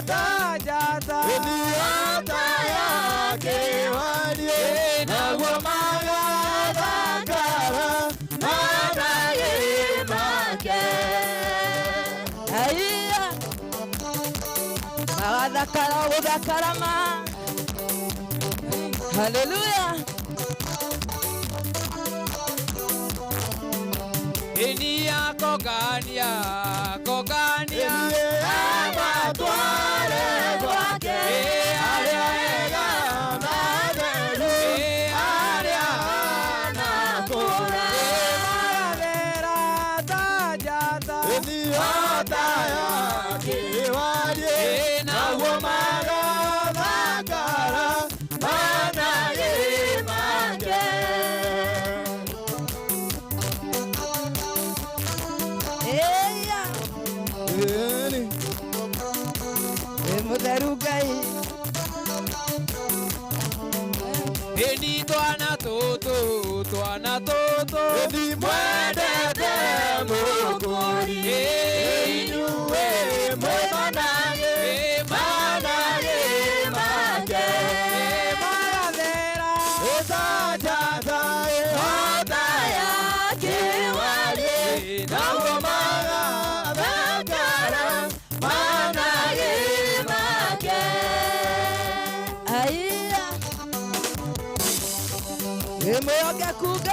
ta njata, Njata yake warie, naguo magathakara manaye make. Aiya, magathakara gũthakara ma. Hallelujah. Enia kogania, kogania, amatware gwake, arĩa ega na atheru, arĩa anakũra. magathera ta njata, Njata yake warie, naguo magathakara manaye make.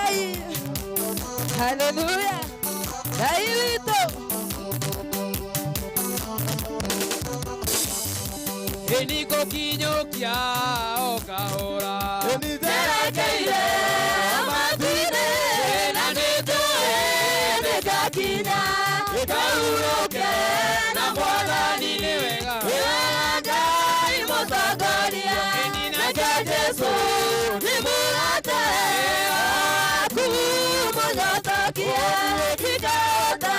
Ngai. Hallelujah. Ngai witũ. Eniko kinyokia o kahora. Nĩrekeire matu-inĩ na nĩtũĩ nĩngakinya ngahurũke na Mwathani nĩ wega. Nĩ wega Ngai mũtongoria nake Jesũ nĩ mũrata waku mũnyotokie ingĩhota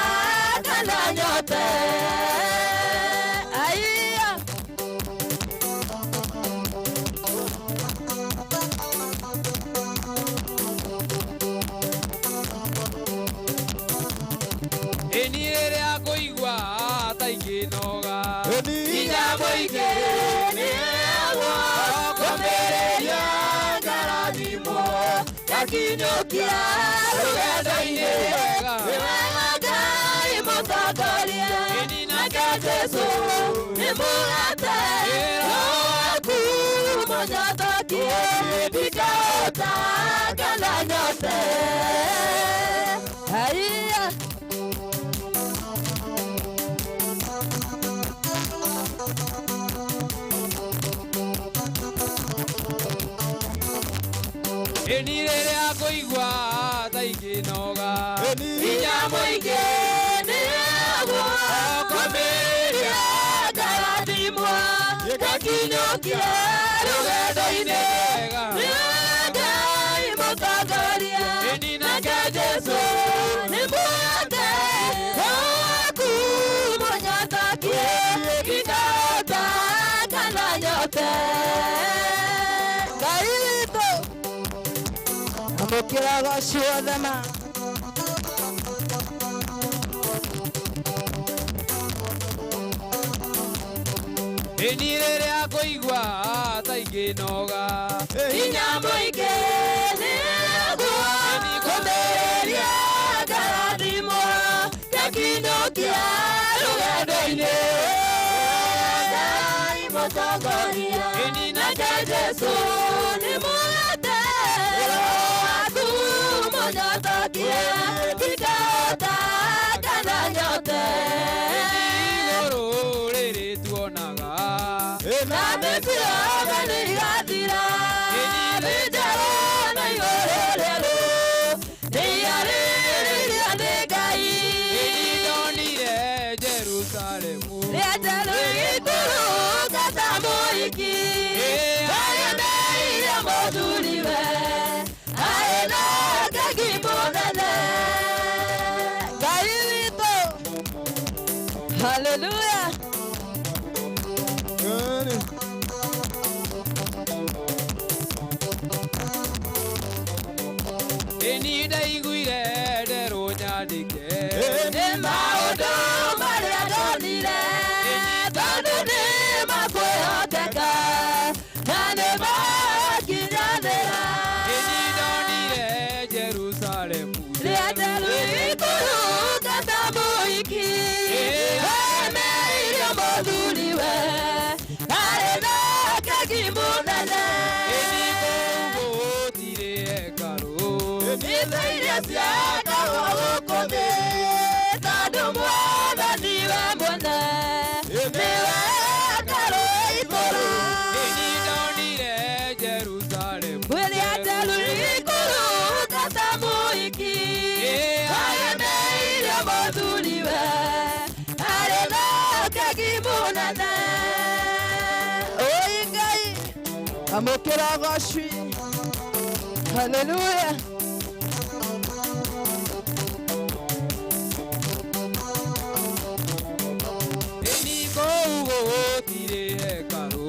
kana nyote. Hinya mũingĩ nĩguo kũmĩrĩria ngarathimo gakinyũkia rũgendo-inĩ. Nĩ wega Ngai mũtongoria nake Jesũ nĩ mũrata waku mũnyotokie ingĩhota kana nyote. Eni rĩrĩa ngũigua ta ikĩnoga. Hinya mũingĩ nĩguo kũmĩrĩria ngarathimo gakinyũkia rũgendo-inĩ. Nĩ wega Ngai mũtongoria nake Jesũ nĩ mũrata waku mũnyotokie ingĩhota kana nyote. Ngai witũ amũkĩra Ûgooci wothe ma. Eni rĩrĩa ngũigua ta ikĩnoga. Hinya mũingĩ nĩguo kũmĩrĩria ngarathimo gakinyũkia rũgendo-inĩ. Ngai mũtongoria nake Jesũ nĩ mũrata waku mũnyotokie ingĩhota kana nyote. Igũrũ rĩrĩ tuonaga na mĩciroga nĩ igathira. Thĩ njerũ na igũrũ rĩerũ nĩiyarĩrĩirio nĩ Ngai. ndonire Jerusalemu rĩenjerũ ikũrũngata mũhiki agemeire mũthuriwe arĩ na ngagi mũnene. Ngai witũ. Hallelujah. Eni ndaiguire nderwo nyandĩke. Nĩ maũndũ marĩa ndonire tondũ nĩ makwĩhokeka na nĩ makinyanĩra. Eni ndonire Jerusalemu rĩenjerũ ikũrũngata mũhiki agemeire mũthuriwe arĩ na ngagi mũnene. Eni kũu gũtirĩ hekarũ. Ithe iria ciakagwo gũkũ thĩ tondũ Mwathani we mwene nĩwe hekarũ igũrũ. Eni ndonire Jerusalemu rĩenjerũ ikũrũngata mũhiki agemeire mũthuriwe arĩ na ngagi mũnene. Oi Ngai amũkĩra Ûgooci. Hallelujah. Eni kũu gũtirĩ hekarũ.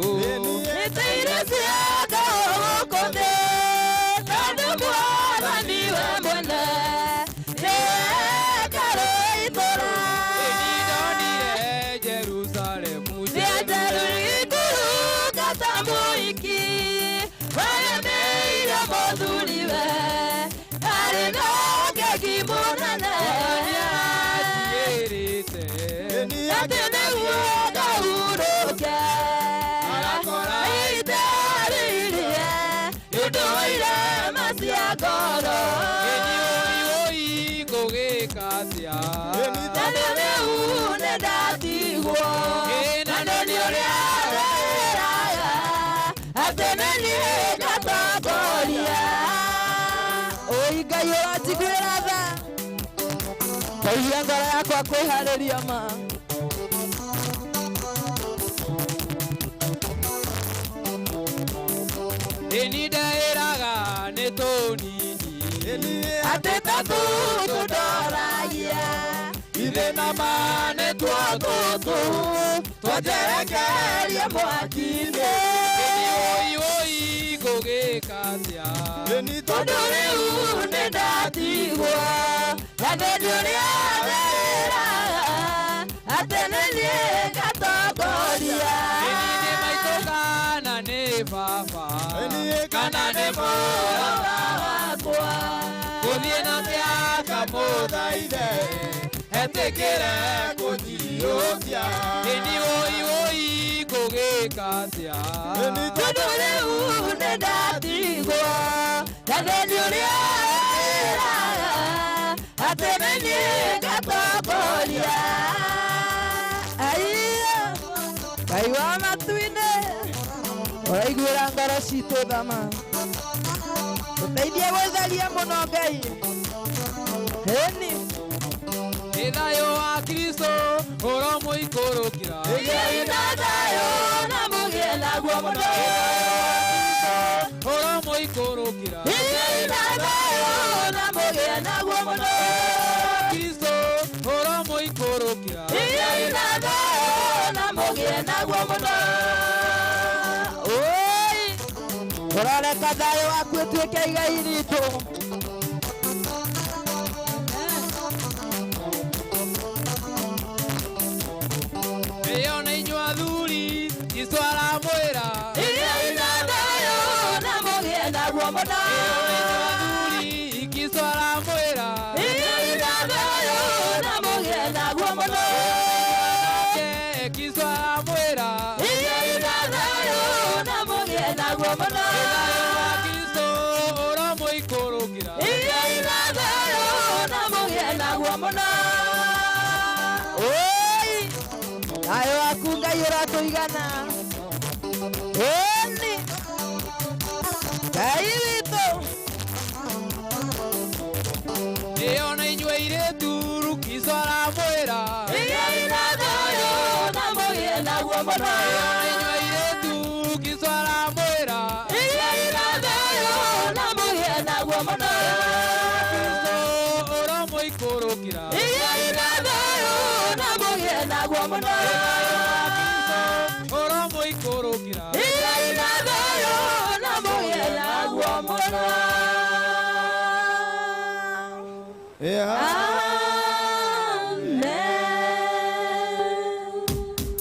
Ithe iria ciakagwo gũkũ thĩ tondũ Mwathani we mwene nĩwe hekarũ igũrũ. Eni ndonire Jerusalemu rĩenjerũ ikũrũngata mũhiki agemeire mũthuriwe kasia Tando rĩu nĩ ndatigwo na ndonĩũrĩa atĩ nĩ niĩ ngatongoria. Oi Ngai ũranjiguĩra tha kaigua ngoro yakwa kwĩharĩria ma. Ĩni ndaĩraga nĩ tũnini atĩ tatu tũndoragia ithe na mane twatũtũ twanjerekeria mwaki-inĩ. Oi ngũgĩka atĩa Tondũ rĩu nĩ ndatigwo na nĩ ũrĩa wĩraga atĩ nĩ niĩ ngatongoria. Nĩ maitũ kana nĩ baba kana nĩ mũrata wakwa gũthiĩ na mĩaka mũthaithe etĩkĩre kũnyiũkia. Ĩni oi ngũgĩka atĩa Tondũ rĩu nĩ ndatigwo na nĩ ũrĩa wĩraga atĩ nĩ niĩ ngatongoria. Ngai wa matu-inĩ ũraiguĩra ngoro citũ thama, ũteithie gwĩtheria mũno Ngai. Ĩni nĩ thayũ wa Kristo ũromũikũrũkĩra. Igai na thayũ na mũgĩe naguo mũno. Ũromũikũrũkĩra. Igai na thayũ na mũgĩe naguo mũno. Kristo ũromũikũrũkĩra. Igai na thayũ na mũgĩe naguo mũno. Oi, ũroreka thayũ waku ũtuĩke igai ritũ. Ĩona inyuĩ athuri Jesũ aramwĩra. Igai na thayũ na mũgĩe naguo mũno. Athuri Jesũ aramwĩra. Igai na thayũ na mũgĩe naguo mũno. Jesũ aramwĩra. Igai na thayũ na mũgĩe naguo mũno. Kristo ũromũikũrũkĩra. Igai na thayũ na mũgĩe naguo mũno. Oi, thayũ waku Ngai ũratũigana. Ĩni Ngai witũ. Ĩona inyuĩ airĩtu Jesũ aramwĩra. Igai na thayũ na mũgĩe naguo mũno. Ĩona inyuĩ airĩtu Jesũ aramwĩra. Igai na thayũ na mũgĩe naguo mũno. Kristo ũromũikũrũkĩra. Igai na thayũ na mũgĩe naguo mũno. Ũromũikũrũkĩra. Igai na thayũ na mũgĩe naguo mũno.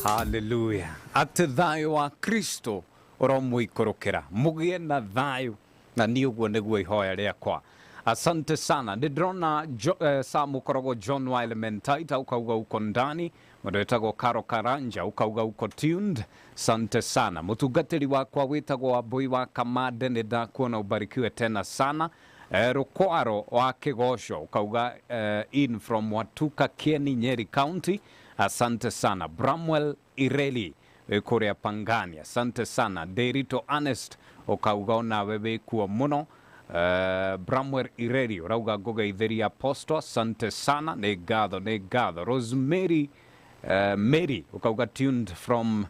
Haleluya. Atĩ thayũ wa Kristo ũromũikũrũkĩra, mũgĩe na thayũ, na nĩ ũguo nĩguo ihoya rĩakwa. Asante sana. Ndĩrona saa mũkoragwo John wa Elementaita ukauga uko ndani, mũndũ wĩtagwo Karo Karanja ukauga uko tuned. Asante sana. Mũtungatĩri wakwa wĩtagwo Wambui wa Kamande, nĩ ndakuona ubarikiwe tena sana. Rukwaro wa Kĩgoco ukauga in from Watuka Kieni, Nyeri County. Asante sana. Bramwell Ireli kuria Pangani, asante sana. Derito Honest ukauga onawe wĩkuo mũno. Bramwell Ireli urauga ngũgeithĩria Apostle, asante sana. Nĩ ngatho. Rosemary Mary ukauga tuned from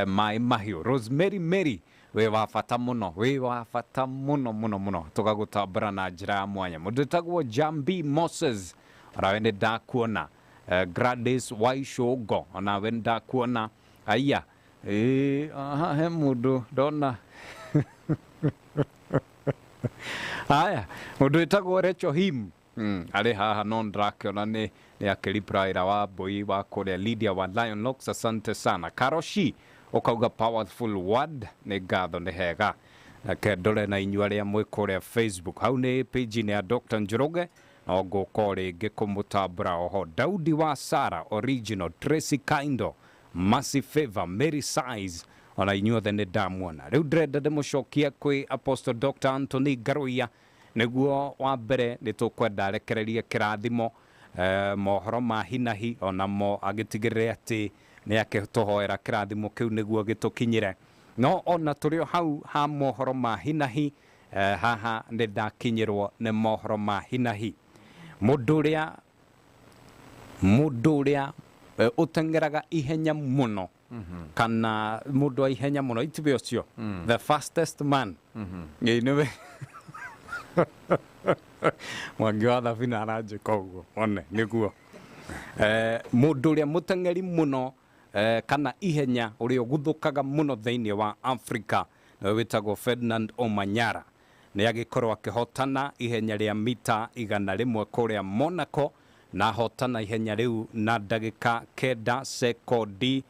Mai Mahiũ. Rosemary Mary we wa bata mũno tũgagũtambũra na njĩra ya mwanya. Mũndũ wĩtagwo Jambi Moses orawe nĩ ndakuona. Gladys Waicũngo onawe nĩ ndakuona. Aya he mũndũ ndona aya mũndũ wĩtagwo Rachel Him arĩ haha no ndĩrakĩona nĩ akĩripraĩra wa Mbũi wa kũrĩa Lydia wa Lion Locks, asante sana. Karoshi ukauga powerful word, nĩ ngatho nĩ hega. Nake ndore na inyuĩ arĩa mwĩ kũrĩa Facebook, hau nĩ page ya Dr. Njoroge, na ngũkorwo rĩngĩ kũmũtambũra oho. Daudi wa Sara Original, Tracy Kaindo, Mercy Favor, Mary Size, ona inyuĩ othe nĩ ndamuona. Rĩu ndĩrenda ndĩmũcokia kwĩ Apostle Dr. Anthony Garuia, nĩguo wa mbere nĩ tũkwenda arekererie kĩrathimo mohoro ma hinahi onamo agitigirire ati ni akituhoera kirathimo kiu niguo gitukinyire no ona turio hau ha mohoro ma hinahi haha ni ndakinyirwo ni mohoro ma hinahi mundu uria utengeraga ihenya muno kana mundu ihenya muno itibe ucio the fastest man niwe mwangiwa fina araje koguo one niguo mundu uria mutengeri muno kana ihenya uria guthukaga muno thiini wa Africa witagwo Ferdinand Omanyala ni agikorwo akihotana ihenya ria mita 100 kuria Monaco na hotana ihenya riu na dagika 9 sekondi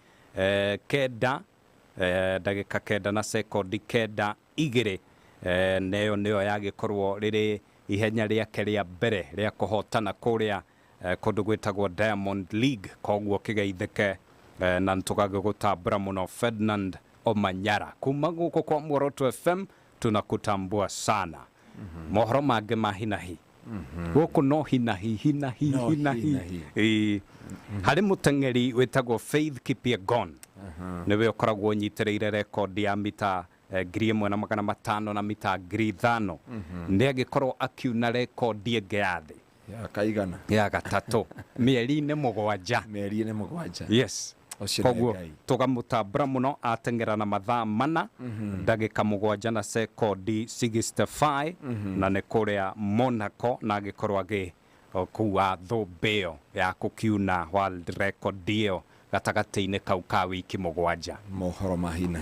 dagika 9 na sekondi 2 neyo niyo yagikorwo riri ihenya riake ria mbere ria kuhotana kuria kundu gwitagwo Diamond League koguo kigeitheke na ntugagutambura muno Ferdinand Omanyala kuma guko kwa Muoroto FM tunakutambua sana mohoro mage mahinahi guko no hinahi hari mutengeri wetagwo Faith Kipyegon niwe ukoragwo nyitireire record ya mita 1,500 na mita 5,000 ndi agikorwo akiuna record ege yathi ya kaigana ya gatatu mieri-ini 7 yes koguo tugamutambura muno atengera na mathaa 4 dagika 7 na sekondi 65 na ni kuria Monaco na agikorwo agi kuwa thubio ya kukiuna world record dio gatagati-ini kau ka wiki 7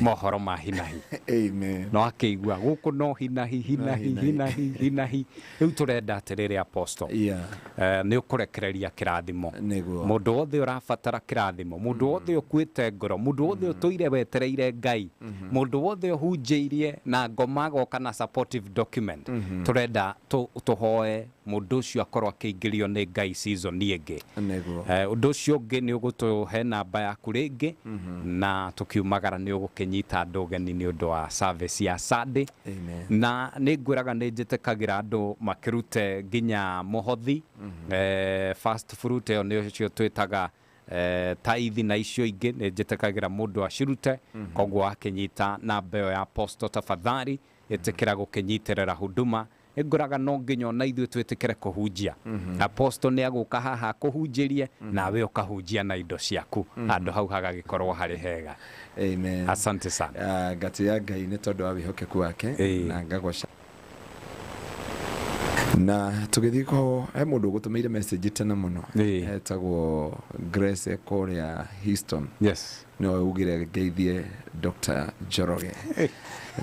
mohoro mahinahi amen no akigua guku no hinahi riu turenda atiriri apostle ni ukurekereria kirathimo mundu wothe urabatara kirathimo mundu wothe ukuite ngoro mundu wothe utoire wetereire Ngai mundu wothe uhunjiirie na ngoma goka na supportive document turenda tuhoe mundu ucio akorwo akiingirio ni Ngai season ingi undu ucio ungi ni ugutuhe namba yaku ringi na tukiumagara ni ugukinyita andu geni ni undu wa service ya Sunday na ni ngwiraga ni njitikagira andu makirute nginya muhothi fast fruit yo ni ucio twitaga taithi na icio ingi ni njitikagira mundu acirute koguo akinyita namba yo ya apostle tafadhali itikira gukinyitirira huduma nguraga no nginya na ithuĩ twĩtĩkĩre kũhunjia apostle nĩ aguka haha kũhunjĩrie nawe ũkahunjia na indo ciaku handũ hau hagagĩkorwo harĩ hega amen asante sana gatĩa Ngai nĩ tondũ wa wĩhokeku wake na ngagoca na tugithiko he mundu ugutumeire message tena muno etagwo Grace Korea Houston yes no ugire geithie Dr. Njoroge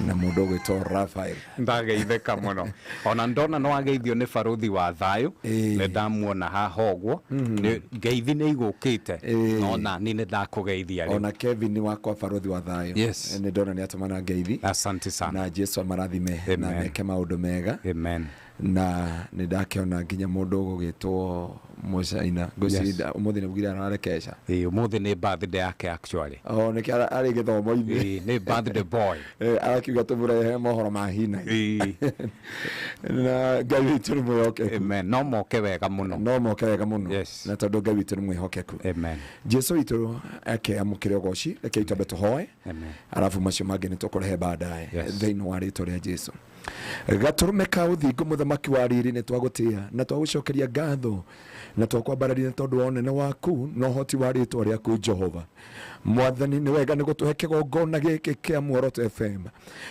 na mundu gwitwo Raphael ndageitheka muno ona ndona no ageithio ni baruthi wa thayo ne ndamuona haha ogwo ngeithi ni igukite nona ni ndakugeithia ri ona Kevin wakwa baruthi wa thayo ni ndona ni atumana ngeithi asante sana na Jesu amarathime na meke maundu mega amen na ni ndakiona nginya mundu gugitwo Mucaina ngocida umuthi ni bwira ararekesha umuthi ni birthday yake actually ni kara ari githomo-ini ni birthday boy arakiuga tumurehe mohoro mahina na Ngai witũ nĩ mwĩhokeku amen no moke wega muno yes na tondu Ngai witũ nĩ mwĩhokeku amen Jesu witũ amũkĩre Ûgooci reke itambe tũhoe amen arafu macio mangĩ nĩ tũkũrehe baadaye thĩinĩ wa rĩĩtwa rĩa Jesu gaturume ka uthingu muthamaki wa riri ni twagutia na twagucokeria ngatho na twakwambararia tondu wa unene waku no hoti wa ritwa riaku Jehova mwathani ni wega ni gutuhe kigongona giki kia Muoroto FM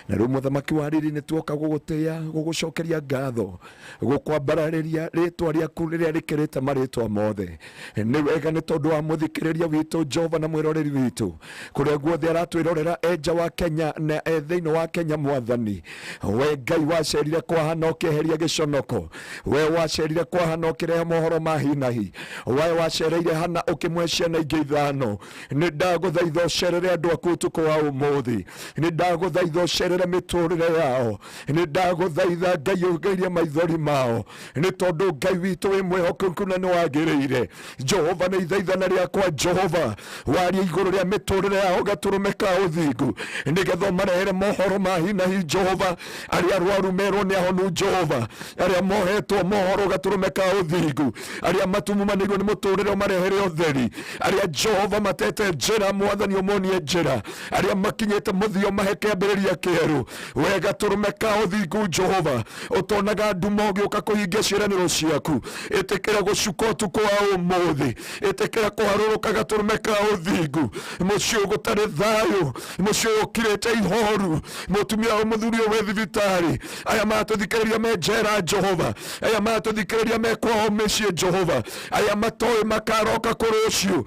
na riu muthamaki wa riri ni twoka gugutia gugucokeria ngatho gukwambararia ritwa riaku riria rikirite maritwa mothe ni wega ni tondu wa muthikiriria witu Jehova na mwiroreri witu kuria guothe aratwirorera enja wa Kenya na thiini wa Kenya mwathani we Ngai wacerire kwa hana ukiheria giconoko we wacerire kwa hana ukirehe mohoro mahinahi we wacereire hana ukimweshia na ingi ithano ni ndaguthaitha ucerere andu aku utuku wa umuthi ni ndaguthaitha ucerere miturire yao ni ndaguthaitha Ngai ugeirie maithori mao ni tondu Ngai witu wi mwihokeku na ni wagiriire Jehova ni ithaithana riakwa Jehova waria iguru ria miturire yao gaturumeka uthingu nigetha marehere mohoro mahinahi Jehova aria arwaru merwo ni ahonu Jehova aria mohetwo mohoro gaturumeka uthingu aria aria matumumanirwo ni muturire marehere utheri aria Jehova matete njira mwathani omonie njira aria makinyete muthio maheke ambiriria kieru wega turumeka uthingu Jehova utonaga nduma ugiuka kuhingia ciiraniro ciaku itikira gucuka utuku wa umuthi itikira kuharuruka gaturumeka uthingu mucio gutari thayo mucio ukirete ihoru mutumia wa muthuri we thibitari aya matuthikiriria me njera Jehova aya matuthikiriria me kwao mĩciĩ Jehova aya matoe makaroka kurucio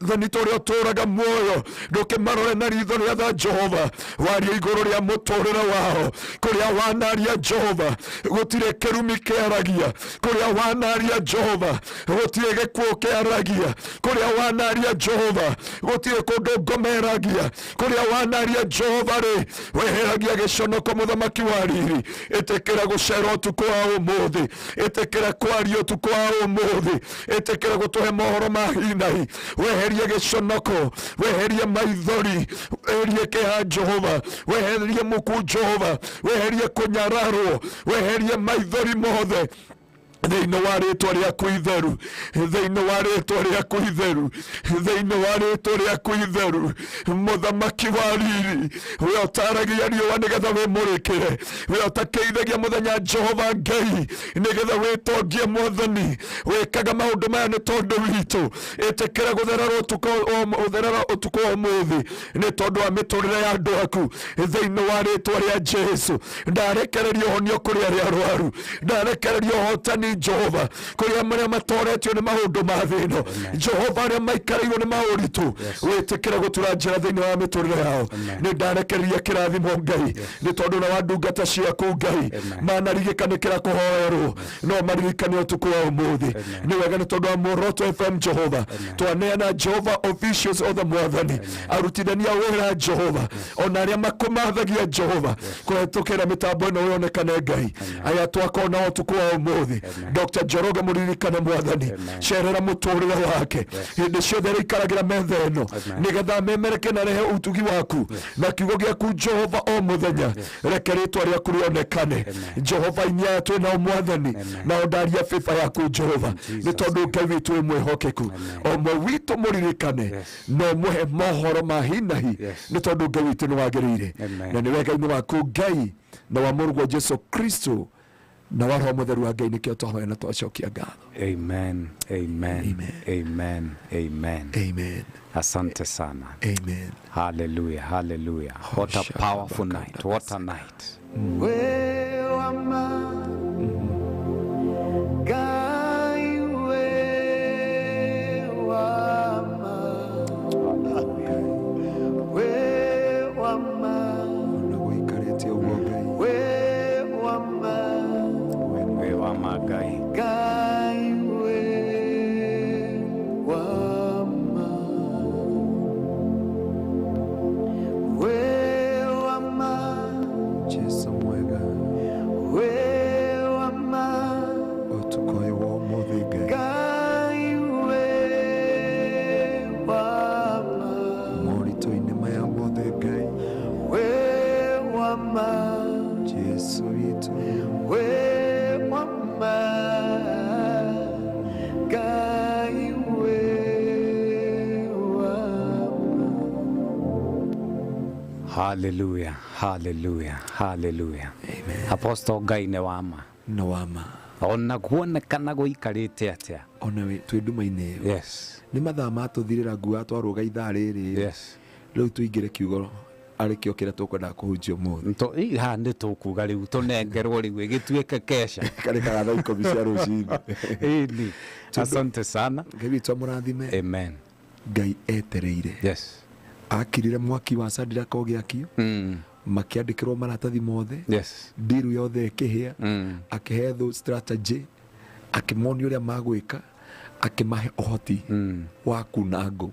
thani tũrĩa ũtũraga muoyo ndũkĩmarore na ritho rĩa tha Jehova waria igũrũ rĩa mũtũrĩre wao kũrĩa wanaria Jehova gũtirĩ kĩrumi kĩaragia kũrĩa wanaria Jehova gũtirĩ gĩkuũ kĩaragia kũrĩa wanaria Jehova gũtirĩ kũndũ ngomeragia kũrĩa wanaria Jehova rĩ weheragia gĩconoko mũthamaki wa riri ĩtĩkĩra gũcera ũtukũ wa ũmũthĩ ĩtĩkĩra kwaria ũtukũ wa ũmũthĩ ĩtĩkĩra gũtũhe mohoro ma hi na hi weherie gĩconoko weherie maithori weherie kĩha Jehova weherie mũku Jehova weherie kũnyararwo weherie maithori mothe thĩinĩ wa rĩtwa rĩaku itheru thĩinĩ wa rĩtwa rĩaku itheru thĩinĩ wa rĩtwa rĩaku itheru mũthamaki wa riri we ũtaragia riũa nĩgetha wĩmũrĩkĩre we ũtakĩithagia mũthenya Jehova Ngai nĩgetha wĩtongie mwathani wĩkaga maũndũ maya nĩ tondũ witũ ĩtĩkĩra gũtherera ũtukũ wa ũmũthĩ nĩ tondũ wa mĩtũrĩre ya andũ aku thĩinĩ wa rĩtwa rĩa Jesu ndarekereria ũhonio kũrĩ arĩa arwaru ndarekereria ũhotani Jehova kuria maria matoretio ni maundu ma thino Jehova aria maikarairwo ni mauritu witikira gutura njira thiini wa miturire yao ni ndarekereria kirathimo Ngai ni tondu na wandungata ciaku Ngai manarigikanikira kuhoerwo no maririkane utuku wa umuthi ni wega ni tondu wa Muoroto FM Jehova twaneana Jehova officials of the mwathani arutithania wira Jehova ona aria makumathagia Jehova kuhetukira mitambo ino yonekane Ngai aya twakona utuku wa umuthi Dr. Njoroge muririkane mwathani cerera muturire wake hindi ciothe ikaragira metha ino nigetha memereke na rehe utugi waku na kiugo giaku Jehova o muthenya reke ritwa riaku rionekane Jehova inya twina mwathani na ondaria fifa yaku Jehova ni tondu Ngai witu mwihokeku o mwe witu muririkane no muhe mohoro ma hinahi ni tondu Ngai witu ni wagirire na ni wega ino waku Ngai na wa Mũrũgwo Jesu Kristo na waro mutheru wa Ngai nikio twahoya na twacokia ngatho. Amen, amen, amen, amen, amen. Asante sana. Amen. Hallelujah, hallelujah. What a powerful night. What a night. Hallelujah, hallelujah, hallelujah. Amen. Apostle Ngai ne wama. No wama. Ona kuonekana guikarite atia. Ona we twiduma-ini. Yes. Ni mathaa matuthirira ngua twaruga ithaa riri. Yes. Riu tuingire kiugo arikio kira tukwenda kuhunjio muthi. To iha ndi tukuga riu tunengerwo riu igituike kesha. Kareka thaa 10 cia rucinĩ. Ini. Asante sana. Ngai witu amurathime. Amen. Ngai etereire. Yes. Akirire mwaki wa Shadraka ũgĩakio makiandĩkĩrwo maratathi mothe ndiru yothe ĩkĩhĩa akĩhe thũ strategy akĩmonia ũrĩa magwĩka akĩmahe ũhoti wa kuna ngũ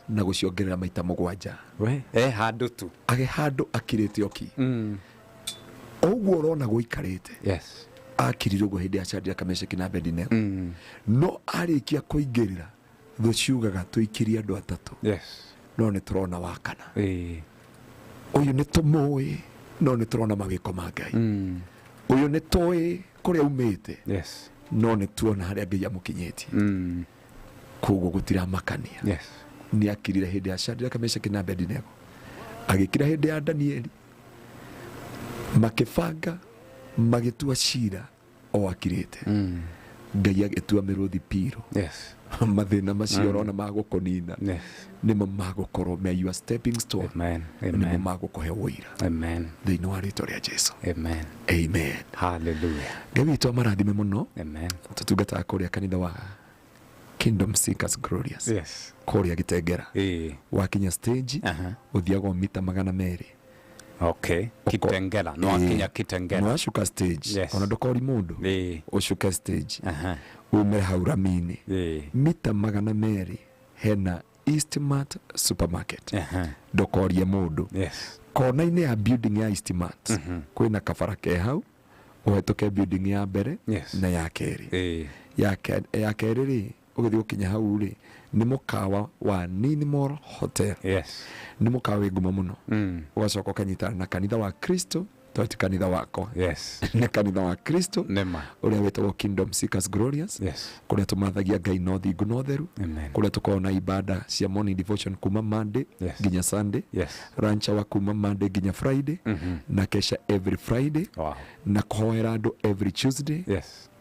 na gũciongerera maita 7 handũ tu handũ akirĩte oki ũguo ũrona gũikarĩte akirire ũguo hĩndĩ ya Shadraka Meshaki na Abednego no arĩkia kũingĩrĩra thũ ciugaga tũikirie andũ atatũ no nĩ turona wakana uyu nĩ tũmũĩ no nĩ turona mawĩko ma Ngai uyu nĩ tũĩ kũrĩa umĩte no nĩ tuona harĩa Ngai amũkinyĩtie koguo gũtira makania nĩ akirire hĩndĩ ya Shadraka, Meshaki na Abedinego, agĩkira hĩndĩ ya Danieli, makĩbanga magĩtua cira o akirĩte. Ngai agĩtua mĩrũthi Piro. Mathĩna macio ũrona magũkũnina nĩmo magũkorwo me your stepping stone, nĩmo magũkũhe ũira thĩinĩ wa rĩĩtwa rĩa Jesũ. Amen. Hallelujah. Ngai witũ amarathime mũno. Tũtungataga kũrĩa kanitha wa Kingdom Seekers Glorious kũrĩa Gĩtengera. Wakinya stage ũthiaga mita 200. Kitengela, no akinya Kitengela. No ashuka stage. Ona ndokori mundu. Ushuka stage. Ume hauramini. Mita 200 hena Eastmart Supermarket. Ndokori mundu. Kona-inĩ ya building ya Eastmart. Kwĩna kabara ke hau. Ũhetũke building ya mbere na ya kerĩ. Ya kerĩ rĩ, ũgĩthiĩ ũkinya hau rĩ, nĩ mũkawa wa Ninmore Hotel. Nĩ mũkawa wĩ ngumo mũno. Ũgacoka ũkanyitana na kanitha wa Kristo, toti kanitha wako. Nĩ kanitha wa Kristo ũrĩa wĩtagwo Kingdom Seekers Glorious, kũrĩa tũmathagia Ngai na ũthingu na ũtheru, kũrĩa tũkoragwo na ibada cia morning devotion kuma Monday nginya Sunday, lunch hour kuma Monday nginya Friday, na kesha every Friday, na kũhoera andũ every Tuesday,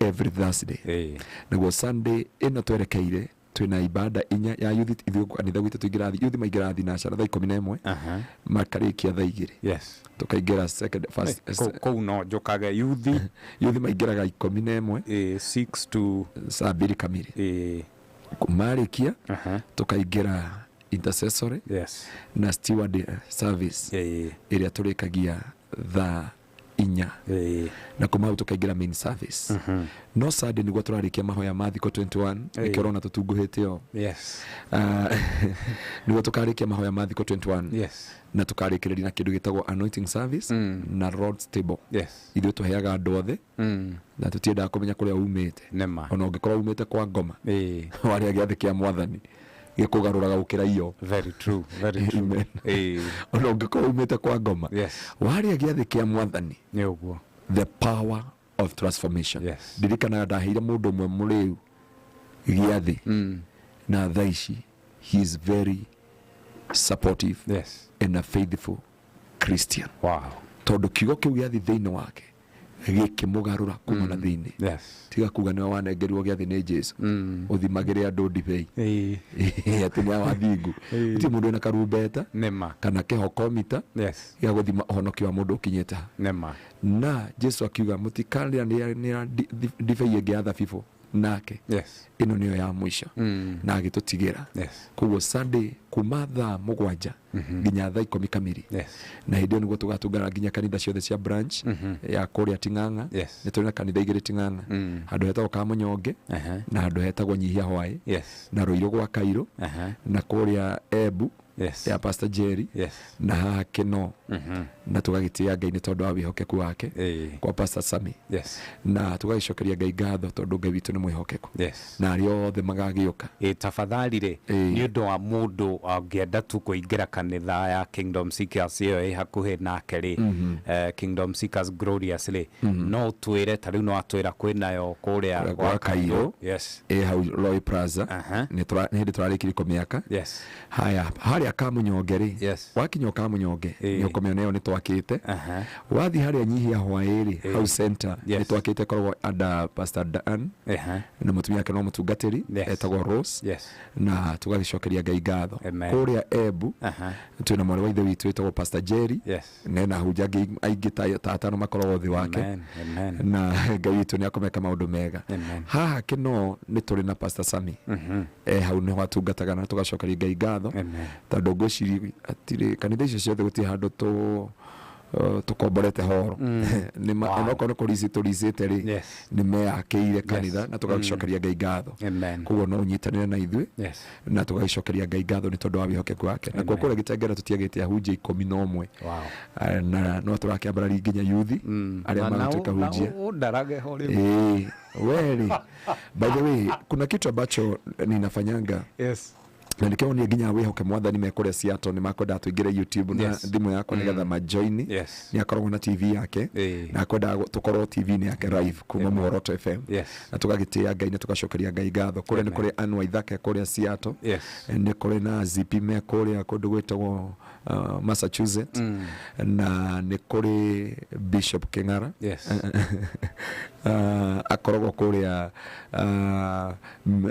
every Thursday. Naguo Sunday ĩno twerekeire twina ibada inya ya youth ithuĩ kanitha gwitũ tũingĩrathi youth maingĩrathi na cara thaa 11 makarĩkia thaa 2 tukaingĩra second first kũu no njũkaga youth maingĩraga 11 6 to saa 2 kamili marĩkia tukaingĩra intercessory na steward service ĩrĩa tũrĩkagia thaa 4 na kuma tukaingira main service. No Sunday niguo turarikia mahoya ma thiko 21 ikirona tutunguhite yo. Niguo tukarikia mahoya ma thiko 21 na tukarikirĩria na kindu gitagwo anointing service na Lord's table. Ithuĩ tuheaga andũ othe na tutiendaga kũmenya kũrĩa umĩte. Ona ũngĩkorwo umĩte kwa ngoma warĩa gĩathĩ kĩa Mwathani gĩkũgarũraga gũkĩra iyo. Very true, very true. Ona ũngĩkorwo umĩte kwa ngoma warĩa gĩathĩ kĩa Mwathani nĩ ũguo. The power of transformation. Ndirikanaga ndaheire mũndũ ũmwe mũrĩu gĩathĩ na thaa ici he is very supportive and a faithful Christian. Tondũ kiugo kĩu gĩathĩ thĩinĩ wake gĩkĩmũgarũra kuma na thĩinĩ. Tiga kuga nĩwe wanengerirwo gĩathĩ nĩ Jesũ ũthimagĩre andũ ndibei atĩ nĩ awathingu. Gũtirĩ mũndũ ena karumbeta kana kĩhokomita gĩa gũthima ũhonokio wa mũndũ ũkinyĩte ha. Na Jesũ akiuga mũtikarĩra nĩ ndibei ĩngĩ ya thabibũ nake ĩno nĩyo ya mũico na agĩtũtigĩra. Koguo Sunday kuma thaa 7 nginya thaa 10 kamili na hĩndĩ ĩyo nĩguo tũgatungana nginya kanitha ciothe cia branch ya kũrĩa Ting'ang'a. Nĩ tũrĩ na kanitha 2 Ting'ang'a, handũ hetagwo Kamunyonge na handũ hetagwo Nyihia Hwaĩ na Rũirũ gwa Kairũ na kũrĩa Embu ya Pastor Jerry na haha Kino na tugagĩtĩa Ngai nĩ tondũ wa wĩhokeku wake kwa Pastor Sami na tũgagĩcokeria Ngai ngatho tondũ Ngai witũ nĩ mwĩhokeku na arĩa othe magagĩũka. Tafadhali rĩ nĩ ũndũ wa mũndũ angĩenda tu kũingĩra kanitha ya Kingdom Seekers ĩyo ĩ hakuhĩ nake rĩ Kingdom Seekers Glorious rĩ no twĩre ta rĩu no atwĩra kwĩnayo kũrĩa gwa Kairũ hau Roy Plaza nĩ hĩndĩ tũrarĩkirie kũmĩaka. Haya harĩa Kamunyonge rĩ wakinya Kamunyonge nĩ ũkũmenya nayo nĩ twakĩte. Wathi harĩa Nyihia Hwaĩ rĩ hau center nĩ twakĩte koragwo ada Pastor Dan na mũtumia wake no mũtungatĩri etagwo Rose na tũgagĩcokeria Ngai ngatho. Kũrĩa Embu twĩna mwarĩ wa ithe witũ etagwo Pastor Jerry na hunja aingĩ ta atano makoragwo thĩ wake na Ngai witũ nĩ akomeka maũndũ mega. Haha Kino nĩ tũrĩ na Pastor Sami hau nĩ watungataga na tũgacokeria Ngai ngatho tondũ ngwĩciria atire kanitha icio ciothe gũtirĩ handũ tukomborete horo onokorwo tũricĩte rĩ nĩ meyakĩire kanitha na tũgagĩcokeria Ngai ngatho. Koguo no ũnyitanĩre na ithuĩ na tũgagĩcokeria Ngai ngatho nĩ tondũ wa wĩhokeku wake. Na kũrĩa Gĩtengera tũtiagĩte ahunjia 11 na no tũrakĩambararia nginya youth arĩa maratũka hunjia weli. By the way kuna kitu ambacho ninafanyanga na nikio ni nginya wihoke mwathani mekuria Seattle ni makwenda tuingire YouTube na thimu yako nigetha majoin ni akorwo na TV yake na akwenda tukorwo TV ni yake live kuma Muoroto FM na tugagitia Ngai na tugacokeria Ngai ngatho kuria ni kuri Anwa Ithake kuria Seattle ni kuri na ZP me kuria kundu gwitagwo Massachusetts na ni kuri Bishop Keng'ara akoragwo kuria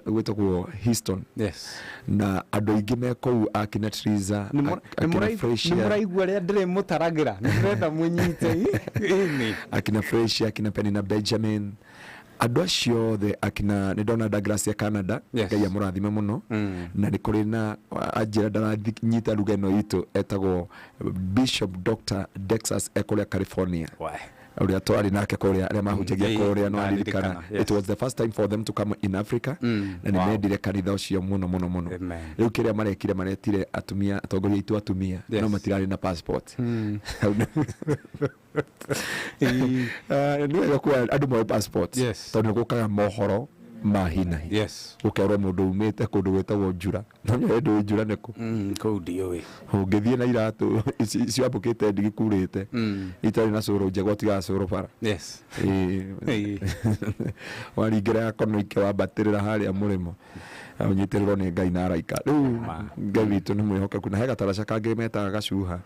gwitagwo Houston na andu aingi me kou akina Triza nimuraigua ria ndire mutaragira ndirenda munyite akina Fresh akina Penny na Benjamin andu acio the akina ni ndona Douglas ya Canada Ngai amurathime muno na ni kuri na ajira ndarathnyita ruga ino itu etagwo Bishop Dr. Dexas Ecolia California uria twari nake kuria aria mahunjagia kuria no aririkana it was the first time for them to come in Africa na ni mendire kanitha ucio muno riu kiria marekire maretire atumia atongoria itu atumia no matirari na passport niwega kwa andu mo passport tondu gukaga mohoro mahina ukerwo mundu umite kundu gwetagwo Njura no ndu Njura neku kuu ndiwe ungithie na iratu icio apukite ndigikurite itari na curu njego tiga curu bara waringira yakono ike wabatirira haria murimo unyitiriro ni Ngai na araika riu Ngai witu ni mwihokeku na hega taraca kangi metaga gacuha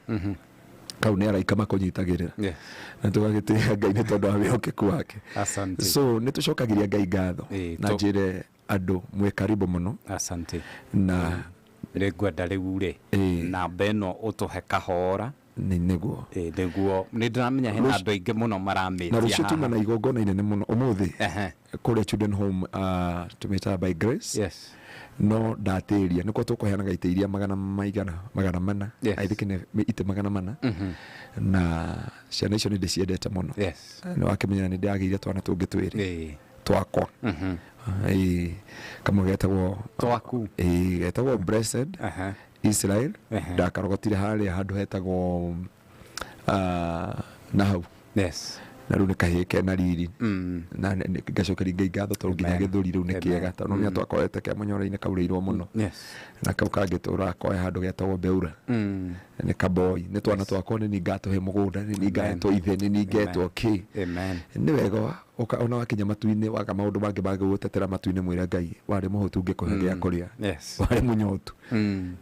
kau ni araika makunyitagirira na tugagitia Ngai ni tondu wa wihokeku wake asante so ni tucokagiria Ngai ngatho na njire andu mwe karibu muno asante na rigwenda riu ri na beno utuhe kahora niguo ni ndiramenya hena andu aingi muno maramitia na rucio tuma na igongona inene muno umuthi kuria children home tumita by grace no ndatiria niko tukuheanaga iteiria magana mana I think ni ite magana mana na ciana icio ni ndiciendete muno ni wakimenya ni ndiagiire twana tungi twiri twakwa kama getagwo twaku getagwo Blessed Israel ndakarogotire haria handu hetagwo na hau na riu ni kahike na riri na ngacokeria Ngai ngatho tondu nginya githuri riu ni kiega tondu ni atwakorete ke munyora-ini kaureirwo muno na kau kangitura koya handu getagwo Beura ni kaboi ni twana twakwa ni ngatuhe mugunda ni ngatwo ithe ni ngetwo ki ni wega ona wakinya matu-ini waga maundu mangi magigutetera matu-ini mwira Ngai wari muhutu ngikuhe gya kuria wari munyotu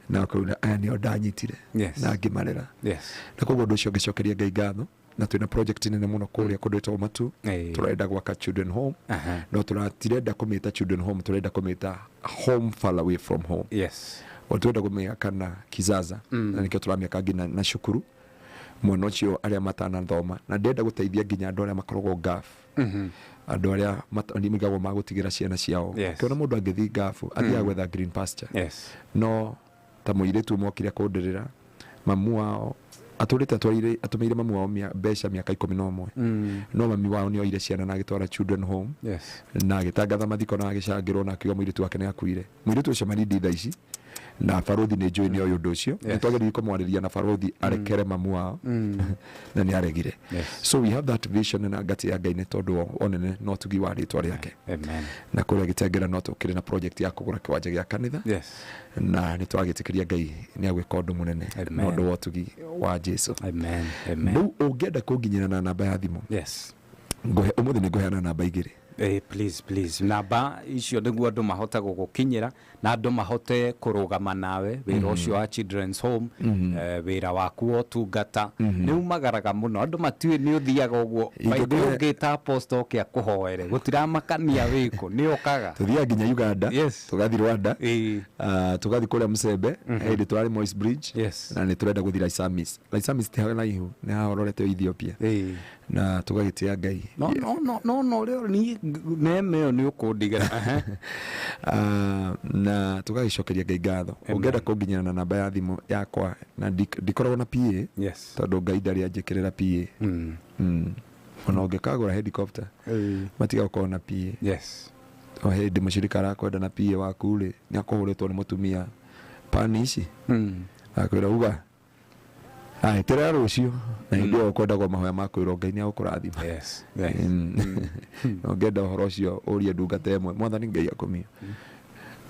na kuria aya ni ondanyitire na ngimarera na koguo ndu ucio ngicokeria Ngai ngatho na twina project nene muno kuria kundetwo matu turenda gwaka children home no turatirenda kumita children home turenda kumita home far away from home turenda kumia kana kizaza na nikio turamia ngina na shukuru mwana ucio aria matana thoma na ndenda guteithia nginya andu aria makoragwo gaf andu aria migagwo magutigira ciana ciao kiona mundu angithi gafu athia gwetha green pasture no ta muiritu mokire kundirira mamu wao aturite atumeire mamu wao mbeca miaka 11 no mami wao ni oire ciana na agitwara children home na agitangatha mathiko na agicangirwo na akiuga muiritu wake ni akuire muiritu ucio marindi tha ici na barothi ni njui ni undu ucio ni twagiririe kumwariria na barothi arekere mamu wao na ni aregire so we have that vision na ngati ya Ngai ni tondu onene no tugi wa ritwa riake na kuria gitengera no tukire na project ya kugura kiwanja gia kanitha na ni twagitikiria Ngai ni agwika undu munene no ndu wotugi wa Jesu no ungenda kunginyira na namba ya thimu ngohe umuthi ni ngoheana namba igiri please namba icio niguo andu mahota gugukinyira na andu mahote kurugama nawe wira ucio wa children's home wira waku otungata ni umagaraga muno andu matiwe ni uthiaga uguo baidhi ungita apostle kia kuhoere gutiramakania wiku ni okaga tuthia nginya Uganda tugathi Rwanda tugathi kuria Musembe hindi twari Moi's Bridge na ni turenda guthira Isamis ti hana ihu ni hahororete Ethiopia na tugagitia Ngai no leo ni neme ni ukundigera na tugagicokeria Ngai ngatho ungenda kunginyana na namba ya thimu yakwa na ndikoragwo na PA tondu Ngai ndari anjikirira PA ona ungikagura helicopter matiga gukorwo na PA o hindi mushirika arakwenda na PA waku ri ni akuhuritwo ni mutumia pani ici akwira uga tera rucio na ndio kwenda kwa mahoya makwira Ngai ni agukurathima no ngenda horo cio urie ndungata imwe mwathani Ngai akumia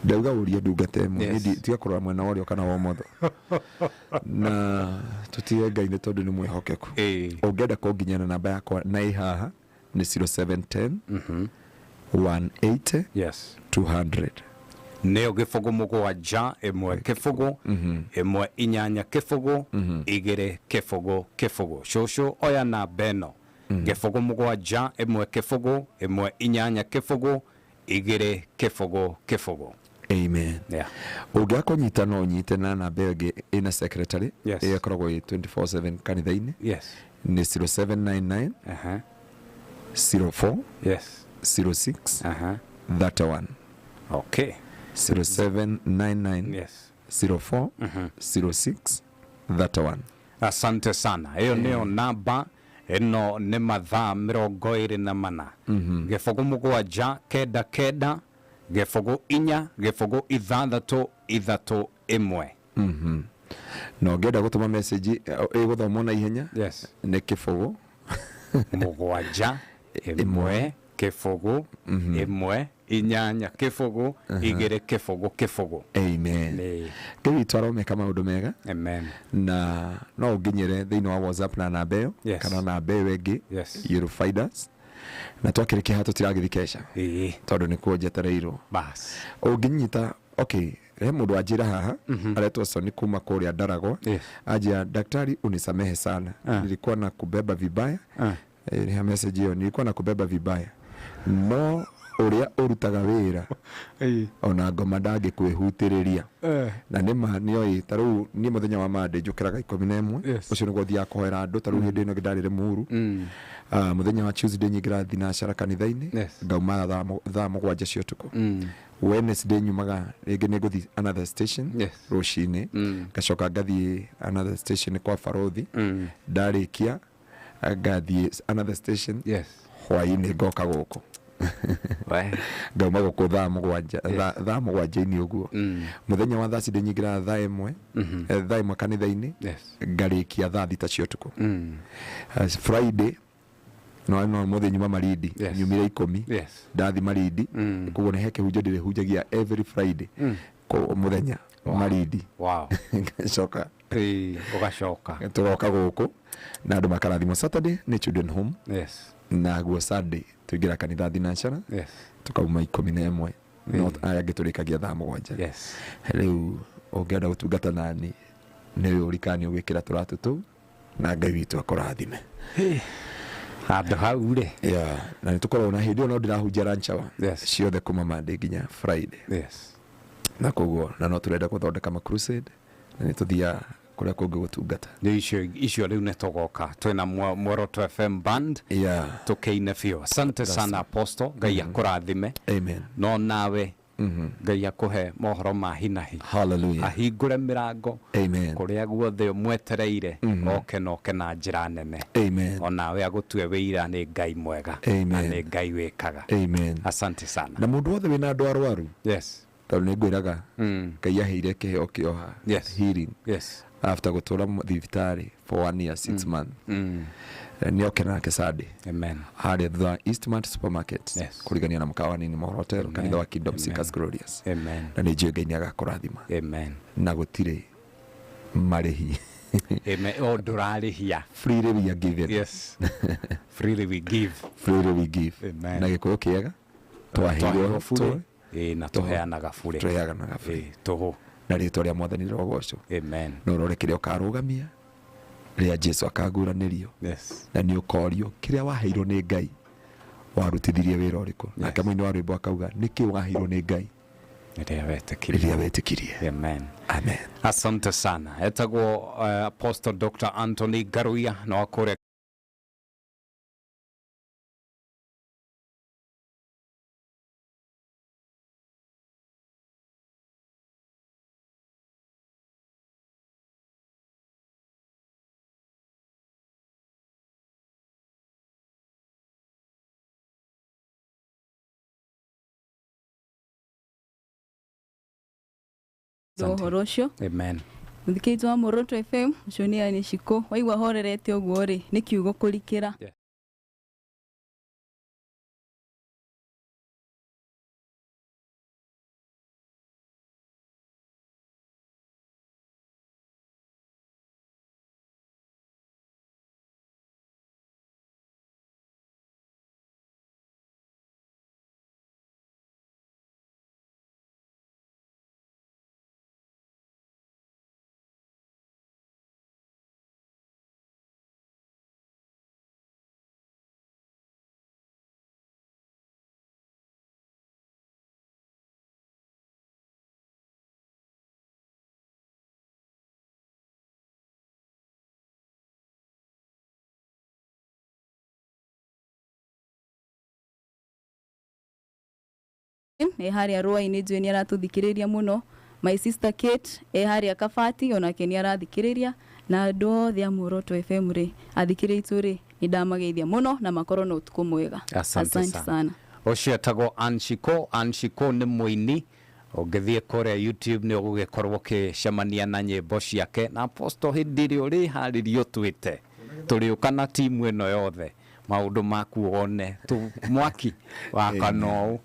ndauga urie ndungata imwe tiga kurora mwena wario kana wa motho na tutige Ngai ni tondu ni mwihokeku ungenda kunginyana namba yakwa na ihaha ni 0710 180 200 neo gifogo mugwanja imwe kifogo imwe inyanya kifogo igire kifogo shosho oya na beno gifogo mugwanja imwe kifogo imwe inyanya kifogo igire kifogo. Amen. Ungĩakũnyita no nyite na namba ĩngĩ ĩna secretary ĩkoragwo 24/7 kanitha-inĩ nĩ 0799 04 06 31. Okay. 0799 04 06 31. Asante sana. Hiyo ndio namba eno nĩ mathaa 24 gifogo mugwanja kenda kenda gifogo inya gifogo ithatũ imwe no ngenda gũtũma message ĩgũthomwo na ihenya nĩ kifogo mugwanja imwe kifogo imwe inyanya kifogo igire kifogo. Amen. Ngai twaromeka maũndũ mega. Amen. Na no ũnginyĩre thĩinĩ wa WhatsApp na namba ĩyo kana namba ĩyo ĩngĩ you'll find us na twakĩrĩkia haha tũtiragĩthi kesha tondũ nĩ kũnjetereirwo bas ũnginyita okay he mũndũ anjĩra haha aretwo Soni kuma kũrĩa Ndaragwa ajia daktari unisamehe sana nilikuwa na kubeba vibaya ni message hiyo nilikuwa na kubeba vibaya no uria urutaga wira ona ngoma ndangĩkwĩhutĩrĩria na nĩma nĩoĩ tarĩu niĩ mũthenya wa mande njũkĩraga 11 ũcio nĩguo thiaga kũhoera andũ tarĩu hĩndĩ ĩno ndarĩrĩ mũru mũthenya wa Tuesday nyingĩra thinacara kanitha-inĩ ngauma thaa mũgwanja cia ũtukũ Wednesday nyumaga rĩngĩ nĩngũthiĩ another station rũcinĩ ngacoka ngathiĩ another station kwa barothi ndarĩkia ngathiĩ another station hwaĩ-inĩ ngoka gũkũ ngauma gũkũ thaa mũgwanja-inĩ ũguo mũthenya wa Thursday nyingĩra thaa ĩmwe kanitha-inĩ ngarĩkia thaa thita cia ũtukũ Friday no mũthenya nyuma Marindi nyumire 10 ndathi Marindi koguo nĩ heke hunjia ndĩrĩhunjagia every Friday mũthenya Marindi ngacoka ugacoka tugoka gũkũ na andũ makarathimwo. Saturday nĩ children home na guo Sunday tuingira kanitha thinacara tukauma 11 no aya ngĩtũrĩkagia thaa mũgwanja rĩu ũngĩenda gũtungata nani nĩ ũrikani ũgwĩkĩra tũratũ tũu na Ngai witũ akũrathime handũ hau rĩ na nĩ tũkoragwo na hĩndĩ ĩyo no ndĩrahunjia lunch hour ciothe kuma Monday nginya Friday na koguo na no tũrenda gũthondeka ma crusade na nĩ tũthiaga kũrĩa kũngĩ gũtungata icio rĩu nĩ tũgoka twĩna Muoroto FM band tũkĩine biũ. Asante sana Apostle, Ngai akũrathime. Amen. No nawe Ngai akũhe mohoro ma hinahi. Hallelujah. Ahingũre mĩrango kũrĩa guothe mwetereire oke na njĩra nene. Amen. O nawe agũtue wĩira nĩ Ngai mwega na nĩ Ngai wĩkaga. Amen. Asante sana. Na mũndũ wothe wĩna andũ arwaru tondũ nĩ ngwĩraga Ngai aheire kĩheo kĩoha healing after gũtũra thibitarĩ for 1 year 6 months nĩ oke nake Sunday harĩa thutha Eastmart supermarket kũrigania na mũkawa nini Muoroto kanitha wa Kingdom Seekers Glorious na nĩ njũĩ Ngai nĩ agakũrathima na gũtirĩ marĩhi o ndũrarĩhia freely we are given freely we give na gĩkũyũ kĩega twaheirwo bure na tũheanaga bure tũhũ na rĩtwa rĩa Mwathani rogocwo no ũrore kĩrĩa ũkarũgamia rĩa Jesu akaguranĩrio na nĩ ũkorio kĩrĩa waheirwo nĩ Ngai warutithirie wĩra ũrĩkũ na kamwe-inĩ wa rwĩmbo akauga nĩkĩ waheirwo nĩ Ngai rĩrĩa wetĩkirie. Amen. Amen. Asante sana. Etagwo Apostle Dr. Anthony Garuya na wakore Ũhoro ũcio. Amen. Mũthikĩrĩria wa Muoroto FM ũcio nĩ ani ciko waigua horerete ũguo rĩ nĩ kiugo kũrikĩra. haria rwa-ini njui ni aratuthikiriria muno. My sister Kate haria Kabati onake ni arathikiriria na andu othe a Muoroto FM ri athikiriritwo ri ni ndamageithia muno na makorwo na utuku mwega. Asante sana. Ucio etagwo Anshiko ni muini ungithie kuria YouTube ni ugugikorwo kicemania na nyimbo ciake na Apostle hindiri uri haririo twite turiuka na timu ino yothe maundu maku one tu mwaki wa kano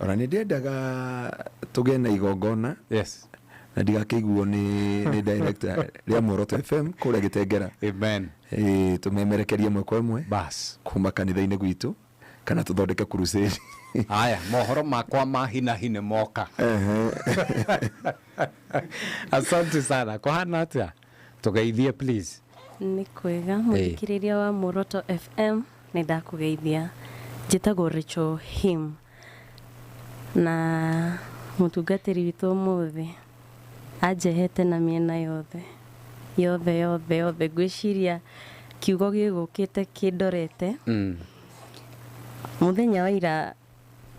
ona ni ndendaga tugena igongona yes na ndigakeiguo ni director ria Muoroto FM kuria Gitengera amen tumemerekeria mwe kwa mwe bas kuma kanitha-ini gwitu kana tuthondeke crusade aya mohoro makwa mahina hine moka asante sana kwa hana atia tugeithie please ni kwega muthikiriria wa Muoroto FM ni ndakugeithia njitagwo Rachel Him na mutungatiri witu muthi ajehete na miena yothe gwiciria kiugo gigukite kindorete muthenya wa ira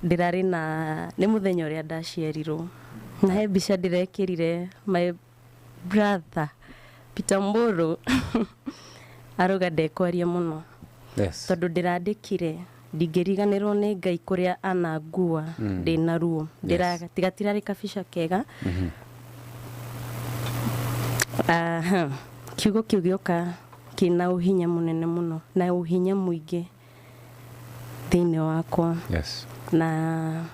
ndirari na ni muthenya uria ndaciarirwo na he mbica ndirekirire my brother Peter Mburu aruga ndekwaria muno yes tondu ndirandikire ndingiriganirwo ni Ngai kuria anangua ndina ruo ndiratirari kabica kega kiugo kiu gioka kina uhinya munene muno na uhinya muingi thiini wakwa yes na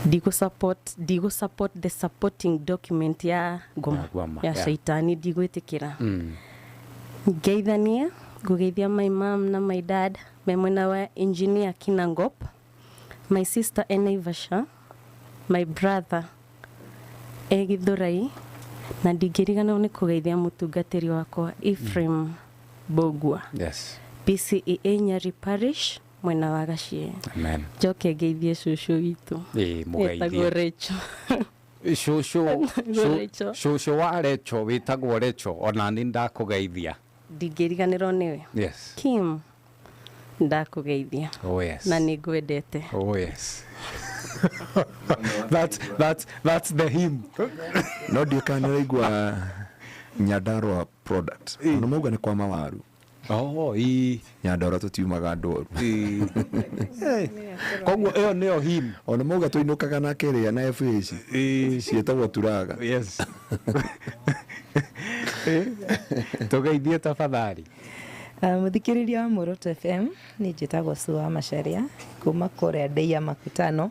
digo support the supporting document ya ngoma ya shaitani digwitikira ngeithania gugeithia my mom na my dad memwena wa engineer Kinangop, my sister Enaivasha, my brother Egithurai na ndigirigana ni kugeithia mutungatiri wakwa Ephraim Bogwa yes PCEA Nyari Parish mwena wa Gacie amen joke geithie shushu witu mugeithie Recho shushu wa Recho witagwo Recho ona ni ndakugeithia ndigiriganirwo niwe yes Kim ndakugeithia oh yes na nigwendete oh yes that's the hymn no ndikaniraigua Nyandarua product no muga ni kwa mawaru Nyandarua tutiumaga ndoru koguo iyo niyo hymn ona muga tuinukaga na keria na FH cietagwo turaga yes tugeithie tafadhali muthikiriria wa Muoroto FM ni njitagwo Sua Macharia kuma kuria Ndeia Makutano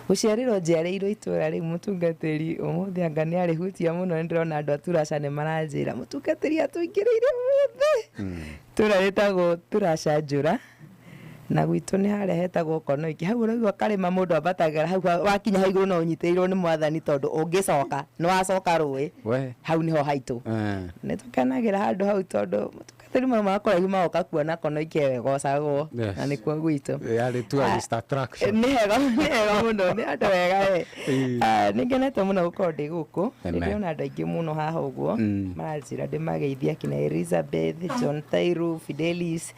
guciarirwo njiarĩirwo itura riu mutungatiri umuthi anga ni ari hutia muno ndirona andu aturaca ni maranjira mutungatiri atuingiriire muthi turaritagwo turaca njura na gwitu ni haria hetagwo kono iki hau raigwa karima mundu ambatagira hau wakinya haiguru no unyitirirwo ni mwathani tondu ungicoka no wacoka ruwi hau niho haitu ni tukanagira handu hau tondu mutungatiri makora hima oka kuona kono iki wegocagwo na ni kwa gwitu yari tourist attraction ni hega muno ni andu wega ni ngenete muno gukorwo ndi guku ndiona andu aingi muno haha uguo maranjira ndimageithia kina Elizabeth John Tairu Fidelis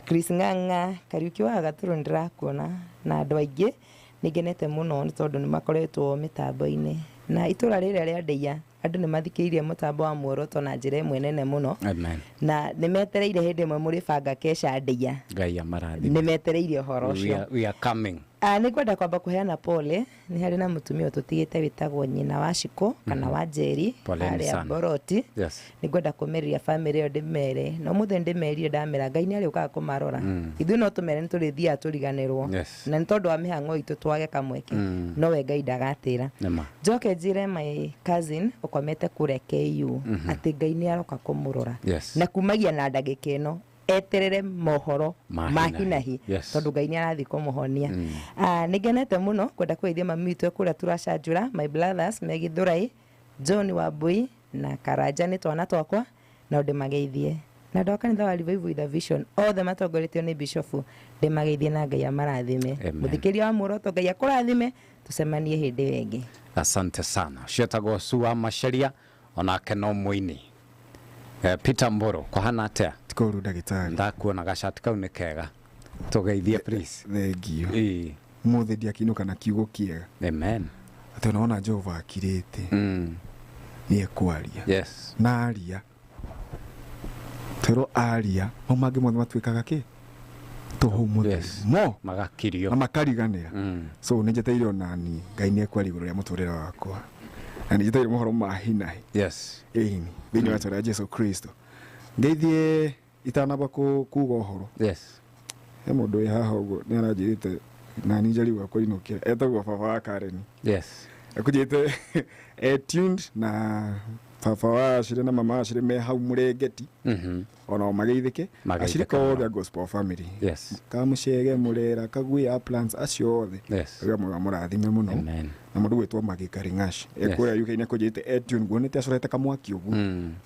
Chris Nganga Kariuki wa Gaturu ndirakuona na andu aingi nigenete muno ni tondu ni makoretwo mitambo-ini na itura riria ria Ndeia andu ni mathikiirie mutambo wa Muoroto na njira imwe nene muno na ni metereire hindi imwe muri banga kesha Ndeia Ngai amarathi ni metereire horo ucio we are coming ni kwenda kwamba kuheana pole ni hari na mutumia tutigite witagwo nyina wa Shiko kana wa Njeri aria Boroti ni kwenda kumeriria family yo ndimere no muthe ndimerire ndamera Ngai ni ari ukaga kumarora ithu no tumere ni turithia turiganirwo na ni tondu wa mihango itu twage kamweke no we Ngai ndagatira njoke njire my cousin ukomete kure KU ati Ngai ni aroka kumurora na kumagia na ndagika ino eterere mohoro mahinahi tondu Ngai ni arathi kumuhonia nigenete muno kwenda kwithia mami witu kuria turacanjura my brothers Megithurai John Wambui na Karanja ni twana twakwa na ndimageithie na ndo kanitha wa Revival with a Vision othe matongoretio ni bishofu ndimageithie na Ngai amarathime muthikiria wa Muoroto Ngai akurathime tucemanie hindi wengi asante sana cietagwo Sua Macharia onake no muini Peter Mburu kwa hana atia tikoru ndagitari ndakuona gacati kau ni kega tugeithie please thank you mothe ndiakinuka na kiugo kiega. Amen. Ati unaona Jehova akirite. Ni ekwaria. Yes. Na aria. Tero aria, omage mothe matwikaga ki? Tohumu. Yes. Mo magakirio. Na makariganira. So ninjeteire onani Ngai ni ekwari iguru ria muturira wakwa. Na ninjeteire mohoro mahinahi. Yes. Ĩni thĩinĩ wa njĩra ya Jesu Kristo. Ngeithie itanamba kuga ũhoro. Yes. He mũndũ wĩ haha ũguo nĩ aranjĩrĩte na nĩ njariũa kũinũkĩra etagwo baba wa Karen. Yes. Ekũnjĩte tuned na baba wa Ashire na mama Ashire me hau Mũrengeti. Ona mageithĩke Ashirika othe gospel family. Yes. Kamucege Mũrera Kagwe Uplands acio othe. Yes. Rĩrĩa mwega mũrathime mũno. Amen. Na mũndũ wĩtwo Magĩka Ringash ekũrĩa UK nĩ ekũnjĩte tune guonete acorete kamwaki ũguo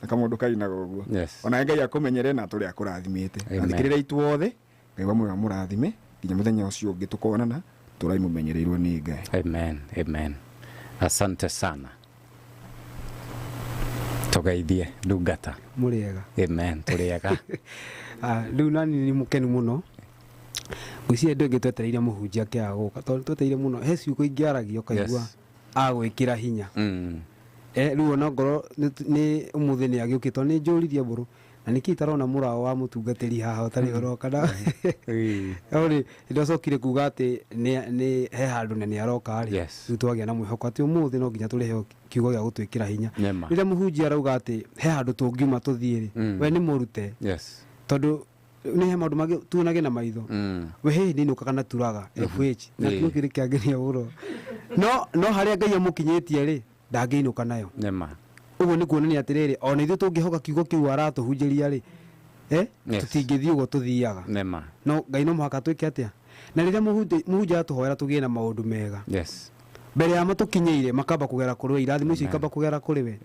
na kamũndũ kainaga ũguo. Ona Ngai akũmenyere na tũrĩa akũrathimĩte. Athikĩrĩria itu othe Ngai wa mwega mũrathime nginya mũthenya ũcio ũngĩ tũkonana tũraimumenyereirwo nĩ Ngai. Amen. Amen. Asante sana. Tugeithie ndungata Mũrĩega. Amen. Tũrĩega. Rĩu nani nĩ mũkenu mũno gwĩciria ndũ ĩngĩ twetereire mũhunjia kĩaga gũka tondũ twetereire mũno he ciugo ingĩaragio kaigua agwĩkĩra hinya. Rĩu ona ngoro nĩ ũmũthĩ nĩ agĩũkĩtwo nĩ njũririe mbũrũ na nĩkĩ itarona mũrao wa mũtungatĩri haha ũtarĩ ũroka na ũrĩ ndacokire kuga atĩ nĩ he handũ na nĩ aroka rĩ rĩu twagĩa na mwĩhoko atĩ ũmũthĩ no nginya tũrĩhe kiugo gĩa gũtwĩkĩra hinya. Rĩrĩa mũhunjia arauga atĩ he handũ tũngiuma tũthiĩ rĩ we nĩ mũrute tondũ nĩ he maũndũ mangĩ tuonage na maitho we he nĩinũkaga na turaga FH na kiugo kĩrĩ kĩangenia mũno no harĩa Ngai amũkinyĩtie rĩ ndangĩinũka nayo. Ũguo nĩ kuonania atĩrĩrĩ ona ithuĩ tũngĩhoka kiugo kĩu aratũhunjĩria rĩ tũtingĩthiĩ ũguo tũthiaga no Ngai no mũhaka twĩke atĩa. Na rĩrĩa mũhunjia atũhoera tũgĩe na maũndũ mega mbere ya matũkinyĩire makamba kũgera kũrĩ we irathimo icio ikamba kũgera kũrĩ we.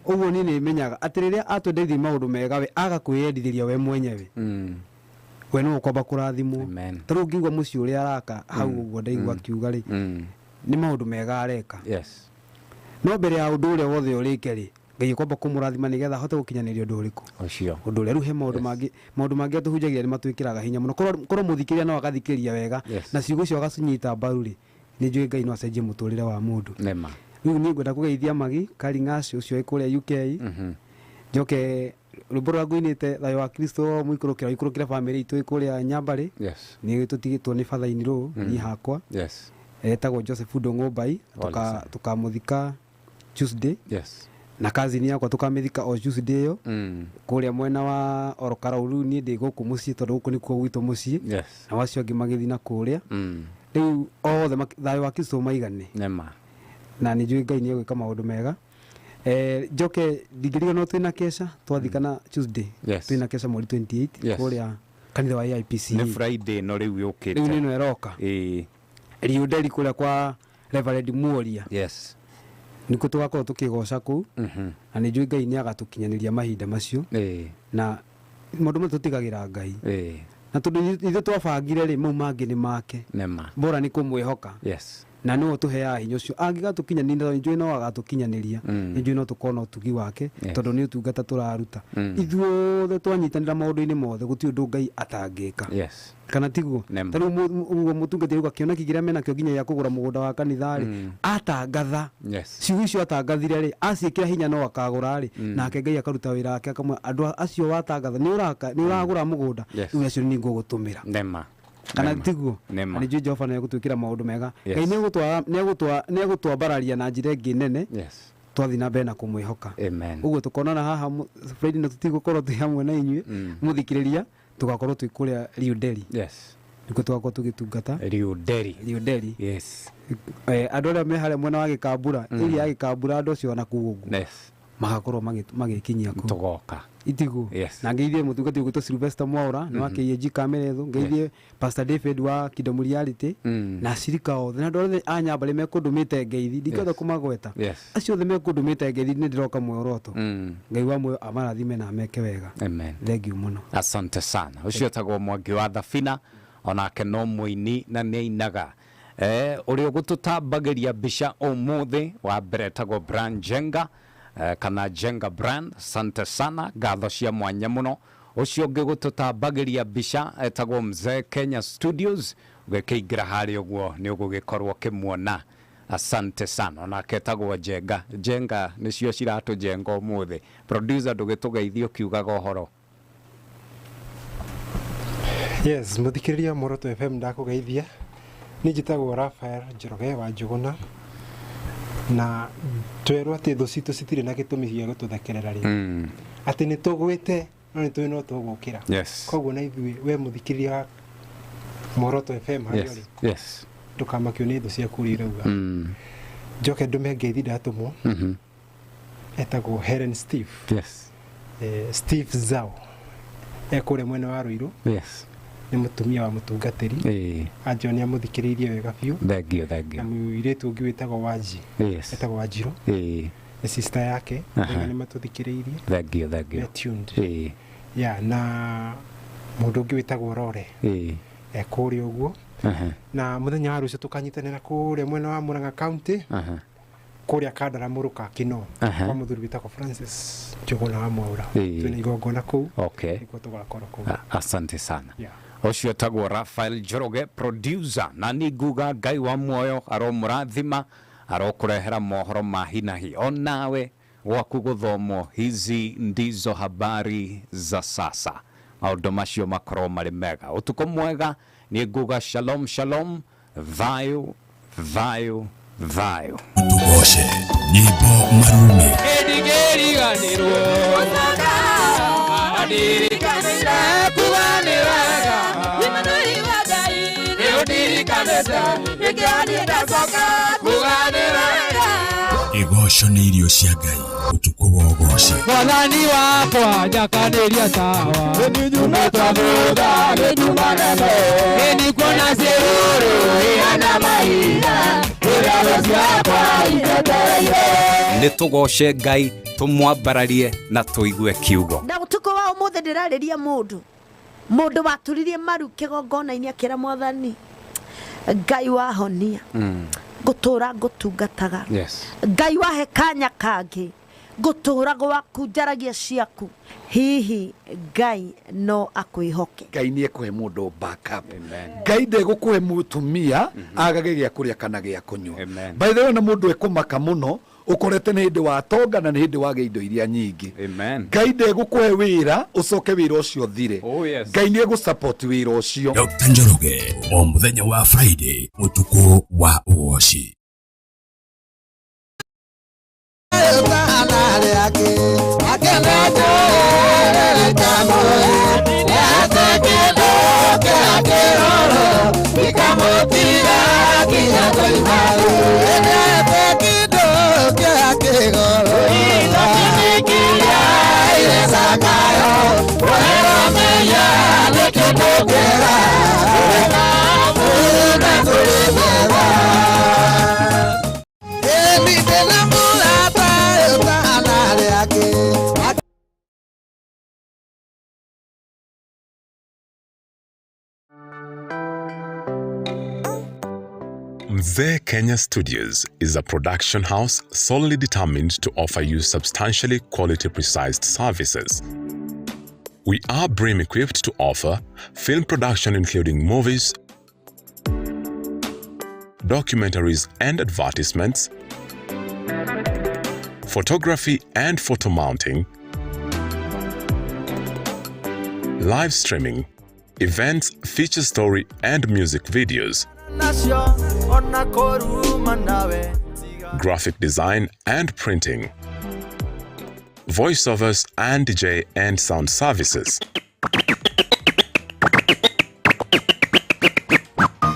Ũguo niĩ nĩmenyaga atĩ rĩrĩa atwendeithia maũndũ mega we aga kwĩyendithĩria we mwenyewe we nĩ ũkwamba kũrathimwo. Tarĩu ngĩigua mũciĩ ũrĩa araka hau ũguo ndaigua akiuga rĩ nĩ maũndũ mega areka no mbere ya ũndũ ũrĩa wothe ũrĩke rĩ Ngai kwamba kũmũrathima nĩgetha ahote gũkinyanĩria ũndũ ũrĩkũ ũcio ũndũ ũrĩa rĩu he maũndũ mangĩ atũhunjagia nĩ matwĩkĩraga hinya mũno korwo mũthikĩria no agathikĩria wega na ciugo icio agacinyita mbaru rĩ nĩ njũĩ Ngai no acenjie mũtũrĩre wa mũndũ. Rĩu niĩ ngwenda kũgeithia Magi Karingaci ũcio wĩ kũrĩa UK njoke rwĩmbo rũrĩa ngũinĩte thayũ wa Kristo mũikũrũkĩra bamĩrĩ itũ ĩ kũrĩa Nyambarĩ nĩ tũtigĩtwo nĩ batha-inĩ rũu niĩ hakwa etagwo Joseph Ndong'ombai tũkamũthika Tuesday na kazini yakwa tũkamĩthika o Tuesday ĩyo kũrĩa mwena wa Orokara. Rĩu niĩ ndĩ gũkũ mũciĩ tondũ gũkũ nĩkuo gwitũ mũciĩ na wacio angĩ magĩthiĩ na kũrĩa rĩu othe thayũ wa Kristo maigane na nĩ njũĩ Ngai nĩ egwĩka maũndũ mega. Njoke ndingĩriganĩrwo twĩna kesha twathikana Tuesday twĩna kesha mweri 28 kũrĩa kanitha wa IPC nĩ Friday no rĩu yũkĩte rĩu nĩno ĩroka Rio Deli kũrĩa kwa Reverend Muoria nĩkuo tũgakorwo tũkĩgoca kũu na nĩ njũĩ Ngai nĩ agatũkinyanĩria mahinda macio na maũndũ macio tũtigagĩra Ngai na tondũ ithuĩ twabangire rĩ mau mangĩ nĩ make bora nĩ kũmwĩhoka na nĩwe tũheaga hinya ũcio angĩgatũkinyanĩria nĩ njũĩ no agatũkinyanĩria nĩ njũĩ no tũkorwo na ũtugi wake tondũ nĩ ũtungata tũraruta ithuothe twanyitanĩra maũndũ-inĩ mothe gũtirĩ ũndũ Ngai atangĩka kana tiguo. Tarĩu mũtungatĩri rĩu akĩona kĩrĩa menakĩo nginya gĩa kũgũra mũgũnda wa kanitha rĩ atangatha ciugo icio atangathire rĩ aciĩkĩra hinya no akagũra rĩ nake Ngai akaruta wĩra wake akamwe andũ acio watangatha nĩ ũragũra mũgũnda rĩu acio nĩ ngũgũtũmĩra kana tiguo. Nĩ njũĩ Jehova nĩ egũtwĩkĩra maũndũ mega Ngai nĩ egũtwambararia na njĩra ĩngĩ nene twathi na mbere na kũmwĩhoka. Ũguo tũkonana haha Friday na tũtigũkorwo twĩ hamwe na inyuĩ mũthikĩrĩria tugakorwo twĩ kũrĩa Rio Deli nĩkuo tugakorwo tũgĩtungata Rio Deli andũ arĩa me harĩa mwena wa Gĩkambura ĩrĩa ya Gĩkambura andũ acio na kũu ũguo magakorwo magĩkinyia kũu tũgoka itigu na ngeithie mũtungatĩri gwĩtwo Sylvester Mwaura nĩ wa KAG Kameretho ngeithie Pastor David wa Kingdom Reality na acirika othe na andũ othe a Nyambarĩ mekũndũmĩte ngeithi ndingĩhota kũmagweta acio othe mekũndũmĩte ngeithi nĩ ndĩroka Muoroto Ngai wa muoyo amarathime na ameke wega. Thengiũ mũno. Asante sana. Ũcio tagwo Mwangi wa Thabina onake no mũini na nĩ ainaga ũrĩa ũgũtũtambagĩria mbica ũmũthĩ wa mbere tagwo Brand Jenga kana Jenga Brand. Asante sana ngatho cia mwanya mũno. Ũcio ũngĩ gũtũtambagĩria mbica etagwo Mzee Kenya Studios gekiingira hari uguo ni ugugikorwo kimuona. Asante sana. Na ketagwo Jenga. Jenga nicio ciratu jenga umuthi. Producer ndugitugeithio kiugaga uhoro. Yes, muthikiriria Muoroto FM ndakugeithia. Ni njitagwo Rafael Njoroge wa Njuguna. Na twerwo ati thu citu citire na gitumi gĩa gũtũthekerera rĩ. Ati ni tugwite no ni tũĩ no tũgũkĩra. Yes. Koguo na ithuĩ we muthikiriria Muoroto FM harĩ Yes. Yes. Ndukamakio nĩ thu ciaku irauga. Njoke ndume ngeithi ndatumwo. Etagwo Helen Steve. Yes. Steve Zao. Ekũrĩa mwena wa Ruiru. Yes. Ni mutumia wa mutungatiri. Anjonia muthikiririe wega biũ. Thengio. Na muiretu ũngĩ wĩtagwo Wanji. Yes. Etagwo Wanjiro. Ni sister yake. Ni matuthikiririe. Thengio. Tuned. Ya na mũndũ ũngĩ wĩtagwo Rore. Ekũrĩa ũguo. Na muthenya wa rũciũ tukanyitanĩra kũrĩa mwena wa Murang'a County. Kũrĩa Kandara Mũrũka Kino. Kwa mũthuri wĩtagwo Francis Njuguna wa Mwaura. Twĩna igongona kũu. Okay. Asante sana. Ucio tagwo Rafael Njoroge, producer na ni nguga Ngai wa muoyo aromurathima arokurehera mohoro mahinahi onawe gwaku guthomwo. Hizi ndizo habari za sasa. Maundu macio makorwo marĩ mega. Ũtukũ mwega. Ni nguga shalom shalom. Thayo. Ûgooci nyimbo marume. Ndigiriganirwo ndirikane kuganiraga imanuri wagai ndirikane ikiani ndacoka kuganiraga. Igoco nĩ irio cia Ngai. Ũtukũ wa Ûgooci. Mwathani wakwa njakaniria tawa umetwathutha nĩnyumanene nĩnikuona ciũrũ ihana mahinda ũrĩa ciakwa iteteire. Nĩtũgoce Ngai, tumwambararie na tuigue kiugo. Na ũtukũ wa ũmũthĩ ndĩrarĩria mũndũ waturirie maru kĩgongona-inĩ akĩra Mwathani Ngai wahonia ngũtũra ngũtungataga. Ngai wahe kanya kangĩ ngũtũra gwaku njaragia ciaku. Hihi Ngai no akwĩhoke. Ngai nĩ ekũhe mũndũ backup. Ngai ndegũkũhe mũtumia agage gĩa kũrĩa kana gĩa kũnyua. By the way, na mũndũ ekũmaka mũno ukorete nĩ hĩndĩ wa tonga na nĩ hĩndĩ wa indo iria nyingĩ. Ngai ndegũkũhe wĩra ũcoke wĩra ũcio thire. Ngai nĩ egũsupport wĩra ũcio. Dr. Njoroge o mũthenya wa Friday ũtukũ wa Ûgooci. Mzee Kenya Studios is a production house solely determined to offer you substantially quality-precise services. We are BREEAM equipped to offer film production including movies, documentaries and advertisements, photography and photo mounting, live streaming, events, feature story and music videos, graphic design and printing, voiceovers and DJ and sound services.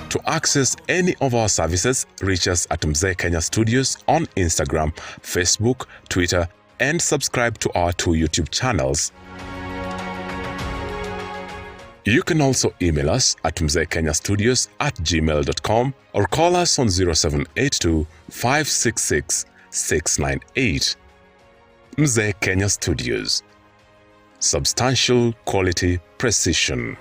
To access any of our services, reach us at Mzee Kenya Studios on Instagram, Facebook, Twitter, and subscribe to our 2 YouTube channels. You can also email us at mzeekenyastudios@gmail.com or call us on 0782 566 698. Mzee Kenya Studios. Substantial quality precision.